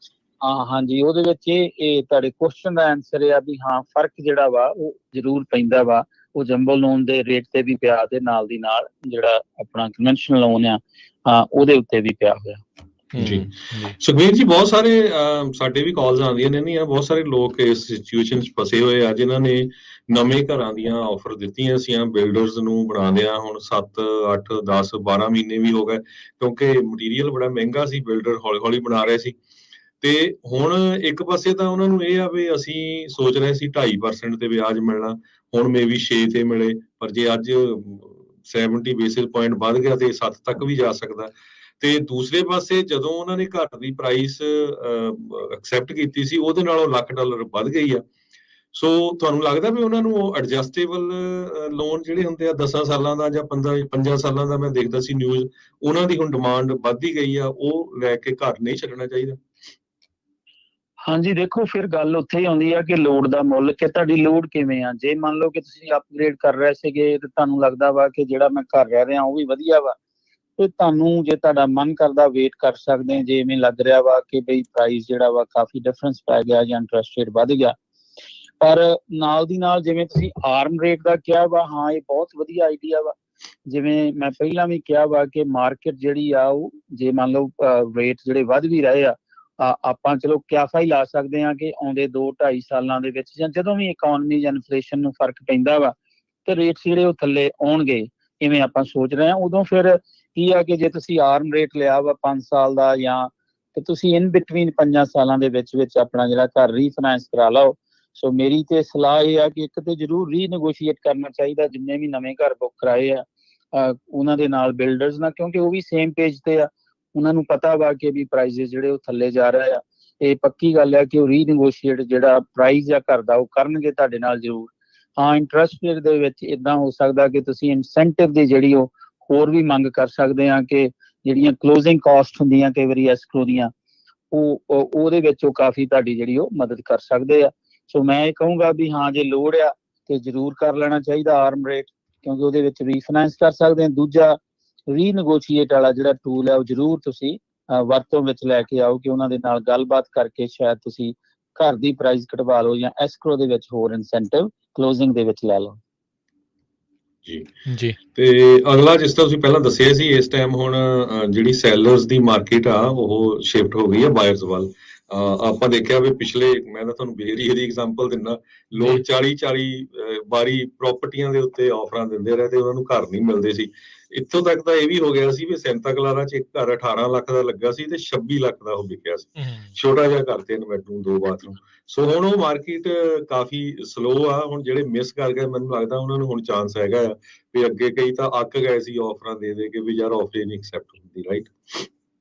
ਹਾਂਜੀ, ਉਹਦੇ ਵਿੱਚ ਇਹ ਤੁਹਾਡੇ ਕੁਐਸਚਨ ਦਾ ਆਨਸਰ ਆ ਵੀ ਹਾਂ, ਫਰਕ ਜਿਹੜਾ ਵਾ ਉਹ ਜ਼ਰੂਰ ਪੈਂਦਾ ਵਾ। ਉਹ ਜੰਬੋ ਲੋਨ ਦੇ ਰੇਟ ਤੇ ਵੀ ਪਿਆ ਤੇ ਨਾਲ ਦੀ ਨਾਲ ਜਿਹੜਾ ਆਪਣਾ ਕਨਵੈਨਸ਼ਨਲ ਲੋਨ ਆ ਉਹਦੇ ਉੱਤੇ ਵੀ ਪਿਆ ਹੋਇਆ। ਜੀ ਸੁਖਬੀਰ ਜੀ, ਬਹੁਤ ਸਾਰੇ ਸਾਡੇ ਵੀ ਕਾਲਸ ਆਉਂਦੀਆਂ ਰਹਿੰਦੀਆਂ, ਬਹੁਤ ਸਾਰੇ ਲੋਕ ਇਸ ਸਿਚੁਏਸ਼ਨ 'ਚ ਫਸੇ ਹੋਏ ਆ ਜਿਨ੍ਹਾਂ ਨੇ ਨਵੇਂ ਘਰਾਂ ਦੀਆਂ ਆਫਰ ਦਿੱਤੀਆਂ ਸੀ ਬਿਲਡਰਸ ਨੂੰ ਬਣਾਉਂਦਿਆਂ। ਹੁਣ 7, 8, 10, 12 ਮਹੀਨੇ ਵੀ ਹੋ ਗਏ ਕਿਉਂਕਿ ਮਟੀਰੀਅਲ ਬੜਾ ਮਹਿੰਗਾ ਸੀ, ਬਿਲਡਰ ਹੌਲੀ ਹੌਲੀ ਬਣਾ ਰਹੇ ਸੀ। ਤੇ ਹੁਣ ਇੱਕ ਪਾਸੇ ਤਾਂ ਉਹਨਾਂ ਨੂੰ ਇਹ ਆ ਵੀ ਅਸੀਂ ਸੋਚ ਰਹੇ ਸੀ 2.5% ਤੇ ਵਿਆਜ ਮਿਲਣਾ, ਹੁਣ ਮੇਬੀ 6 ਤੇ ਮਿਲੇ, ਪਰ ਜੇ ਅੱਜ 70 ਬੇਸਿਸ ਪੁਆਇੰਟ ਵੱਧ ਗਿਆ ਤੇ 7 ਤੱਕ ਵੀ ਜਾ ਸਕਦਾ। ਤੇ ਦੂਸਰੇ ਪਾਸੇ ਜਦੋਂ ਉਹਨਾਂ ਨੇ ਘਰ ਦੀ ਪ੍ਰਾਈਸ ਐਕਸੈਪਟ ਕੀਤੀ ਸੀ ਉਹਦੇ ਨਾਲੋਂ $1,00,000 ਵੱਧ ਗਈ ਆ। ਸੋ ਤੁਹਾਨੂੰ ਲੱਗਦਾ ਵੀ ਉਹਨਾਂ ਨੂੰ ਉਹ ਐਡਜਸਟੇਬਲ ਲੋਨ ਜਿਹੜੇ ਹੁੰਦੇ ਆ 10 ਸਾਲਾਂ ਦਾ ਜਾਂ 5 ਸਾਲਾਂ ਦਾ, ਮੈਂ ਦੇਖਦਾ ਸੀ ਨਿਊਜ਼, ਉਹਨਾਂ ਦੀ ਹੁਣ ਡਿਮਾਂਡ ਵੱਧਦੀ ਗਈ ਆ, ਉਹ ਲੈ ਕੇ ਘਰ ਨਹੀਂ ਛੱਡਣਾ ਚਾਹੀਦਾ? ਹਾਂਜੀ, ਦੇਖੋ ਫਿਰ ਗੱਲ ਉੱਥੇ ਹੀ ਆਉਂਦੀ ਆ ਕਿ ਲੋੜ ਦਾ ਮੁੱਲ, ਕਿ ਤੁਹਾਡੀ ਲੋੜ ਕਿਵੇਂ ਆ। ਜੇ ਮੰਨ ਲਓ ਕਿ ਤੁਸੀਂ ਅਪਗ੍ਰੇਡ ਕਰ ਰਹੇ ਸੀਗੇ ਤੇ ਤੁਹਾਨੂੰ ਲੱਗਦਾ ਵਾ ਕਿ ਜਿਹੜਾ ਮੈਂ ਕਰ ਰਹਿ ਰਿਹਾ ਉਹ ਵੀ ਵਧੀਆ ਵਾ, ਤੇ ਤੁਹਾਨੂੰ ਜੇ ਤੁਹਾਡਾ ਮਨ ਕਰਦਾ ਵੇਟ ਕਰ ਸਕਦੇ ਆ। ਜੇ ਇਵੇਂ ਲੱਗ ਰਿਹਾ ਵਾ ਕਿ ਬਈ ਪ੍ਰਾਈਸ ਜਿਹੜਾ ਵਾ ਕਾਫੀ ਡਿਫਰੈਂਸ ਪੈ ਗਿਆ ਜਾਂ ਇੰਟਰਸਟ ਰੇਟ ਵੱਧ ਗਿਆ, ਪਰ ਨਾਲ ਦੀ ਨਾਲ ਜਿਵੇਂ ਤੁਸੀਂ ਆਰਮ ਰੇਟ ਦਾ ਕਿਹਾ ਵਾ, ਹਾਂ ਇਹ ਬਹੁਤ ਵਧੀਆ ਆਈਡੀਆ ਵਾ। ਜਿਵੇਂ ਮੈਂ ਪਹਿਲਾਂ ਵੀ ਕਿਹਾ ਵਾ ਕਿ ਮਾਰਕੀਟ ਜਿਹੜੀ ਆ ਉਹ ਜੇ ਮੰਨ ਲਓ ਰੇਟ ਜਿਹੜੇ ਵੱਧ ਵੀ ਰਹੇ ਆ, ਆਪਾਂ ਚਲੋ ਕਿਆਸਾ ਹੀ ਲਾ ਸਕਦੇ ਹਾਂ ਕਿ ਆਉਂਦੇ 2-2.5 ਸਾਲਾਂ ਦੇ ਵਿੱਚ ਜਾਂ ਜਦੋਂ ਵੀ ਇਕਨੋਮੀ ਜਾਂ ਇਨਫਲੇਸ਼ਨ ਨੂੰ ਫਰਕ ਪੈਂਦਾ ਵਾ ਤੇ ਰੇਟਸ ਜਿਹੜੇ ਉਹ ਥੱਲੇ ਆਉਣਗੇ, ਇਵੇਂ ਆਪਾਂ ਸੋਚ ਰਹੇ ਹਾਂ। ਉਦੋਂ ਫਿਰ ਕੀ ਆ ਕਿ ਜੇ ਤੁਸੀਂ ਆਰਮ ਰੇਟ ਲਿਆ ਵਾ 5 ਸਾਲ ਦਾ, ਜਾਂ ਤੇ ਤੁਸੀਂ ਇਨ ਬਿਟਵੀਨ 5 ਸਾਲਾਂ ਦੇ ਵਿੱਚ ਆਪਣਾ ਜਿਹੜਾ ਘਰ ਰੀਫਾਈਨੈਂਸ ਕਰਾ ਲਓ। ਸੋ ਮੇਰੀ ਤੇ ਸਲਾਹ ਇਹ ਆ ਕਿ ਇੱਕ ਤੇ ਜ਼ਰੂਰ ਰੀਨੈਗੋਸ਼ੀਏਟ ਕਰਨਾ ਚਾਹੀਦਾ ਜਿੰਨੇ ਵੀ ਨਵੇਂ ਘਰ ਬੁੱਕ ਕਰਾਏ ਆ ਉਹਨਾਂ ਦੇ ਨਾਲ, ਬਿਲਡਰਸ ਨਾਲ, ਕਿਉਂਕਿ ਉਹ ਵੀ ਸੇਮ ਪੇਜ ਤੇ ਆ। ਉਹਨਾਂ ਨੂੰ ਪਤਾ ਵਾ ਕਿ ਵੀ ਪ੍ਰਾਈਸਿਸ ਜਿਹੜੇ ਉਹ ਥੱਲੇ ਜਾ ਰਹੇ ਆ। ਇਹ ਪੱਕੀ ਗੱਲ ਹੈ ਕਿ ਉਹ ਰੀਨੈਗੋਸ਼ੀਏਟ ਜਿਹੜਾ ਪ੍ਰਾਈਸ ਜਾਂ ਘਰ ਦਾ ਉਹ ਕਰਨਗੇ ਤੁਹਾਡੇ ਨਾਲ ਜ਼ਰੂਰ। ਹਾਂ, ਇੰਟਰਸਟ ਰੇਟ ਦੇ ਵਿੱਚ ਇੱਦਾਂ ਹੋ ਸਕਦਾ ਕਿ ਤੁਸੀਂ ਇਨਸੈਂਟਿਵ ਦੀ ਜਿਹੜੀ ਉਹ ਹੋਰ ਵੀ ਮੰਗ ਕਰ ਸਕਦੇ ਆ ਕਿ ਜਿਹੜੀਆਂ ਕਲੋਜ਼ਿੰਗ ਕਾਸਟ ਹੁੰਦੀਆਂ ਕਈ ਵਾਰੀ ਐਸਕਰੋ ਦੀਆਂ, ਉਹਦੇ ਵਿੱਚ ਉਹ ਕਾਫੀ ਤੁਹਾਡੀ ਜਿਹੜੀ ਉਹ ਮਦਦ ਕਰ ਸਕਦੇ ਆ। ਸੋ ਮੈਂ ਇਹ ਕਹੂੰਗਾ ਵੀ ਹਾਂ, ਜੇ ਲੋੜ ਆ ਤੇ ਜ਼ਰੂਰ ਕਰ ਲੈਣਾ ਚਾਹੀਦਾ ਆਰਮ ਰੇਟ, ਕਿਉਂਕਿ ਉਹਦੇ ਵਿੱਚ ਰੀਫਾਈਨੈਂਸ ਕਰ ਸਕਦੇ ਆ। ਦੂਜਾ, ਰੀਨੈਗੋਸ਼ੀਏਟ ਵਾਲਾ ਜਿਹੜਾ ਟੂਲ ਹੈ ਉਹ ਜ਼ਰੂਰ ਤੁਸੀਂ ਵਰਤੋਂ ਵਿੱਚ ਲੈ ਕੇ ਆਓ ਕਿ ਉਹਨਾਂ ਦੇ ਨਾਲ ਗੱਲਬਾਤ ਕਰਕੇ ਸ਼ਾਇਦ ਤੁਸੀਂ ਘਰ ਦੀ ਪ੍ਰਾਈਸ ਘਟਵਾ ਲਓ ਜਾਂ ਐਸਕਰੋ ਦੇ ਵਿੱਚ ਹੋਰ ਇਨਸੈਂਟਿਵ ਕਲੋਜ਼ਿੰਗ ਦੇ ਵਿੱਚ ਲੈ ਲਓ। ਜੀ ਤੇ ਅਗਲਾ, ਜਿਸ ਤਰ੍ਹਾਂ ਤੁਸੀਂ ਪਹਿਲਾਂ ਦੱਸਿਆ ਸੀ, ਇਸ ਟਾਈਮ ਹੁਣ ਜਿਹੜੀ ਸੈਲਰਸ ਦੀ ਮਾਰਕੀਟ ਆ ਉਹ ਸ਼ਿਫਟ ਹੋ ਗਈ ਹੈ ਬਾਇਰਸ ਵੱਲ। ਆਪਾਂ ਦੇਖਿਆ ਵੀ ਪਿਛਲੇ, ਮੈਂ ਤਾਂ ਤੁਹਾਨੂੰ ਏਰੀਆ ਦੀ ਐਗਜ਼ਾਮਪਲ ਦਿੰਦਾ, ਲੋਕ 40 ਵਾਰੀ ਪ੍ਰਾਪਰਟੀਆਂ ਦੇ ਉੱਤੇ ਆਫਰਾਂ ਦਿੰਦੇ ਰਹੇ ਤੇ ਉਹਨਾਂ ਨੂੰ ਘਰ ਨਹੀਂ ਮਿਲਦੇ ਸੀ। ਇੱਥੋਂ ਤੱਕ ਤਾਂ ਇਹ ਵੀ ਹੋ ਗਿਆ ਸੀ ਵੀ ਸੈਂਤਾ ਕਲਾਰਾ 'ਚ ਇੱਕ ਘਰ 18 ਲੱਖ ਦਾ ਲੱਗਾ ਸੀ ਤੇ 26 ਲੱਖ ਦਾ ਉਹ ਵਿਕਿਆ ਸੀ, ਛੋਟਾ ਜਿਹਾ ਘਰ, 3 ਬੈਡਰੂਮ 2 ਬਾਥਰੂਮ। ਸੋ ਹੁਣ ਉਹ ਮਾਰਕੀਟ ਕਾਫੀ ਸਲੋ ਆ। ਹੁਣ ਜਿਹੜੇ ਮਿਸ ਕਰ ਗਏ, ਮੈਨੂੰ ਲੱਗਦਾ ਉਹਨਾਂ ਨੂੰ ਹੁਣ ਚਾਂਸ ਹੈਗਾ ਆ ਵੀ ਅੱਗੇ ਕਈ ਤਾਂ ਅੱਕ ਗਏ ਸੀ ਆਫਰਾਂ ਦੇ ਕੇ ਵੀ ਯਾਰ ਆਫਰ ਨਹੀਂ ਐਕਸੈਪਟ ਹੁੰਦੀ, ਰਾਈਟ?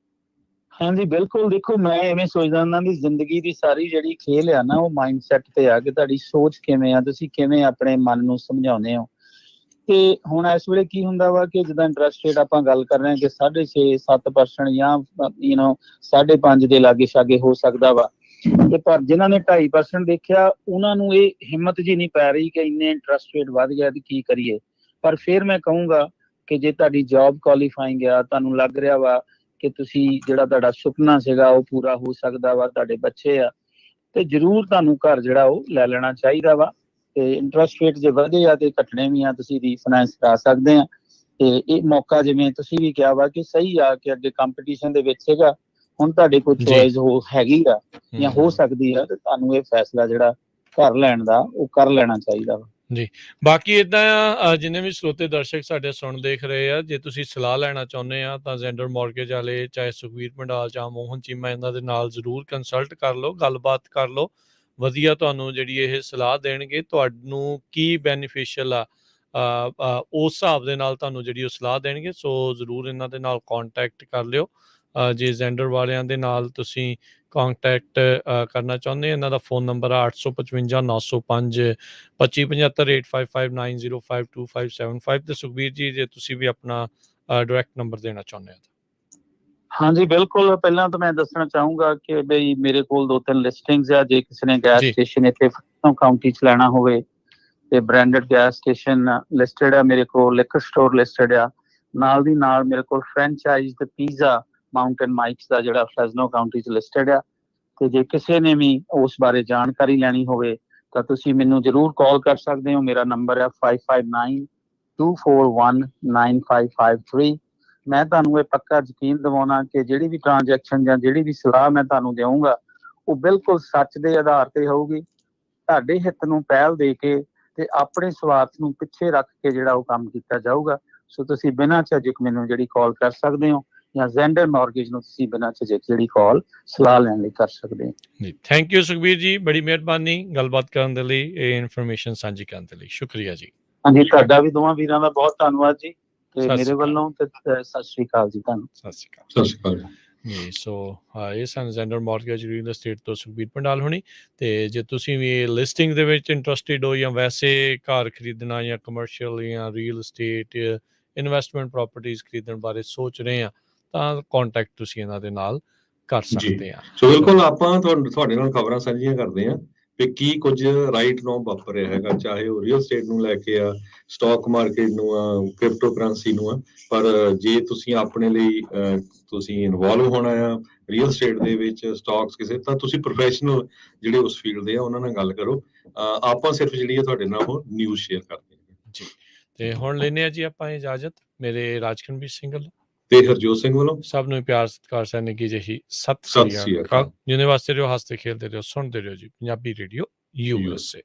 ਹਾਂਜੀ ਬਿਲਕੁਲ। ਦੇਖੋ, ਮੈਂ ਐਵੇਂ ਸੋਚਦਾ ਹੁੰਦਾ ਵੀ ਜ਼ਿੰਦਗੀ ਦੀ ਸਾਰੀ ਜਿਹੜੀ ਖੇਲ ਆ ਨਾ ਉਹ ਮਾਈਂਡ ਸੈਟ ਤੇ ਆ ਕਿ ਤੁਹਾਡੀ ਸੋਚ ਕਿਵੇਂ ਆ, ਤੁਸੀਂ ਕਿਵੇਂ ਆਪਣੇ ਮਨ ਨੂੰ ਸਮਝਾਉਂਦੇ ਹੋ। ਤੇ ਹੁਣ ਇਸ ਵੇਲੇ ਕੀ ਹੁੰਦਾ ਵਾ ਕਿ ਜਿੱਦਾਂ ਇੰਟਰਸਟ ਰੇਟ ਆਪਾਂ ਗੱਲ ਕਰ ਰਹੇ ਹਾਂ ਕਿ 6.5-7% ਜਾਂ 5.5 ਦੇ ਲਾਗੇ ਛਾਗੇ ਹੋ ਸਕਦਾ ਵਾ, ਤੇ ਪਰ ਜਿਨ੍ਹਾਂ ਨੇ 2.5% ਦੇਖਿਆ ਉਹਨਾਂ ਨੂੰ ਇਹ ਹਿੰਮਤ ਜੀ ਨਹੀਂ ਪੈ ਰਹੀ ਕਿ ਇੰਨੇ ਇੰਟਰਸਟ ਰੇਟ ਵੱਧ ਗਿਆ ਤੇ ਕੀ ਕਰੀਏ। ਪਰ ਫਿਰ ਮੈਂ ਕਹੂੰਗਾ ਕਿ ਜੇ ਤੁਹਾਡੀ ਜੌਬ ਕੁਆਲੀਫਾਈਂਗ ਆ, ਤੁਹਾਨੂੰ ਲੱਗ ਰਿਹਾ ਵਾ ਕਿ ਤੁਸੀਂ ਜਿਹੜਾ ਤੁਹਾਡਾ ਸੁਪਨਾ ਸੀਗਾ ਉਹ ਪੂਰਾ ਹੋ ਸਕਦਾ ਵਾ, ਤੁਹਾਡੇ ਬੱਚੇ ਆ, ਤੇ ਜ਼ਰੂਰ ਤੁਹਾਨੂੰ ਘਰ ਜਿਹੜਾ ਉਹ ਲੈ ਲੈਣਾ ਚਾਹੀਦਾ ਵਾ। ਤੇ ਇੰਟਰਸਟ ਰੇਟ ਜੇ ਵਧੇ ਆ ਤੇ ਘਟਣੇ ਵੀ ਆ, ਤੁਸੀਂ ਰੀਫਾਈਨੈਂਸ ਕਰਾ ਸਕਦੇ ਆ। ਤੇ ਇਹ ਮੌਕਾ, ਜਿਵੇਂ ਤੁਸੀਂ ਵੀ ਕਿਹਾ ਵਾ ਕਿ ਸਹੀ ਆ ਕਿ ਅੱਗੇ ਕੰਪੀਟੀਸ਼ਨ ਦੇ ਵਿੱਚ ਸੀਗਾ, ਹੁਣ ਤੁਹਾਡੇ ਕੋਲ ਚੋਇਸ ਹੈਗੀ ਆ ਜਾਂ ਹੋ ਸਕਦੀ ਆ, ਤੇ ਤੁਹਾਨੂੰ ਇਹ ਫੈਸਲਾ ਜਿਹੜਾ ਘਰ ਲੈਣ ਦਾ ਉਹ ਕਰ ਲੈਣਾ ਚਾਹੀਦਾ ਵਾ। ਜੀ, ਬਾਕੀ ਇੱਦਾਂ ਆ, ਜਿੰਨੇ ਵੀ ਸਰੋਤੇ ਦਰਸ਼ਕ ਸਾਡੇ ਸੁਣ ਦੇਖ ਰਹੇ ਆ, ਜੇ ਤੁਸੀਂ ਸਲਾਹ ਲੈਣਾ ਚਾਹੁੰਦੇ ਆ ਤਾਂ ਜ਼ੈਂਡਰ ਮੌਰਗੇਜ ਵਾਲੇ, ਚਾਹੇ ਸੁਖਬੀਰ ਮੰਡਾਲ ਜਾਂ ਮੋਹਨ ਚੀਮਾ, ਇਹਨਾਂ ਦੇ ਨਾਲ ਜ਼ਰੂਰ ਕੰਸਲਟ ਕਰ ਲਓ, ਗੱਲਬਾਤ ਕਰ ਲਓ। ਵਧੀਆ ਤੁਹਾਨੂੰ ਜਿਹੜੀ ਇਹ ਸਲਾਹ ਦੇਣਗੇ, ਤੁਹਾਨੂੰ ਕੀ ਬੈਨੀਫਿਸ਼ੀਅਲ ਆ ਉਸ ਹਿਸਾਬ ਦੇ ਨਾਲ ਤੁਹਾਨੂੰ ਜਿਹੜੀ ਉਹ ਸਲਾਹ ਦੇਣਗੇ। ਸੋ ਜ਼ਰੂਰ ਇਹਨਾਂ ਦੇ ਨਾਲ ਕੰਟੈਕਟ ਕਰ ਲਿਓ। ਜੇ ਜ਼ੈਂਡਰ ਵਾਲਿਆਂ ਦੇ ਨਾਲ ਤੁਸੀਂ ਕੰਟੈਕਟ ਕਰਨਾ ਚਾਹੁੰਦੇ, ਇਹਨਾਂ ਦਾ ਫੋਨ ਨੰਬਰ ਆ 855 905 2575, 8559052575। ਤੇ ਸੁਖਬੀਰ ਜੀ, ਜੇ ਤੁਸੀਂ ਵੀ ਆਪਣਾ ਡਾਇਰੈਕਟ ਨੰਬਰ ਦੇਣਾ ਚਾਹੁੰਦੇ ਹੋ। ਹਾਂਜੀ ਬਿਲਕੁਲ। ਪਹਿਲਾਂ ਤਾਂ ਮੈਂ ਦੱਸਣਾ ਚਾਹੂੰਗਾ ਕਿ ਬਈ ਮੇਰੇ ਕੋਲ 2-3 ਲਿਸਟਿੰਗਸ ਆ। ਜੇ ਕਿਸੇ ਨੇ ਗੈਸ ਸਟੇਸ਼ਨ ਇੱਥੇ ਫ੍ਰੈਸਨੋ ਕਾਉਂਟੀ 'ਚ ਲੈਣਾ ਹੋਵੇ ਤੇ ਬ੍ਰਾਂਡਡ ਗੈਸ ਸਟੇਸ਼ਨ ਲਿਸਟਡ ਆ ਮੇਰੇ ਕੋਲ, ਲਿਕਰ ਸਟੋਰ ਲਿਸਟਡ ਆ, ਨਾਲ ਦੀ ਨਾਲ ਮੇਰੇ ਕੋਲ ਫਰੈਂਚਾਈਜ਼ ਤੇ ਪੀਜ਼ਾ ਮਾਊਂਟਨ ਮਾਈਕਸ ਦਾ ਜਿਹੜਾ ਫ੍ਰੈਸਨੋ ਕਾਉਂਟੀ 'ਚ ਲਿਸਟਡ ਆ। ਤੇ ਜੇ ਕਿਸੇ ਨੇ ਵੀ ਉਸ ਬਾਰੇ ਜਾਣਕਾਰੀ ਲੈਣੀ ਹੋਵੇ ਤਾਂ ਤੁਸੀਂ ਮੈਨੂੰ ਜ਼ਰੂਰ ਕਾਲ ਕਰ ਸਕਦੇ ਹੋ। ਮੇਰਾ ਨੰਬਰ ਹੈ 5592419553। ਮੈਂ ਤੁਹਾਨੂੰ ਇਹ ਪੱਕਾ ਯਕੀਨ ਦਿਵਾਉਣਾ ਕਿ ਜਿਹੜੀ ਵੀ ਟ੍ਰਾਂਜੈਕਸ਼ਨ ਜਾਂ ਜਿਹੜੀ ਵੀ ਸਲਾਹ ਮੈਂ ਤੁਹਾਨੂੰ ਦੇਵਾਂਗਾ ਉਹ ਬਿਲਕੁਲ ਸੱਚ ਦੇ ਆਧਾਰ ਤੇ ਹੋਊਗੀ। ਤੁਹਾਡੇ ਹਿੱਤ ਨੂੰ ਪਹਿਲ ਦੇ ਕੇ ਤੇ ਆਪਣੇ ਸਵਾਰਥ ਨੂੰ ਪਿੱਛੇ ਰੱਖ ਕੇ ਜਿਹੜਾ ਉਹ ਕੰਮ ਕੀਤਾ ਜਾਊਗਾ। ਸੋ ਤੁਸੀਂ ਬਿਨਾਂ ਝਿਜਕ ਮੈਨੂੰ ਜਿਹੜੀ ਕਾਲ ਕਰ ਸਕਦੇ ਹੋ ਜਾਂ ਜ਼ੈਂਡਰ ਮਾਰਗੇਜ ਨੂੰ ਤੁਸੀਂ ਬਿਨਾਂ ਝਿਜਕ ਜਿਹੜੀ ਕਾਲ ਸਲਾਹ ਲੈਣ ਲਈ ਕਰ ਸਕਦੇ ਹੋ। ਜੀ ਥੈਂਕ ਯੂ ਸੁਖਬੀਰ ਜੀ, ਬੜੀ ਮਿਹਰਬਾਨੀ ਗੱਲਬਾਤ ਕਰਨ ਦੇ ਲਈ, ਇਹ ਇਨਫੋਰਮੇਸ਼ਨ ਸਾਂਝੀ ਕਰਨ ਦੇ ਲਈ ਸ਼ੁਕਰੀਆ ਜੀ। ਹਾਂਜੀ, ਤੁਹਾਡਾ ਵੀ ਦੋਵਾਂ ਵੀਰਾਂ ਦਾ ਬਹੁਤ ਧੰਨਵਾਦ ਜੀ ਤੇ ਸਤਿ ਸ਼੍ਰੀ ਮੇਰੇ ਅਕਾਲ। ਵੱਲੋਂ ਤੇ ਸਤਿ ਸ਼੍ਰੀ ਅਕਾਲ ਜੀ ਤੁਹਾਨੂੰ। ਸਤਿ ਸ਼੍ਰੀ ਅਕਾਲ ਸਤਿ ਸ਼੍ਰੀ ਅਕਾਲ ਜੀ। ਜੀ। ਸੋ ਇਹ ਸਨ ਜ਼ੈਂਡਰ ਮਾਰਗੇਜ ਰੀਅਲ ਏਸਟੇਟ ਤੋਂ ਸੁਖਬੀਰ ਪੰਡਾਲ ਹੋਣੀ। ਤੇ ਜੇ ਤੁਸੀਂ ਵੀ ਲਿਸਟਿੰਗ ਦੇ ਵਿੱਚ ਇੰਟਰਸਟਿਡ ਹੋ ਜਾਂ ਵੈਸੇ ਘਰ ਖਰੀਦਣਾ ਜਾਂ ਕਮਰਸ਼ੀਅਲ ਜਾਂ ਰੀਅਲ ਏਸਟੇਟ ਇਨਵੈਸਟਮੈਂਟ ਪ੍ਰੋਪਰਟੀਜ਼ ਖਰੀਦਣ ਬਾਰੇ ਸੋਚ ਰਹੇ ਆ ਤਾਂ ਕੰਟੈਕਟ ਤੁਸੀਂ ਇਹਨਾਂ ਦੇ ਨਾਲ ਕਰ ਜੀ। ਸਕਦੇ ਆ। ਸੋ ਬਿਲਕੁਲ ਆਪਾਂ ਤੁਹਾਡੇ ਨਾਲ ਖਬਰਾਂ ਸਾਂਝੀਆਂ ਕਰਦੇ ਹਾਂ ਕਿ ਕੀ ਕੁਝ ਰਾਈਟ ਨਾਓ ਵਾਪਰ ਰਿਹਾ ਹੈਗਾ, ਚਾਹੇ ਉਹ ਰੀਅਲ ਸਟੇਟ ਨੂੰ ਲੈ ਕੇ ਆ, ਸਟਾਕ ਮਾਰਕੀਟ ਨੂੰ ਆ, ਕ੍ਰਿਪਟੋ ਕਰੰਸੀ ਨੂੰ ਆ। ਪਰ ਜੇ ਤੁਸੀਂ ਆਪਣੇ ਲਈ ਤੁਸੀਂ ਇਨਵੋਲਵ ਹੋਣਾ ਆ ਰੀਅਲ ਸਟੇਟ ਦੇ ਵਿੱਚ, ਸਟਾਕਸ ਕਿਸੇ, ਤਾਂ ਤੁਸੀਂ ਪ੍ਰੋਫੈਸ਼ਨਲ ਜਿਹੜੇ ਉਸ ਫੀਲਡ ਦੇ ਆ ਉਹਨਾਂ ਨਾਲ ਗੱਲ ਕਰੋ। ਆਪਾਂ ਸਿਰਫ ਜਿਹੜੀ ਹੈ ਤੁਹਾਡੇ ਨਾਲ ਉਹ ਨਿਊਜ਼ ਸ਼ੇਅਰ ਕਰਦੇ ਹਾਂ ਜੀ। ਤੇ ਹੁਣ ਲੈਨੇ ਆ ਜੀ ਆਪਾਂ ਇਜਾਜ਼ਤ। ਮੇਰੇ ਰਾਜਕਨਵੀਰ ਸਿੰਘ ਵੱਲੋਂ ਤੇ ਹਰਜੋਤ ਸਿੰਘ ਵੱਲੋਂ ਸਭ ਨੂੰ ਪਿਆਰ ਸਤਿਕਾਰ ਸਹਿ ਨਿੱਘੀ ਜਿਹੀ ਸਤਿ ਸਤਿ ਸ੍ਰੀ ਸ਼੍ਰੀ ਅਕਾਲ। ਅਕਾਲ। ਜਿਹਦੇ ਵਾਸਤੇ ਰਹੋ, ਹੱਸਦੇ ਖੇਡਦੇ ਰਹੋ, ਸੁਣਦੇ ਰਹੋ ਜੀ ਪੰਜਾਬੀ ਰੇਡੀਓ US USA।